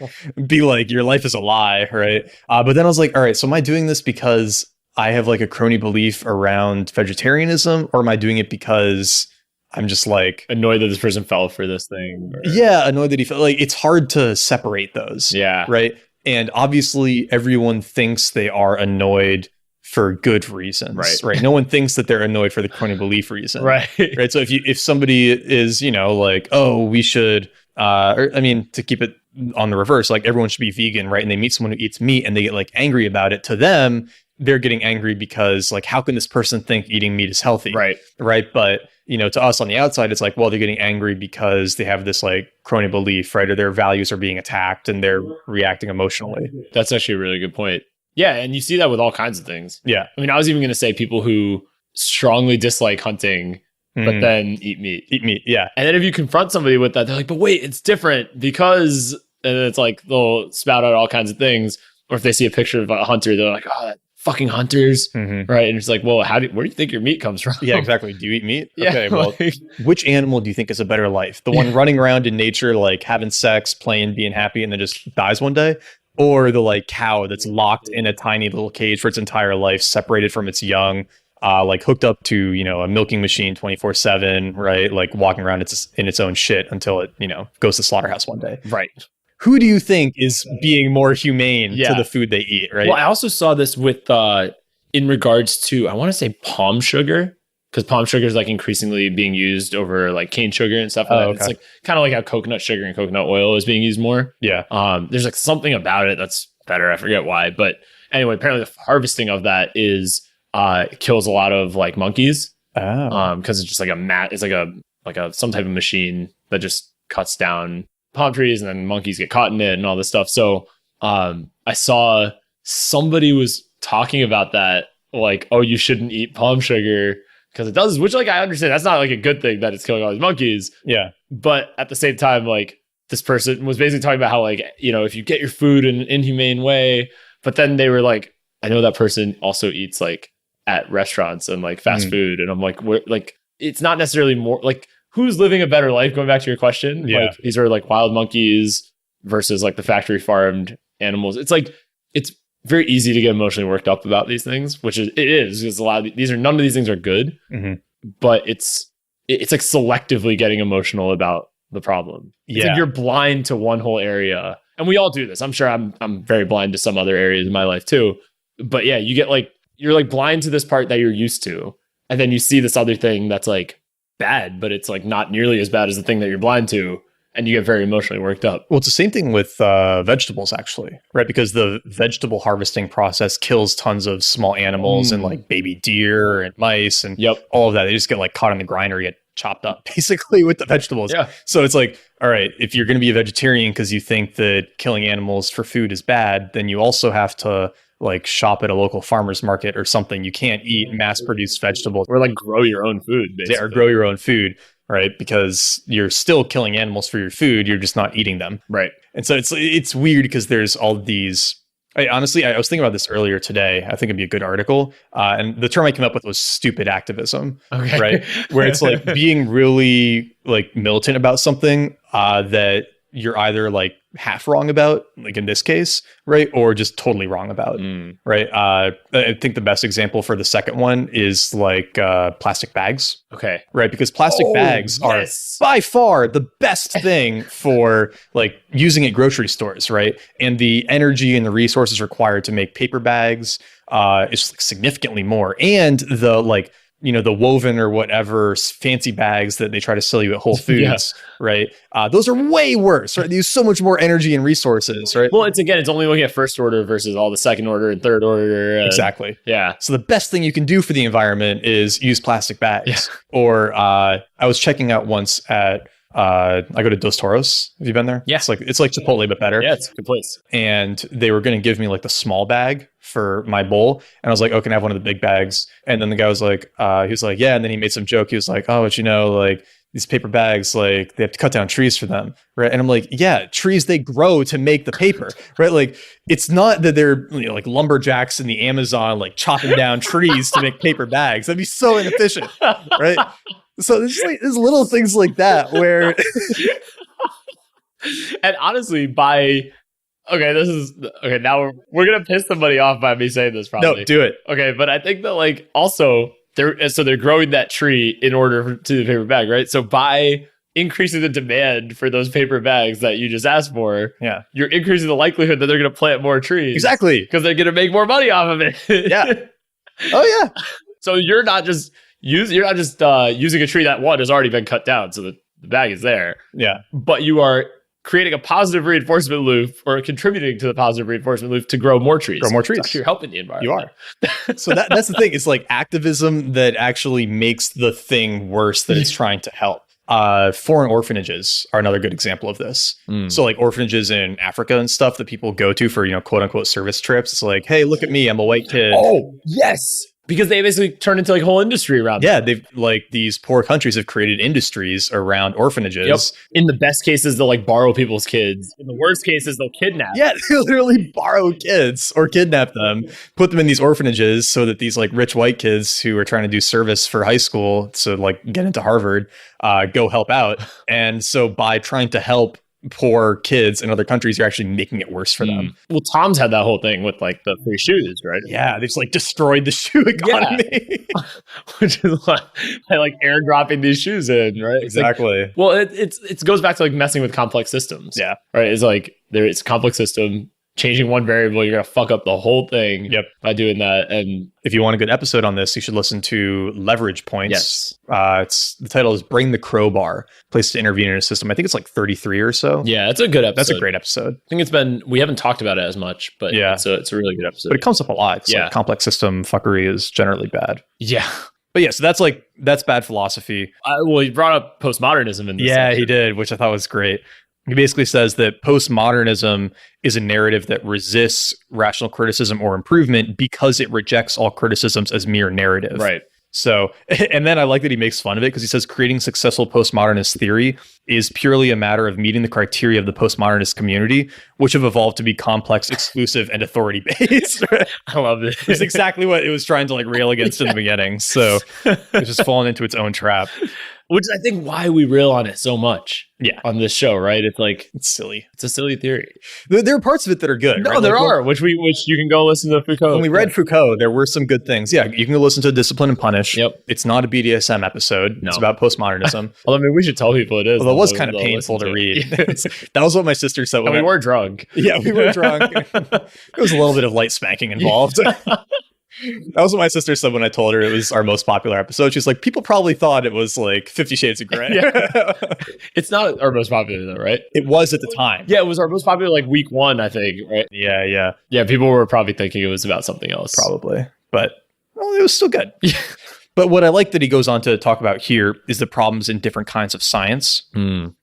Be like, your life is a lie. Right. But then I was like, all right, so am I doing this because I have like a crony belief around vegetarianism, or am I doing it because I'm just like Annoyed that this person fell for this thing. yeah, annoyed that he felt like it's hard to separate those. Yeah. Right. And obviously everyone thinks they are annoyed for good reasons. Right. No one thinks that they're annoyed for the crony belief reason. Right. Right. So if somebody is, you know, like, oh, we should or, I mean, to keep it on the reverse, like everyone should be vegan, right? And they meet someone who eats meat and they get like angry about it. To them, they're getting angry because like, how can this person think eating meat is healthy? Right. Right. But you know, to us on the outside, it's like, well, they're getting angry because they have this like crony belief, right? Or their values are being attacked and they're reacting emotionally. That's actually a really good point. Yeah. And you see that with all kinds of things. Yeah. I mean, I was even going to say people who strongly dislike hunting, but then eat meat. Eat meat. Yeah. And then if you confront somebody with that, they're like, but wait, it's different because and it's like they'll spout out all kinds of things. Or if they see a picture of a hunter, they're like, oh, that fucking hunters, right? And it's like, well, where do you think your meat comes from? Yeah, exactly. Do you eat meat? Yeah, okay, well, like, which animal do you think is a better life? The one running around in nature, like having sex, playing, being happy, and then just dies one day? Or the like cow that's locked in a tiny little cage for its entire life, separated from its young, like hooked up to, you know, a milking machine 24/7, right? Like walking around in its own shit until it, you know, goes to slaughterhouse one day. right. Who do you think is being more humane to the food they eat, right? Well, I also saw this with in regards to, I want to say palm sugar, because palm sugar is like increasingly being used over like cane sugar and stuff like that. Okay. It's like kind of like how coconut sugar and coconut oil is being used more. Yeah. There's like something about it that's better. I forget why, but anyway, apparently the harvesting of that is kills a lot of like monkeys. Oh. Because it's just like it's like a some type of machine that just cuts down palm trees, and then monkeys get caught in it and all this stuff. So I saw somebody was talking about that, like, oh, you shouldn't eat palm sugar because it does, which like I understand that's not like a good thing that it's killing all these monkeys. Yeah. But at the same time, like this person was basically talking about how, like, you know, if you get your food in an inhumane way, but then they were like, I know that person also eats like at restaurants and like fast food. And I'm like, like, it's not necessarily more like, who's living a better life? Going back to your question, like these are like wild monkeys versus like the factory farmed animals. It's like, it's very easy to get emotionally worked up about these things, which it is because a lot of none of these things are good, but it's like selectively getting emotional about the problem. It's like you're blind to one whole area, and we all do this. I'm sure I'm very blind to some other areas in my life too. But yeah, you get like, you're like blind to this part that you're used to, and then you see this other thing that's like bad, but it's like not nearly as bad as the thing that you're blind to, and you get very emotionally worked up. Well, it's the same thing with vegetables, actually, right? Because the vegetable harvesting process kills tons of small animals and like baby deer and mice and all of that. They just get like caught in the grinder, get chopped up basically with the vegetables. Yeah. So it's like, all right, if you're going to be a vegetarian because you think that killing animals for food is bad, then you also have to like shop at a local farmer's market or something. You can't eat mass-produced vegetables. Or like grow your own food, basically. Or grow your own food, right? Because you're still killing animals for your food. You're just not eating them. Right. And so it's weird because there's all these... Honestly, I was thinking about this earlier today. I think it'd be a good article. And the term I came up with was stupid activism, right? Where it's like being really like militant about something that you're either like half wrong about, like in this case, right? Or just totally wrong about, right? I think the best example for the second one is like plastic bags. Okay. Right? Because plastic bags are by far the best thing for like using at grocery stores, right? And the energy and the resources required to make paper bags is like significantly more. And the like, you know, the woven or whatever fancy bags that they try to sell you at Whole Foods, right? Those are way worse, right? They use so much more energy and resources, right? Well, it's only looking at first order versus all the second order and third order. Exactly. Yeah. So the best thing you can do for the environment is use plastic bags. Yeah. Or I was checking out once at I go to Dos Toros. Have you been there? Yeah. It's like Chipotle, but better. Yeah, it's a good place. And they were going to give me like the small bag for my bowl. And I was like, oh, can I have one of the big bags? And then the guy was like, yeah. And then he made some joke. He was like, oh, but you know, like these paper bags, like they have to cut down trees for them. Right. And I'm like, yeah, trees, they grow to make the paper, right? Like it's not that they're, you know, like lumberjacks in the Amazon, like chopping down trees to make paper bags. That'd be so inefficient. Right. So there's little things like that where, and honestly, now we're gonna piss somebody off by me saying this. Probably no, do it. Okay, but I think that like also they're growing that tree in order to the paper bag, right? So by increasing the demand for those paper bags that you just asked for, you're increasing the likelihood that they're gonna plant more trees. Exactly, because they're gonna make more money off of it. Yeah. Oh yeah. So you're not just using a tree that one has already been cut down, so the bag is there. Yeah. But you are creating a positive reinforcement loop or contributing to the positive reinforcement loop to grow more trees. You're helping the environment. You are. So that's the thing. It's like activism that actually makes the thing worse that it's trying to help. Foreign orphanages are another good example of this. So like orphanages in Africa and stuff that people go to for, you know, quote unquote service trips. It's like, hey, look at me. I'm a white kid. Oh, yes. Because they basically turned into like a whole industry around Yeah, it. they've like these poor countries have created industries around orphanages. Yep. In the best cases, they'll like borrow people's kids. In the worst cases, they'll kidnap. Yeah, they literally borrow kids or kidnap them, put them in these orphanages so that these like rich white kids who are trying to do service for high school to like get into Harvard, go help out. And so by trying to help poor kids in other countries, you're actually making it worse for them. Well, Tom's had that whole thing with like the free shoes, right? Yeah, they just like destroyed the shoe economy. Which is like, by like airdropping these shoes in, right? It's Exactly. like, well, it goes back to like messing with complex systems. Yeah. Right. It's like it's a complex system. Changing one variable, you're gonna fuck up the whole thing. Yep. By doing that. And if you want a good episode on this, you should listen to Leverage Points. Yes. It's the title is Bring the Crowbar, Place to Intervene in a System. I think it's like 33 or so. yeah, it's a good episode. That's a great episode. I think we haven't talked about it as much, but Yeah. it's a really good episode. But it comes up a lot. It's Yeah. like complex system fuckery is generally bad. yeah. But yeah, so that's bad philosophy. Well, he brought up postmodernism in this Yeah, section. he did, which I thought was great. He basically says that postmodernism is a narrative that resists rational criticism or improvement because it rejects all criticisms as mere narrative. Right. So, and then I like that he makes fun of it because he says creating successful postmodernist theory is purely a matter of meeting the criteria of the postmodernist community, which have evolved to be complex, exclusive, and authority-based. I love it. It's exactly what it was trying to like rail against in the beginning. So it's just fallen into its own trap. Which I think why we rail on it so much. Yeah. On this show, right? It's like It's silly. it's a silly theory. There are parts of it that are good. No, right? there Like, are, which you can go listen to Foucault. When we read Foucault, there were some good things. Yeah, you can go listen to Discipline and Punish. Yep. It's not a BDSM episode. No. It's about postmodernism. Although maybe we should tell people it is. Although it was They'll- kind of they'll painful listen to read. it. That was what my sister said. And When we were drunk. Yeah, we were drunk. There was a little bit of light spanking involved. That was what my sister said when I told her it was our most popular episode. She's like, people probably thought it was like 50 Shades of Grey. Yeah. It's not our most popular though, right? It was at the time. Yeah, it was our most popular like week 1, I think, right? Yeah, Yeah, people were probably thinking it was about something else. probably. But well, it was still good. But what I like that he goes on to talk about here is the problems in different kinds of science,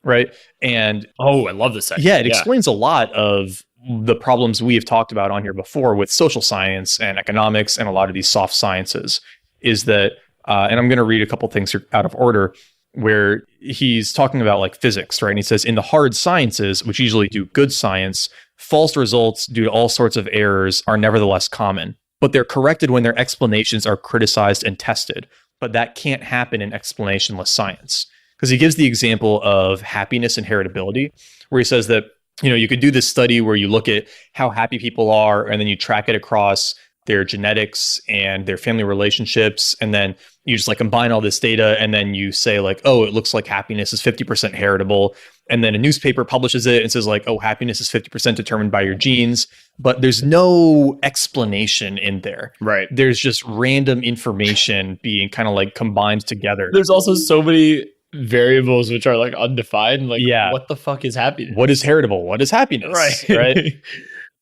right? And Oh, I love this section. yeah, it explains a lot of the problems we have talked about on here before with social science and economics and a lot of these soft sciences. Is that, and I'm going to read a couple things here out of order, where he's talking about like physics, right? And he says, in the hard sciences, which usually do good science, false results due to all sorts of errors are nevertheless common, but they're corrected when their explanations are criticized and tested. But that can't happen in explanationless science. Because he gives the example of happiness and heritability, where he says that, you know, you could do this study where you look at how happy people are and then you track it across their genetics and their family relationships. And then you just like combine all this data and then you say like, oh, it looks like happiness is 50% heritable. And then a newspaper publishes it and says like, oh, happiness is 50% determined by your genes. But there's no explanation in there. Right. There's just random information being kind of like combined together. There's also so many variables which are like undefined. Like, Yeah. what the fuck is happiness? What is heritable? What is happiness? Right.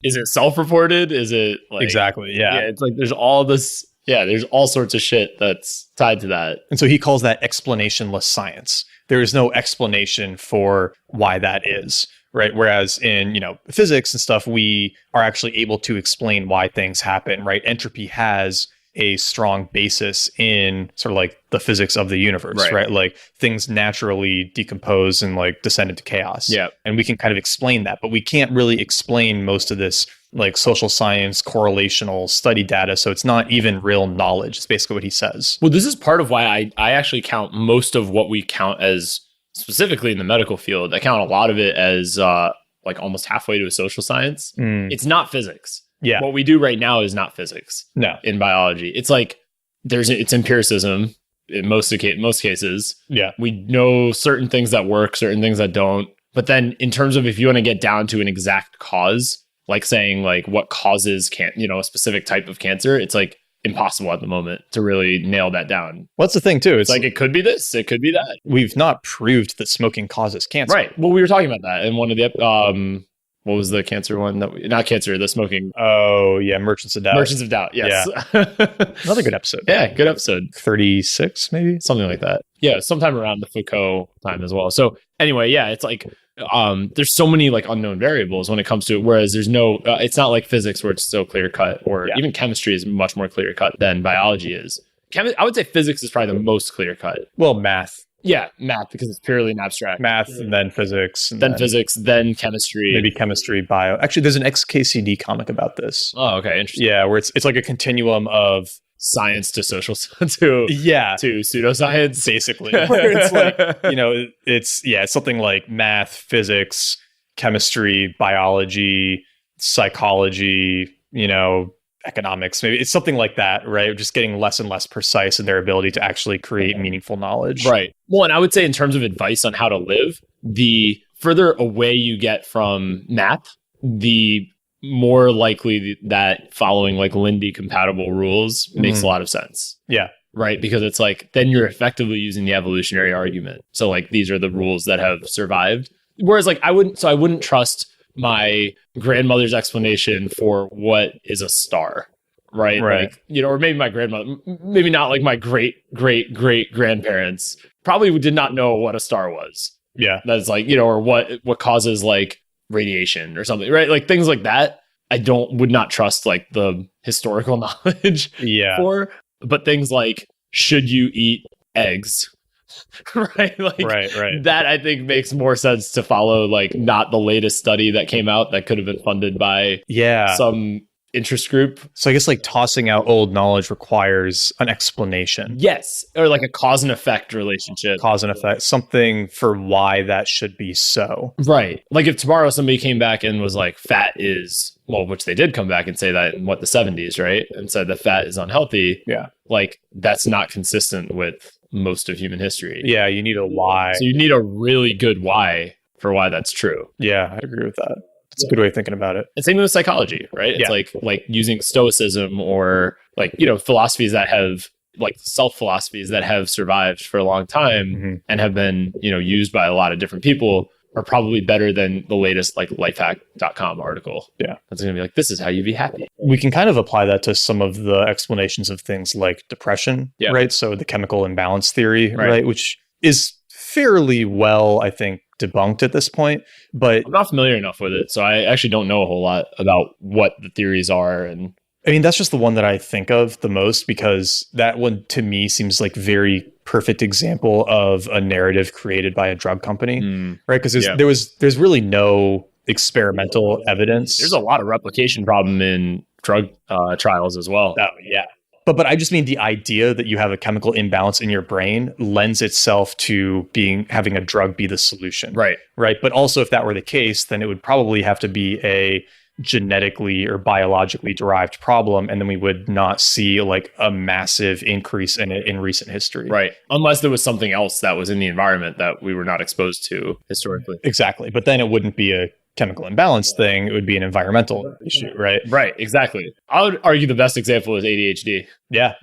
Is it self-reported? Is it like Exactly. Yeah. it's like there's all this. Yeah, there's all sorts of shit that's tied to that. And so he calls that explanationless science. There is no explanation for why that is, right? Whereas in, you know, physics and stuff, we are actually able to explain why things happen, right? Entropy has a strong basis in sort of like the physics of the universe, right? Like things naturally decompose and like descend into chaos. Yeah. And we can kind of explain that, but we can't really explain most of this like social science correlational study data. So it's not even real knowledge. It's basically what he says. Well, this is part of why I actually count most of what we count as, specifically in the medical field, I count a lot of it as like almost halfway to a social science. It's not physics. Yeah. What we do right now is not physics. No. In biology. It's like it's empiricism in most cases. Yeah. We know certain things that work, certain things that don't. But then in terms of if you want to get down to an exact cause, like saying like what causes a specific type of cancer, it's like impossible at the moment to really nail that down. What's the thing too? It's like it could be this, it could be that. We've not proved that smoking causes cancer. Right. Well, we were talking about that in one of the what was the cancer one? Not cancer, the smoking. Oh, yeah. Merchants of Doubt. Merchants of Doubt. Yes. Another good episode. Yeah, good episode. 36, maybe? Something like that. Yeah, sometime around the Foucault time as well. So anyway, yeah, it's like there's so many like unknown variables when it comes to it. Whereas there's no, it's not like physics where it's so clear cut, or even chemistry is much more clear cut than biology is. I would say physics is probably the most clear cut. Well, math. Yeah, math, because it's purely an abstract. Math, and then physics. And then physics, then chemistry. Maybe chemistry, bio. Actually, there's an XKCD comic about this. Oh, okay, interesting. Yeah, where it's like a continuum of science to social to pseudoscience, basically. Where it's like, you know, it's something like math, physics, chemistry, biology, psychology, you know, economics. Maybe it's something like that, right? Just getting less and less precise in their ability to actually create meaningful knowledge. Right. Well, and I would say in terms of advice on how to live, the further away you get from math, the more likely that following like Lindy compatible rules makes a lot of sense. Yeah. Right. Because it's like, then you're effectively using the evolutionary argument. So like, these are the rules that have survived. Whereas like, I wouldn't trust my grandmother's explanation for what is a star. Right. Like, you know, or maybe my grandmother, maybe not like my great grandparents probably did not know what a star was. Yeah. That's like, you know, or what causes like radiation or something, right? Like things like that, would not trust like the historical knowledge for, but things like, should you eat eggs? Right? Like right. That I think makes more sense to follow, like not the latest study that came out that could have been funded by some interest group. So I guess like tossing out old knowledge requires an explanation. Yes. Or like a cause and effect relationship. Cause and effect, something for why that should be so. Right. Like if tomorrow somebody came back and was like, fat is, well, which they did come back and say that in the 70s, right? And said that fat is unhealthy. Yeah. Like that's not consistent with most of human history. Yeah. You need a why. So you need a really good why for why that's true. Yeah. I agree with that. It's a good way of thinking about it. And same with psychology, right? It's like using stoicism or like, you know, philosophies that have like self-philosophies that have survived for a long time and have been, you know, used by a lot of different people are probably better than the latest like lifehack.com article. Yeah. That's going to be like, this is how you be happy. We can kind of apply that to some of the explanations of things like depression, right? So the chemical imbalance theory, right? Which is fairly well, I think, debunked at this point, but I'm not familiar enough with it, so I actually don't know a whole lot about what the theories are. And I mean, that's just the one that I think of the most, because that one to me seems like very perfect example of a narrative created by a drug company, right? Because there's really no experimental evidence. There's a lot of replication problem in drug trials as well. Oh, yeah. But I just mean the idea that you have a chemical imbalance in your brain lends itself to having a drug be the solution. Right. But also if that were the case, then it would probably have to be a genetically or biologically derived problem. And then we would not see like a massive increase in it in recent history. Right. Unless there was something else that was in the environment that we were not exposed to historically. Exactly. But then it wouldn't be a chemical imbalance thing, it would be an environmental issue, right? Right, exactly. I would argue the best example is ADHD. Yeah.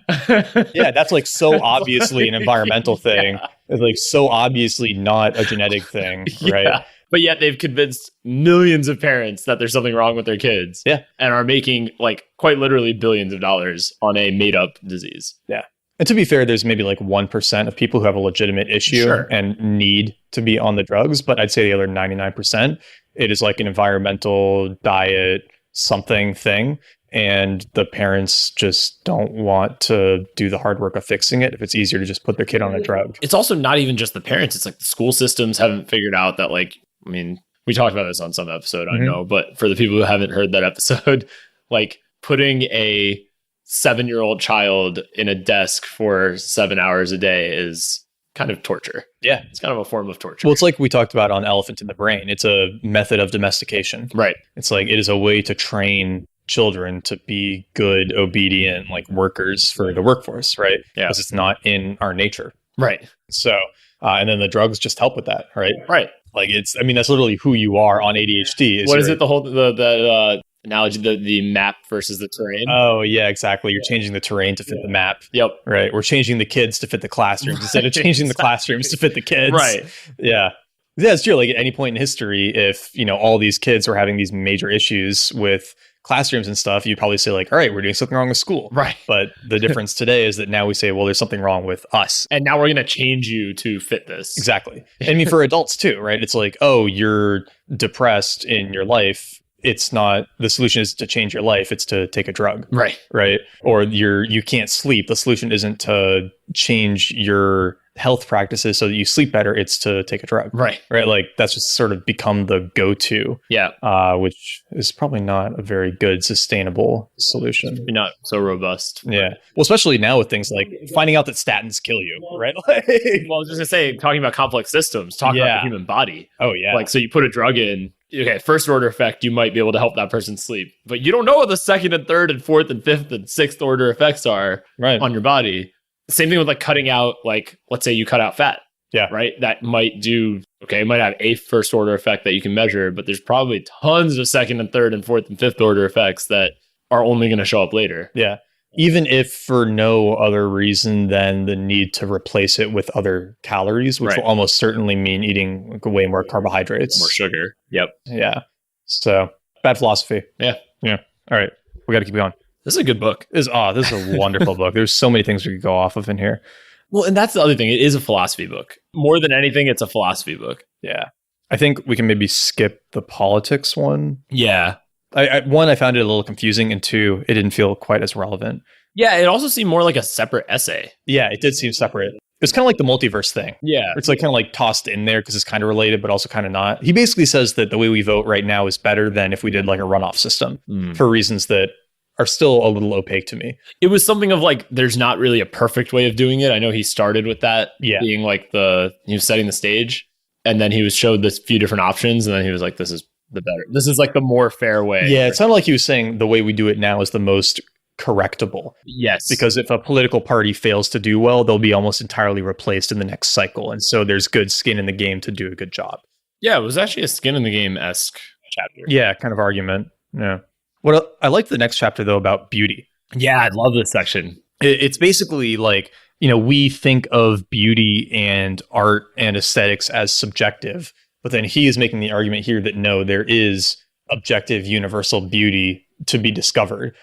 Yeah, that's like so obviously an environmental thing. It's like so obviously not a genetic thing, right? But yet they've convinced millions of parents that there's something wrong with their kids. Yeah. And are making like quite literally billions of dollars on a made up disease. Yeah. And to be fair, there's maybe like 1% of people who have a legitimate issue and need to be on the drugs. But I'd say the other 99%, it is like an environmental diet something thing. And the parents just don't want to do the hard work of fixing it if it's easier to just put their kid on a drug. It's also not even just the parents. It's like the school systems haven't figured out that, like, I mean, we talked about this on some episode, I know, but for the people who haven't heard that episode, like putting a 7-year-old child in a desk for 7 hours a day is kind of torture. Yeah. It's kind of a form of torture. Well, it's like we talked about on Elephant in the Brain. It's a method of domestication. Right. It's like it is a way to train children to be good, obedient, like workers for the workforce, right? Yeah. Because it's not in our nature. Right. So, and then the drugs just help with that, right? Right. Like it's, I mean, that's literally who you are on ADHD. What is it? The whole, the analogy, the map versus the terrain. Oh yeah, exactly. You're changing the terrain to fit the map. Yep. Right. We're changing the kids to fit the classrooms instead of changing the classrooms to fit the kids. Right. Yeah. Yeah, it's true. Like at any point in history, if, you know, all these kids were having these major issues with classrooms and stuff, you'd probably say like, all right, we're doing something wrong with school. Right. But the difference today is that now we say, well, there's something wrong with us. And now we're going to change you to fit this. Exactly. I mean, for adults too, right? It's like, oh, you're depressed in your life. It's not, the solution is to change your life. It's to take a drug. Right. Right. Or you can't sleep. The solution isn't to change your health practices so that you sleep better. It's to take a drug. Right. Right. Like that's just sort of become the go-to. Yeah. Which is probably not a very good, sustainable solution. Not so robust. Yeah. Well, especially now with things like finding out that statins kill you, right? Like, Well, I was just going to say, talking about complex systems, talking about the human body. oh, yeah. Like, so you put a drug in, okay, first order effect, you might be able to help that person sleep, but you don't know what the second and third and fourth and fifth and sixth order effects are right. on your body. Same thing with like cutting out, like, let's say you cut out fat. Yeah. Right. That might do, okay, it might have a first order effect that you can measure, but there's probably tons of second and third and fourth and fifth order effects that are only going to show up later. Yeah. Even if for no other reason than the need to replace it with other calories, which will almost certainly mean eating way more carbohydrates. More sugar. Yep. Yeah. So bad philosophy. Yeah. Yeah. All right. We got to keep going. This is a good book. This is a wonderful book. There's so many things we could go off of in here. Well, and that's the other thing. It is a philosophy book. More than anything, it's a philosophy book. Yeah. I think we can maybe skip the politics one. Yeah. One, I found it a little confusing, and two, it didn't feel quite as relevant. Yeah, it also seemed more like a separate essay. Yeah, it did seem separate. It's kind of like the multiverse thing. Yeah. It's like kind of like tossed in there because it's kind of related, but also kind of not. He basically says that the way we vote right now is better than if we did like a runoff system for reasons that are still a little opaque to me. It was something of like, there's not really a perfect way of doing it. I know he started with that being like he was setting the stage, and then he was showed this few different options, and then he was like, this is like the more fair way. Yeah, it sounded like he was saying the way we do it now is the most correctable. Yes. Because if a political party fails to do well, they'll be almost entirely replaced in the next cycle. And so there's good skin in the game to do a good job. Yeah, it was actually a skin in the game-esque chapter. Yeah, kind of argument. Yeah. What I like the next chapter, though, about beauty. Yeah, I love this section. It's basically like, we think of beauty and art and aesthetics as subjective, but then he is making the argument here that no, there is objective universal beauty to be discovered,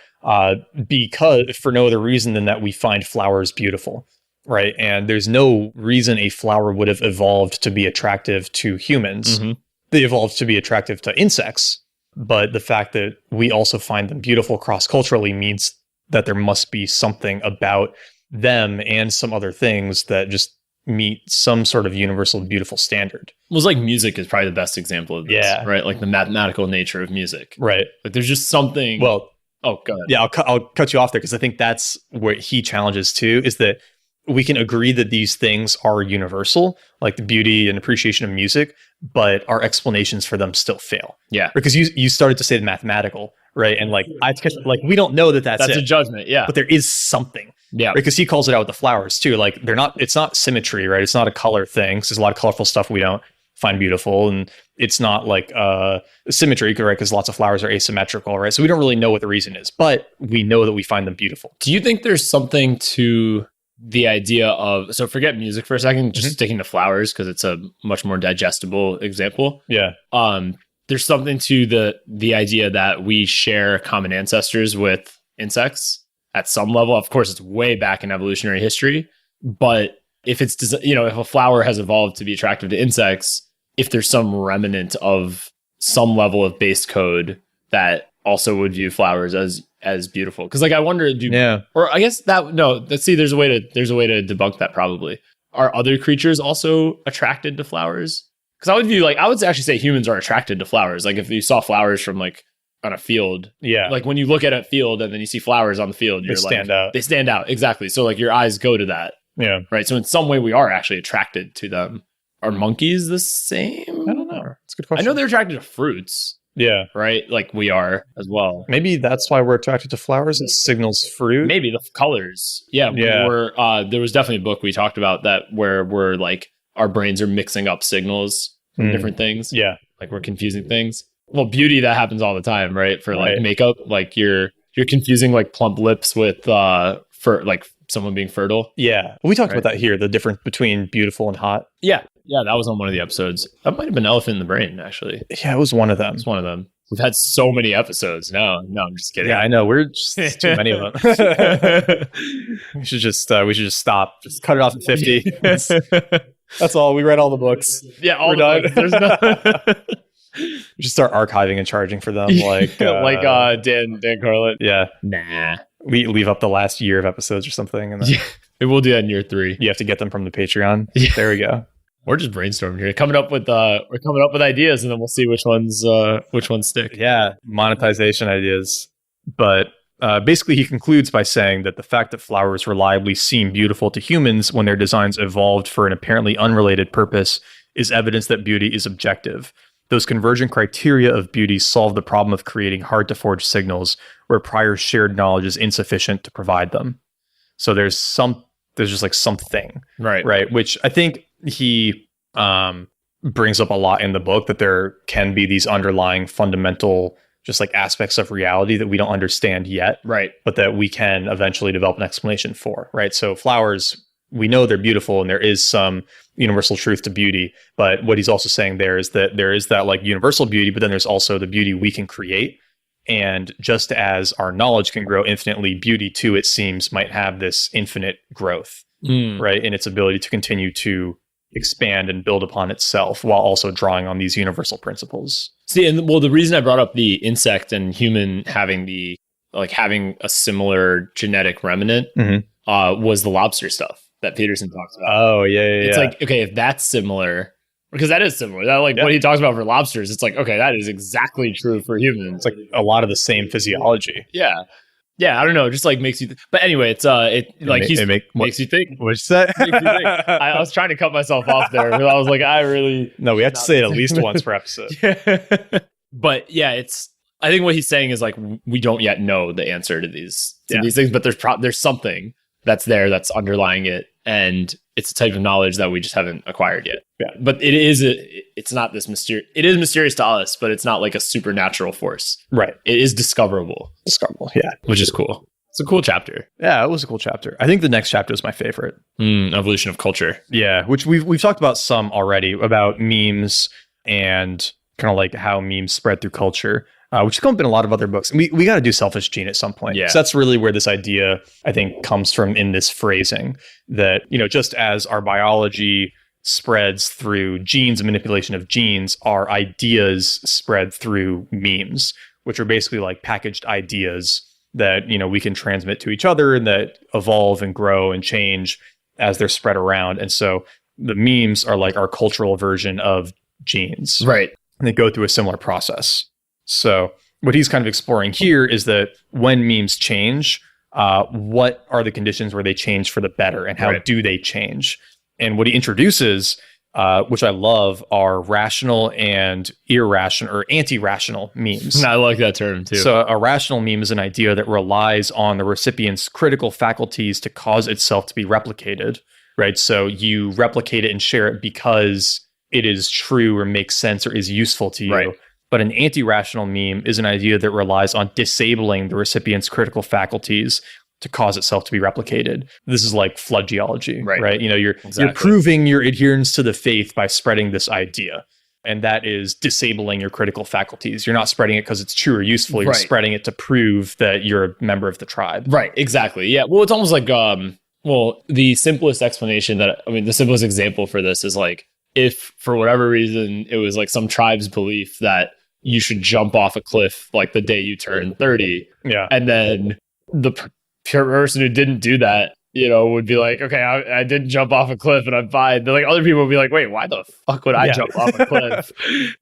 because for no other reason than that we find flowers beautiful, right? And there's no reason a flower would have evolved to be attractive to humans. Mm-hmm. They evolved to be attractive to insects, but the fact that we also find them beautiful cross-culturally means that there must be something about them and some other things that just meet some sort of universal beautiful standard. It was like music is probably the best example of this, yeah. Right? Like the mathematical nature of music. Right. Like there's just something... Well... Oh, go ahead. Yeah, I'll cut you off there because I think that's what he challenges too, is that we can agree that these things are universal, like the beauty and appreciation of music, but our explanations for them still fail. Yeah. Because you started to say the mathematical, right? And like we don't know that that's a judgment, yeah. But there is something. Yeah. Because he calls it out with the flowers too. Like it's not symmetry, right? It's not a color thing. Because there's a lot of colorful stuff we don't find beautiful, and it's not like symmetry, right? Because lots of flowers are asymmetrical, right? So we don't really know what the reason is, but we know that we find them beautiful. Do you think there's something to the idea of, so forget music for a second, just sticking to flowers because it's a much more digestible example. Yeah. There's something to the idea that we share common ancestors with insects at some level. Of course, it's way back in evolutionary history, but if it's, if a flower has evolved to be attractive to insects, if there's some remnant of some level of base code that also would view flowers as beautiful. Because like I wonder, or I guess let's see, there's a way to debunk that probably. Are other creatures also attracted to flowers? Because I would actually say humans are attracted to flowers. Like if you saw flowers from like on a field, like when you look at a field and then you see flowers on the field, they stand out. Exactly. So like your eyes go to that. Yeah. Right. So in some way we are actually attracted to them. Are monkeys the same? I don't know. It's a good question. I know they're attracted to fruits. Yeah. Right? Like we are as well. Maybe that's why we're attracted to flowers. It signals fruit. Maybe the colors. Yeah. There was definitely a book we talked about that where we're like our brains are mixing up signors from different things. Yeah. Like we're confusing things. Well, beauty, that happens all the time, right? For like makeup, like you're confusing like plump lips with for like someone being fertile. Yeah. We talked about that here, the difference between beautiful and hot. Yeah. Yeah, that was on one of the episodes. That might have been Elephant in the Brain, actually. Yeah, it was one of them. It's one of them. We've had so many episodes. No, I'm just kidding. Yeah, I know. We're just too many of them. we should just stop. Just cut it off at 50. That's all. We read all the books. Yeah, all we're the done. books. There's no. We should start archiving and charging for them, like Dan Carlin. Yeah, nah. We leave up the last year of episodes or something, and then we'll do that in year 3. You have to get them from the Patreon. There we go. We're just brainstorming here, coming up with ideas, and then we'll see which ones stick. Yeah, monetization ideas. But basically, he concludes by saying that the fact that flowers reliably seem beautiful to humans when their designs evolved for an apparently unrelated purpose is evidence that beauty is objective. Those convergent criteria of beauty solve the problem of creating hard-to-forge signals where prior shared knowledge is insufficient to provide them. So there's just like something, right? Which I think he brings up a lot in the book, that there can be these underlying fundamental just like aspects of reality that we don't understand yet, right? But that we can eventually develop an explanation for, right? So flowers, we know they're beautiful and there is some universal truth to beauty, but what he's also saying there is that there is that like universal beauty, but then there's also the beauty we can create. And just as our knowledge can grow infinitely, beauty too, it seems, might have this infinite growth, right? In its ability to continue to expand and build upon itself while also drawing on these universal principles. See, and well, the reason I brought up the insect and human having a similar genetic remnant was the lobster stuff that Peterson talks about. Oh, yeah. It's like, okay, if that's similar, because that is similar. That what he talks about for lobsters, it's like, okay, that is exactly true for humans. It's like a lot of the same physiology. Yeah. Yeah, I don't know. Just like makes you but anyway, it's makes you think. What's that? I was trying to cut myself off there, but I was like, No, we have to say it at least once per episode. But yeah, I think what he's saying is like, we don't yet know the answer to these things, but there's something that's there that's underlying it, and it's a type of knowledge that we just haven't acquired yet. Yeah. But it's not this mysterious. It is mysterious to us, but it's not like a supernatural force. Right. It is discoverable. Yeah. Which is cool. It's a cool chapter. Yeah, it was a cool chapter. I think the next chapter is my favorite. Evolution of culture. Yeah, which we've talked about some already, about memes and kind of like how memes spread through culture. Which has come up in a lot of other books. And we got to do Selfish Gene at some point. Yeah. So that's really where this idea, I think, comes from in this phrasing that, just as our biology spreads through genes and manipulation of genes, our ideas spread through memes, which are basically like packaged ideas that, we can transmit to each other and that evolve and grow and change as they're spread around. And so the memes are like our cultural version of genes. Right. And they go through a similar process. So what he's kind of exploring here is that when memes change, what are the conditions where they change for the better, and how do they change? And what he introduces, which I love, are rational and irrational or anti-rational memes. I like that term too. So a rational meme is an idea that relies on the recipient's critical faculties to cause itself to be replicated, right? So you replicate it and share it because it is true or makes sense or is useful to you. Right. But an anti-rational meme is an idea that relies on disabling the recipient's critical faculties to cause itself to be replicated. This is like flood geology, right? You're proving your adherence to the faith by spreading this idea. And that is disabling your critical faculties. You're not spreading it because it's true or useful. You're spreading it to prove that you're a member of the tribe. Right, exactly. Yeah. Well, it's almost like, the simplest explanation the simplest example for this is like, if for whatever reason it was like some tribe's belief that you should jump off a cliff like the day you turn 30. Yeah. And then the person who didn't do that, would be like, okay, I didn't jump off a cliff and I'm fine. But like other people would be like, wait, why the fuck would I jump off a cliff?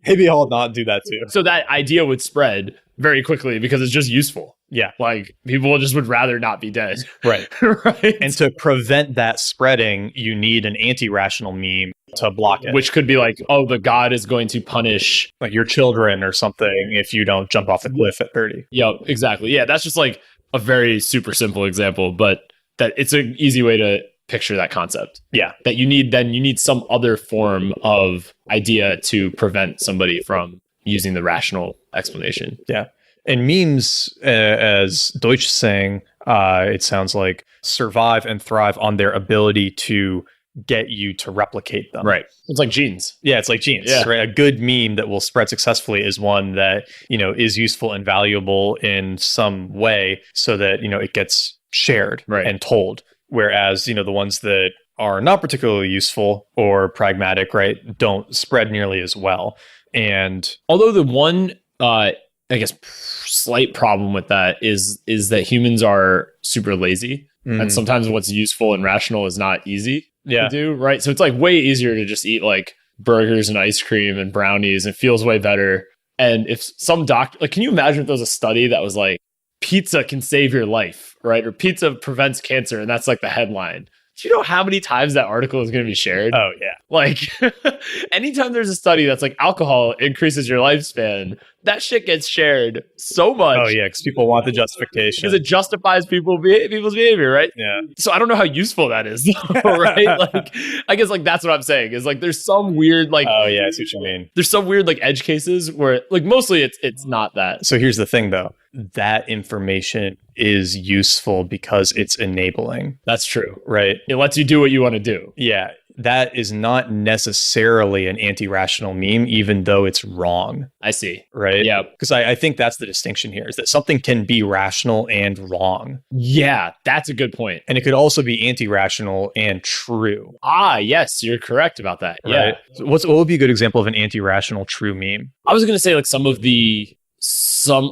Maybe I'll not do that too. So that idea would spread very quickly because it's just useful. Yeah. Like people just would rather not be dead. Right. Right. And to prevent that spreading, you need an anti-rational meme to block it. Which could be like, oh, the god is going to punish like your children or something if you don't jump off the cliff at 30. Yep, exactly. Yeah, that's just like a very super simple example, but that it's an easy way to picture that concept. Yeah. That you need some other form of idea to prevent somebody from using the rational explanation. Yeah. And memes, as Deutsch is saying, it sounds like survive and thrive on their ability to get you to replicate them. Right. It's like genes. Yeah, it's like genes, Yeah. right? A good meme that will spread successfully is one that, is useful and valuable in some way so that, it gets shared and told. Whereas, the ones that are not particularly useful or pragmatic, right, don't spread nearly as well. And although the one, I guess, slight problem with that is that humans are super lazy. And sometimes what's useful and rational is not easy to do, right? So it's like way easier to just eat like burgers and ice cream and brownies. It feels way better. And if some doctor, like, can you imagine if there was a study that was like, pizza can save your life, right? Or pizza prevents cancer. And that's like the headline. Do you know how many times that article is going to be shared? Oh, yeah. Like, anytime there's a study that's like alcohol increases your lifespan, that shit gets shared so much. Oh, yeah, because people want the justification. Because it justifies people's behavior, right? Yeah. So I don't know how useful that is, right? Like, I guess like that's what I'm saying is like there's some weird like. Oh, yeah, I see what you mean. There's some weird like edge cases where like mostly it's not that. So here's the thing, though. That information is useful because it's enabling. That's true. Right? It lets you do what you want to do. Yeah. That is not necessarily an anti-rational meme, even though it's wrong. I see. Right? Yeah. Because I think that's the distinction here, is that something can be rational and wrong. Yeah, that's a good point. And it could also be anti-rational and true. Ah, yes, you're correct about that. Right? Yeah. So what would be a good example of an anti-rational true meme? I was going to say like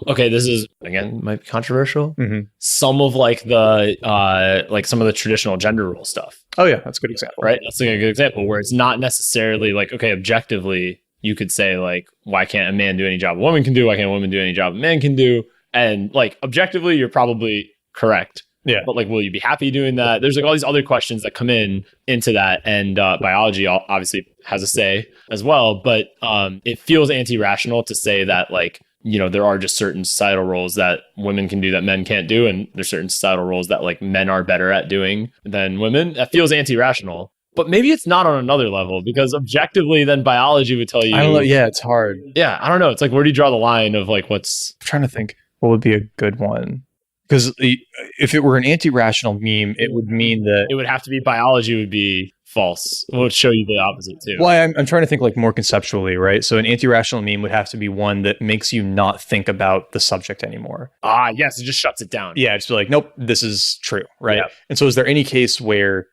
okay, this is again might be controversial. Some of like some of the traditional gender role stuff. Oh yeah, that's a good example. Right? That's like a good example where it's not necessarily like, okay, objectively you could say like, why can't a man do any job a woman can do? Why can't a woman do any job a man can do? And like objectively, you're probably correct. Yeah. But like, will you be happy doing that? There's like all these other questions that come into that. And biology obviously has a say as well. But it feels anti-rational to say that like, there are just certain societal roles that women can do that men can't do. And there's certain societal roles that like men are better at doing than women. That feels anti-rational. But maybe it's not on another level because objectively then biology would tell you. I don't know. Yeah, it's hard. Yeah, I don't know. It's like, where do you draw the line of like what's. I'm trying to think what would be a good one. Because if it were an anti-rational meme, it would mean that... It would have to be biology would be false. It would show you the opposite too. Well, I'm trying to think like more conceptually, right? So an anti-rational meme would have to be one that makes you not think about the subject anymore. Ah, yes. It just shuts it down. Yeah, just be like, nope, this is true, right? Yeah. And so is there any case where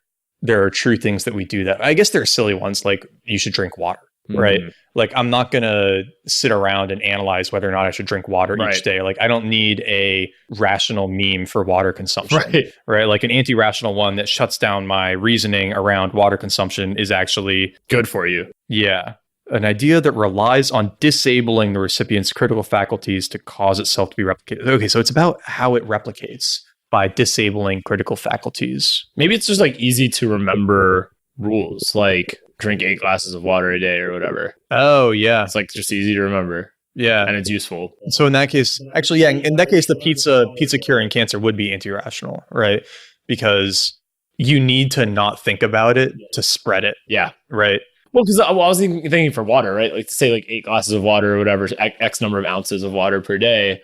there are true things that we do that? I guess there are silly ones like you should drink water, right? Like I'm not going to sit around and analyze whether or not I should drink water each day. Like I don't need a rational meme for water consumption, right? Like an anti-rational one that shuts down my reasoning around water consumption is actually good for you. Yeah. An idea that relies on disabling the recipient's critical faculties to cause itself to be replicated. Okay, so it's about how it replicates by disabling critical faculties. Maybe it's just like easy to remember rules, like drink 8 glasses of water a day or whatever. Oh, yeah. It's like just easy to remember. Yeah. And it's useful. So in that case, actually, yeah, in that case, the pizza curing cancer would be anti-rational, right? Because you need to not think about it to spread it. Yeah. Right. Well, because I was thinking for water, right? Like to say like 8 glasses of water or whatever, X number of ounces of water per day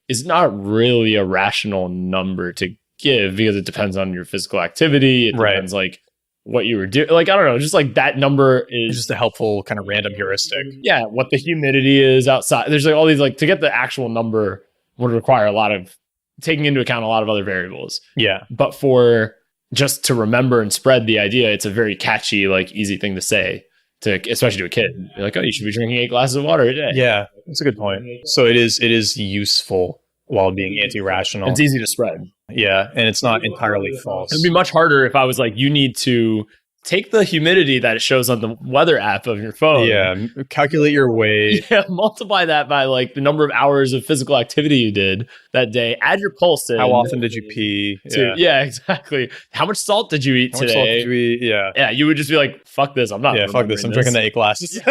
is not really a rational number to give because it depends on your physical activity. It depends like what you were doing. Like, I don't know, just like that number is it's just a helpful kind of random heuristic. Yeah. What the humidity is outside. There's like all these, like to get the actual number would require a lot of taking into account a lot of other variables. Yeah. But for just to remember and spread the idea, it's a very catchy, like easy thing to say. Especially to a kid. You're like, oh, you should be drinking 8 glasses of water a day. Yeah, that's a good point. So it is useful while being anti-rational. It's easy to spread. Yeah, and it's not entirely false. It'd be much harder if I was like, you need to take the humidity that it shows on the weather app of your phone. Yeah, calculate your weight. Yeah, multiply that by like the number of hours of physical activity you did that day. Add your pulse in. How often did you pee? Yeah, exactly. How much salt did you eat today? How much salt did you eat? Yeah. Yeah, you would just be like, fuck this. I'm not. Yeah, fuck this. I'm drinking the 8 glasses.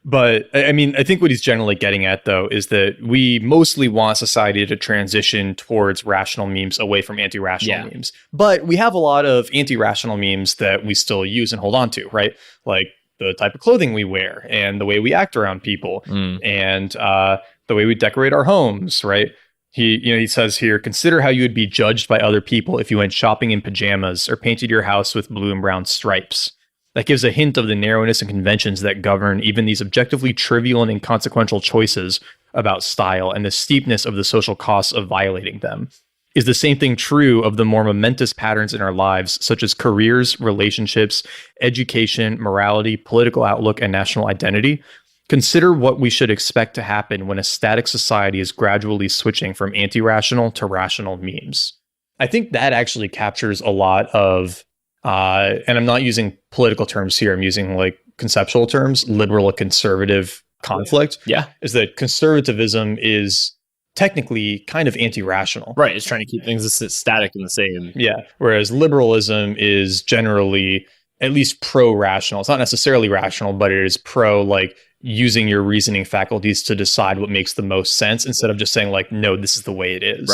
But I mean, I think what he's generally getting at, though, is that we mostly want society to transition towards rational memes away from anti-rational memes. But we have a lot of anti-rational memes that we still use and hold on to, right? Like the type of clothing we wear and the way we act around people and the way we decorate our homes, right? He says here, consider how you would be judged by other people if you went shopping in pajamas or painted your house with blue and brown stripes. That gives a hint of the narrowness and conventions that govern even these objectively trivial and inconsequential choices about style and the steepness of the social costs of violating them. Is the same thing true of the more momentous patterns in our lives, such as careers, relationships, education, morality, political outlook, and national identity? Consider what we should expect to happen when a static society is gradually switching from anti-rational to rational memes. I think that actually captures a lot of, and I'm not using political terms here, I'm using like conceptual terms, liberal and conservative conflict. Yeah. Is that conservatism is technically kind of anti-rational. Right. It's trying to keep things static and the same. Yeah. Whereas liberalism is generally at least pro-rational. It's not necessarily rational, but it is pro, like, using your reasoning faculties to decide what makes the most sense instead of just saying like, no, this is the way it is.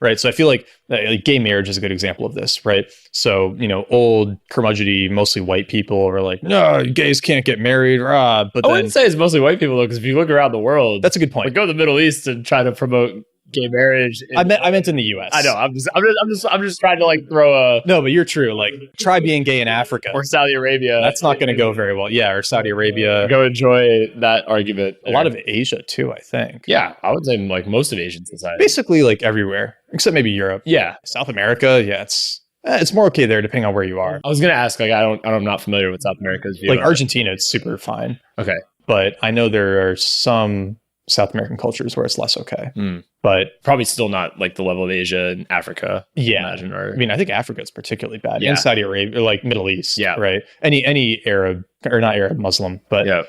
Right. So I feel like gay marriage is a good example of this, right? So, old curmudgeony, mostly white people are like, no, gays can't get married. But I wouldn't say it's mostly white people though, because if you look around the world, that's a good point. Like, go to the Middle East and try to promote gay marriage. I meant in the U.S. I know. I'm just trying to like throw a no, but you're true. Like, try being gay in Africa or Saudi Arabia. That's not going to go very well. Yeah, or Saudi Arabia. Go enjoy that argument. A lot of Asia too, I think. Yeah, I would say like most of Asian society. Basically, like everywhere except maybe Europe. Yeah, South America. Yeah, it's more okay there depending on where you are. I was gonna ask. Like, I'm not familiar with South America's view. Like Argentina, it's super fine. Okay, but I know there are some South American cultures where it's less okay. But probably still not like the level of Asia and Africa. Yeah. Imagine, or I mean, I think Africa is particularly bad. Yeah. In Saudi Arabia, or like Middle East. Yeah. Right. Any Arab, or not Arab, Muslim, but yeah.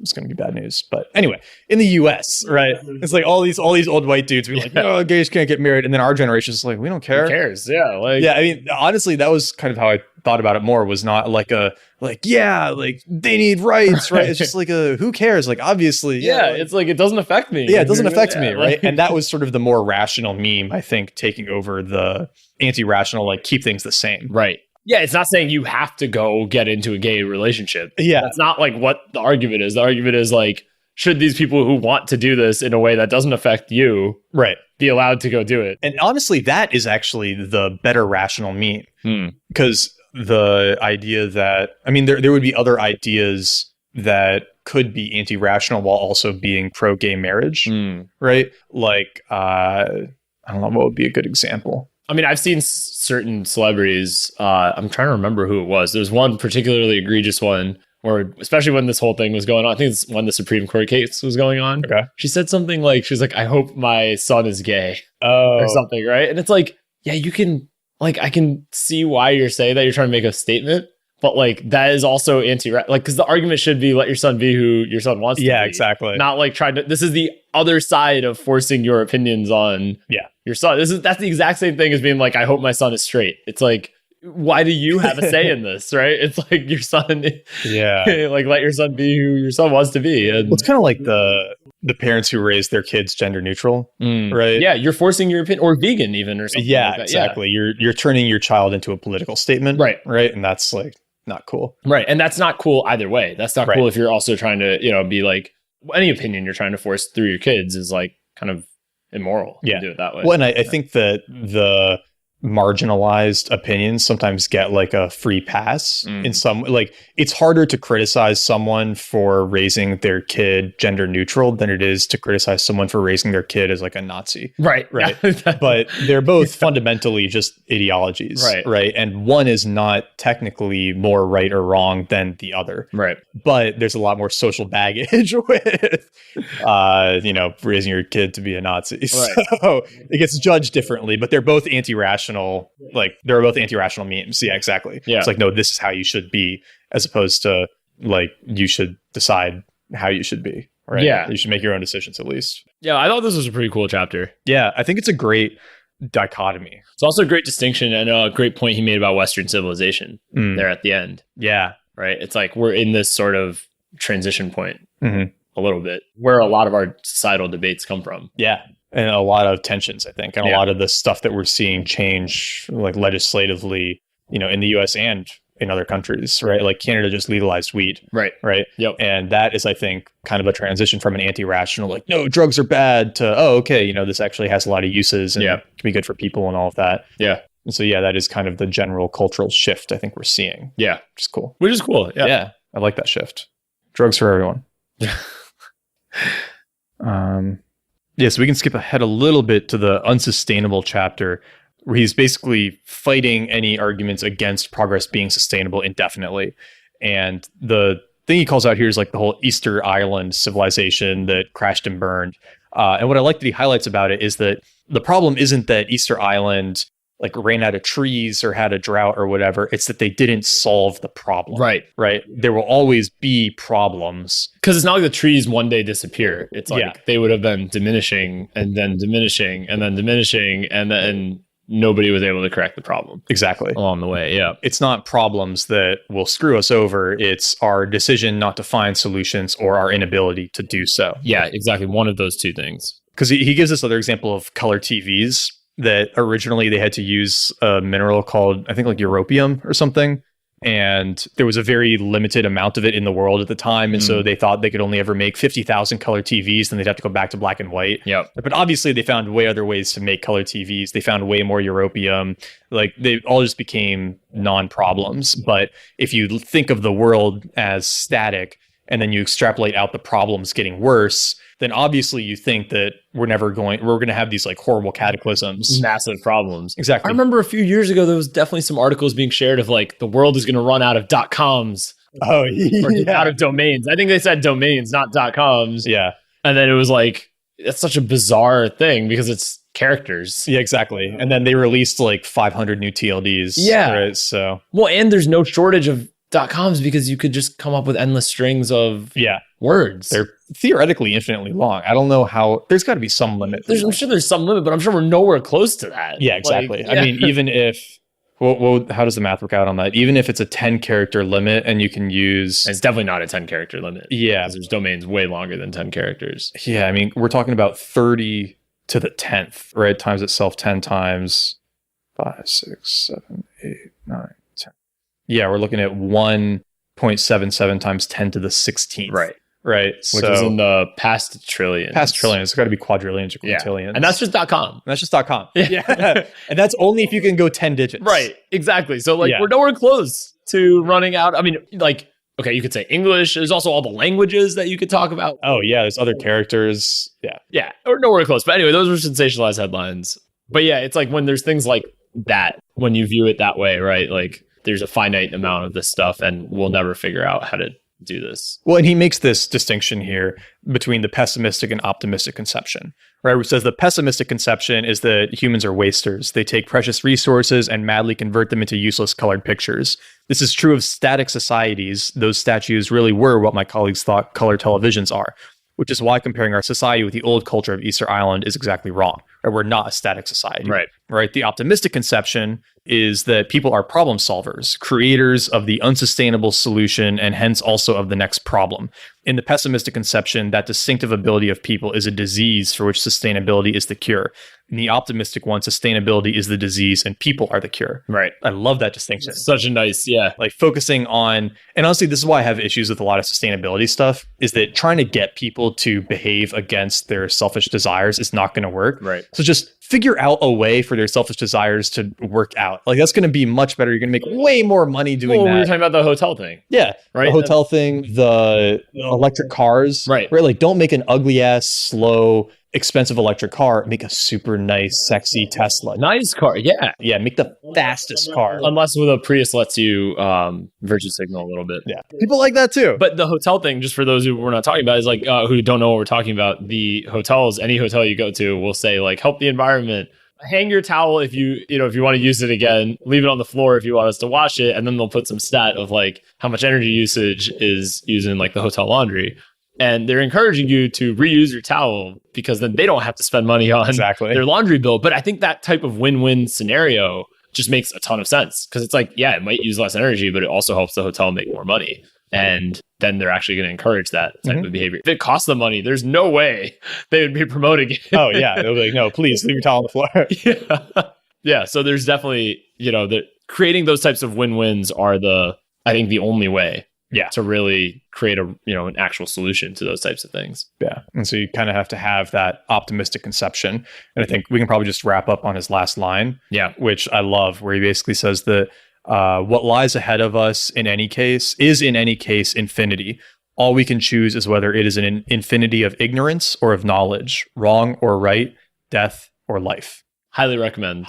It's going to be bad news. But anyway, in the US, right? It's like all these old white dudes be like, oh, gays can't get married. And then our generation is like, we don't care. Who cares? Yeah. Like, yeah. I mean, honestly, that was kind of how I thought about it more, was not like they need rights, right? It's just like who cares? Like, obviously. Yeah. It's like, it doesn't affect me. Yeah. It doesn't affect me. Right. And that was sort of the more rational meme, I think, taking over the anti-rational, like, keep things the same. Right. Yeah, it's not saying you have to go get into a gay relationship. Yeah. That's not like what the argument is. The argument is like, should these people who want to do this in a way that doesn't affect you be allowed to go do it? And honestly, that is actually the better rational meme. Because the idea that, I mean, there would be other ideas that could be anti-rational while also being pro-gay marriage, right? Like, I don't know, what would be a good example? I mean, I've seen certain celebrities. I'm trying to remember who it was. There's one particularly egregious one where, especially when this whole thing was going on, I think it's when the Supreme Court case was going on. Okay. She said something like, she's like, I hope my son is gay or something, right? And it's like, yeah, you can, like, I can see why you're saying that. You're trying to make a statement. But like, that is also like, because the argument should be let your son be who your son wants to be. Yeah, exactly. Not like trying to, this is the other side of forcing your opinions on your son. That's the exact same thing as being like, I hope my son is straight. It's like, why do you have a say in this, right? It's like your son, like, let your son be who your son wants to be. And it's kind of like the parents who raise their kids gender neutral, right? Yeah, you're forcing your opinion, or vegan even, or something. Yeah, like that. exactly. Yeah. You're turning your child into a political statement, right? And that's like not cool, right? And that's not cool either way. That's not cool if you're also trying to, be like, any opinion you're trying to force through your kids is like kind of immoral. Yeah, to do it that way. Well, and I think that the marginalized opinions sometimes get like a free pass in some, like, it's harder to criticize someone for raising their kid gender neutral than it is to criticize someone for raising their kid as like a Nazi. Right. But they're both fundamentally just ideologies. Right. And one is not technically more right or wrong than the other. Right. But there's a lot more social baggage with, raising your kid to be a Nazi. Right. So it gets judged differently, but they're both anti-rational. Like, they're both anti-rational memes. Yeah, exactly. Yeah. It's like, no, this is how you should be, as opposed to like, you should decide how you should be. Right. Yeah. You should make your own decisions at least. Yeah. I thought this was a pretty cool chapter. Yeah. I think it's a great dichotomy. It's also a great distinction and a great point he made about Western civilization there at the end. Yeah. Right. It's like, we're in this sort of transition point a little bit where a lot of our societal debates come from. Yeah. And a lot of tensions, I think, and a lot of the stuff that we're seeing change, like legislatively, in the US and in other countries, right? Like Canada just legalized weed. Right. Right. Yep. And that is, I think, kind of a transition from an anti-rational, like, no, drugs are bad to, oh, okay, you know, this actually has a lot of uses and can be good for people and all of that. Yeah. And so, yeah, that is kind of the general cultural shift I think we're seeing. Yeah. Which is cool. Which is cool. Yeah. Yeah. I like that shift. Drugs for everyone. Yeah, so we can skip ahead a little bit to the unsustainable chapter, where he's basically fighting any arguments against progress being sustainable indefinitely. And the thing he calls out here is like the whole Easter Island civilization that crashed and burned. And what I like that he highlights about it is that the problem isn't that Easter Island like ran out of trees or had a drought or whatever. It's that they didn't solve the problem. Right. Right. There will always be problems. Because it's not like the trees one day disappear. It's like they would have been diminishing and then diminishing and then diminishing, and then nobody was able to correct the problem. Exactly. Along the way. Yeah. It's not problems that will screw us over. It's our decision not to find solutions or our inability to do so. Yeah, exactly. One of those two things. Because he gives this other example of color TVs that originally they had to use a mineral called, I think, like europium or something. And there was a very limited amount of it in the world at the time. And so they thought they could only ever make 50,000 color TVs. Then they'd have to go back to black and white. Yep. But obviously they found way other ways to make color TVs. They found way more europium. Like they all just became non-problems. But if you think of the world as static and then you extrapolate out the problems getting worse, then obviously you think that we're going to have these like horrible cataclysms. Massive problems. Exactly. I remember a few years ago, there was definitely some articles being shared of like the world is going to run out of .coms. Oh, or out of domains. I think they said domains, not .coms. Yeah. And then it was like, that's such a bizarre thing because it's characters. Yeah, exactly. And then they released like 500 new TLDs. Yeah. Right? So, well, and there's no shortage of .coms because you could just come up with endless strings of words. They're theoretically infinitely long. I don't know how. There's got to be some limit. I'm sure there's some limit, but I'm sure we're nowhere close to that. Yeah, exactly. I mean, even if, how does the math work out on that? Even if it's a 10 character limit and you can use... It's definitely not a 10 character limit. Yeah. Because there's domains way longer than 10 characters. Yeah, I mean, we're talking about 30 to the 10th, right? Times itself 10 times 5, 6, 7, 8, 9, 10. Yeah, we're looking at 1.77 times 10 to the 16th. Right. Right. Which is in the past trillions. Past trillions. It's got to be quadrillions or quintillions. And that's just .com. That's just .com. Yeah. And that's only if you can go 10 digits. Right. Exactly. So like we're nowhere close to running out. I mean, like, okay, you could say English. There's also all the languages that you could talk about. Oh, yeah. There's other characters. Yeah. Yeah. We're nowhere close. But anyway, those were sensationalized headlines. But yeah, it's like when there's things like that, when you view it that way, right? Like there's a finite amount of this stuff and we'll never figure out how to do this. Well, and he makes this distinction here between the pessimistic and optimistic conception, right? Which says the pessimistic conception is that humans are wasters. They take precious resources and madly convert them into useless colored pictures. This is true of static societies. Those statues really were what my colleagues thought color televisions are, which is why comparing our society with the old culture of Easter Island is exactly wrong. Right? We're not a static society. Right. The optimistic conception is that people are problem solvers, creators of the unsustainable solution, and hence also of the next problem. In the pessimistic conception, that distinctive ability of people is a disease for which sustainability is the cure. In the optimistic one, sustainability is the disease and people are the cure. Right. I love that distinction. Such a nice, like focusing on, and honestly, this is why I have issues with a lot of sustainability stuff, is that trying to get people to behave against their selfish desires is not going to work. Right. So just figure out a way for their selfish desires to work out. Like that's going to be much better. You're going to make way more money doing that. We were talking about the hotel thing. Yeah. Right. The hotel thing, the electric cars. Right. Like don't make an ugly ass, slow, expensive electric car. Make a super nice, sexy Tesla. Nice car. Yeah. Yeah. Make the fastest car. Unless with a Prius lets you virtue signal a little bit. Yeah. People like that too. But the hotel thing, just for those who we're not talking about, is like who don't know what we're talking about. The hotels, any hotel you go to will say like, help the environment. Hang your towel if you want to use it again. Leave it on the floor if you want us to wash it. And then they'll put some stat of like how much energy usage is using like the hotel laundry. And they're encouraging you to reuse your towel because then they don't have to spend money on their laundry bill. But I think that type of win-win scenario just makes a ton of sense because it's like, yeah, it might use less energy, but it also helps the hotel make more money. And then they're actually going to encourage that type of behavior. If it costs them money, there's no way they would be promoting it. Oh, yeah. They'll be like, no, please leave your towel on the floor. Yeah. So there's definitely, creating those types of win-wins are I think the only way to really create an actual solution to those types of things. Yeah. And so you kind of have to have that optimistic conception. And I think we can probably just wrap up on his last line, which I love, where he basically says that what lies ahead of us in any case is in any case infinity. All we can choose is whether it is an infinity of ignorance or of knowledge, wrong or right, death or life. Highly recommend.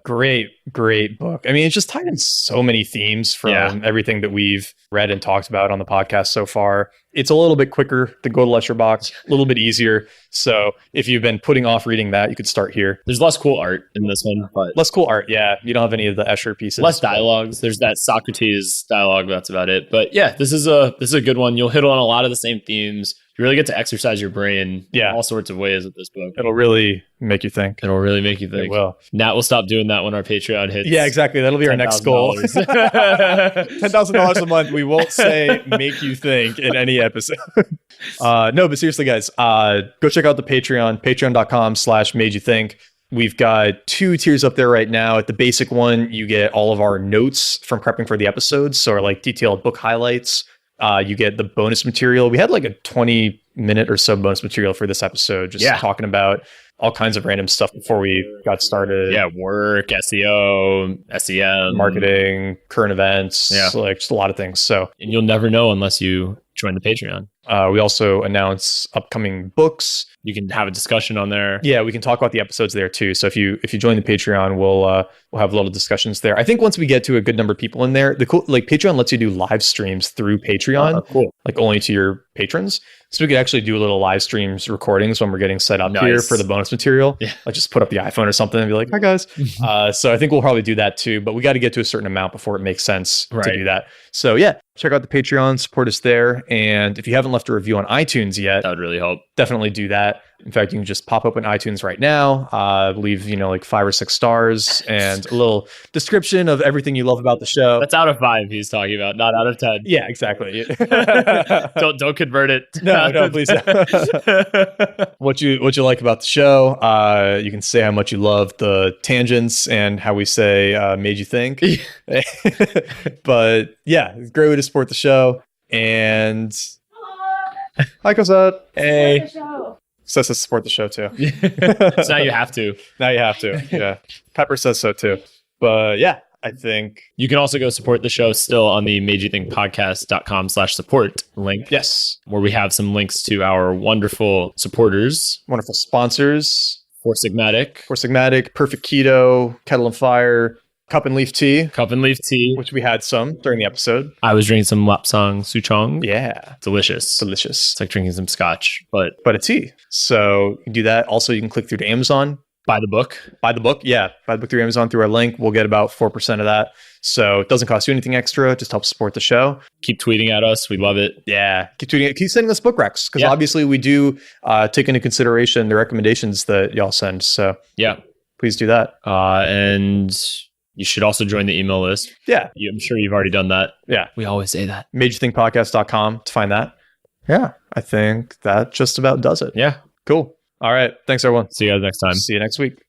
Great book. I mean, it's just tied in so many themes from everything that we've read and talked about on the podcast so far. It's a little bit quicker to go to Letterboxd, a little bit easier. So if you've been putting off reading that, you could start here. There's less cool art in this one, but less cool art. Yeah. You don't have any of the Escher pieces. Less dialogues. There's that Socrates dialogue. That's about it. But yeah, this is a good one. You'll hit on a lot of the same themes. You really get to exercise your brain in all sorts of ways with this book. It'll really make you think. It will. Nat will stop doing that when our Patreon hits. Yeah, exactly. That'll be our next goal. $10,000 a month. We won't say make you think in any episode. No, but seriously, guys, go check out the Patreon, patreon.com/madeyouthink. We've got 2 tiers up there right now. At the basic one, you get all of our notes from prepping for the episodes. So like detailed book highlights. You get the bonus material. We had like a 20-minute or so bonus material for this episode, just talking about all kinds of random stuff before we got started. Yeah, work, SEO, SEM, marketing, current events, like just a lot of things. So, and you'll never know unless you join the Patreon. We also announce upcoming books. You can have a discussion on there. Yeah, we can talk about the episodes there too. So if you join the Patreon, we'll have little discussions there. I think once we get to a good number of people in there, Patreon lets you do live streams through Patreon, like only to your patrons. So we could actually do a little live streams recordings when we're getting set up here for the bonus material. Yeah. Like just put up the iPhone or something and be like, hi guys. So I think we'll probably do that too, but we got to get to a certain amount before it makes sense to do that. So yeah, check out the Patreon, support us there. And if you haven't left a review on iTunes yet, that would really help. Definitely do that. In fact, you can just pop open iTunes right now, leave, like 5 or 6 stars and a little description of everything you love about the show. That's out of 5 he's talking about, not out of 10. Yeah, exactly. Don't convert it. No, please. What you like about the show? You can say how much you love the tangents and how we say made you think. But yeah, it's a great way to support the show. And hi, Cosette. Hey. Says to support the show too. So now you have to. Yeah. Pepper says so too. But yeah, I think you can also go support the show still on the madeyouThinkpodcast.com/support link. Yes. Where we have some links to our wonderful supporters. Wonderful sponsors. Four Sigmatic, Perfect Keto, Kettle and Fire, Cup and Leaf Tea. Which we had some during the episode. I was drinking some Lapsang Souchong. Yeah. Delicious. It's like drinking some scotch, but a tea. So you can do that. Also, you can click through to Amazon. Buy the book. Yeah. Buy the book through Amazon through our link. We'll get about 4% of that. So it doesn't cost you anything extra. It just helps support the show. Keep tweeting at us. We love it. Yeah. Keep tweeting it. Keep sending us book recs. Because obviously we do take into consideration the recommendations that y'all send. So yeah, please do that. And you should also join the email list. Yeah. I'm sure you've already done that. Yeah. We always say that. MadeYouThinkPodcast.com to find that. Yeah. I think that just about does it. Yeah. Cool. All right. Thanks, everyone. See you guys next time. See you next week.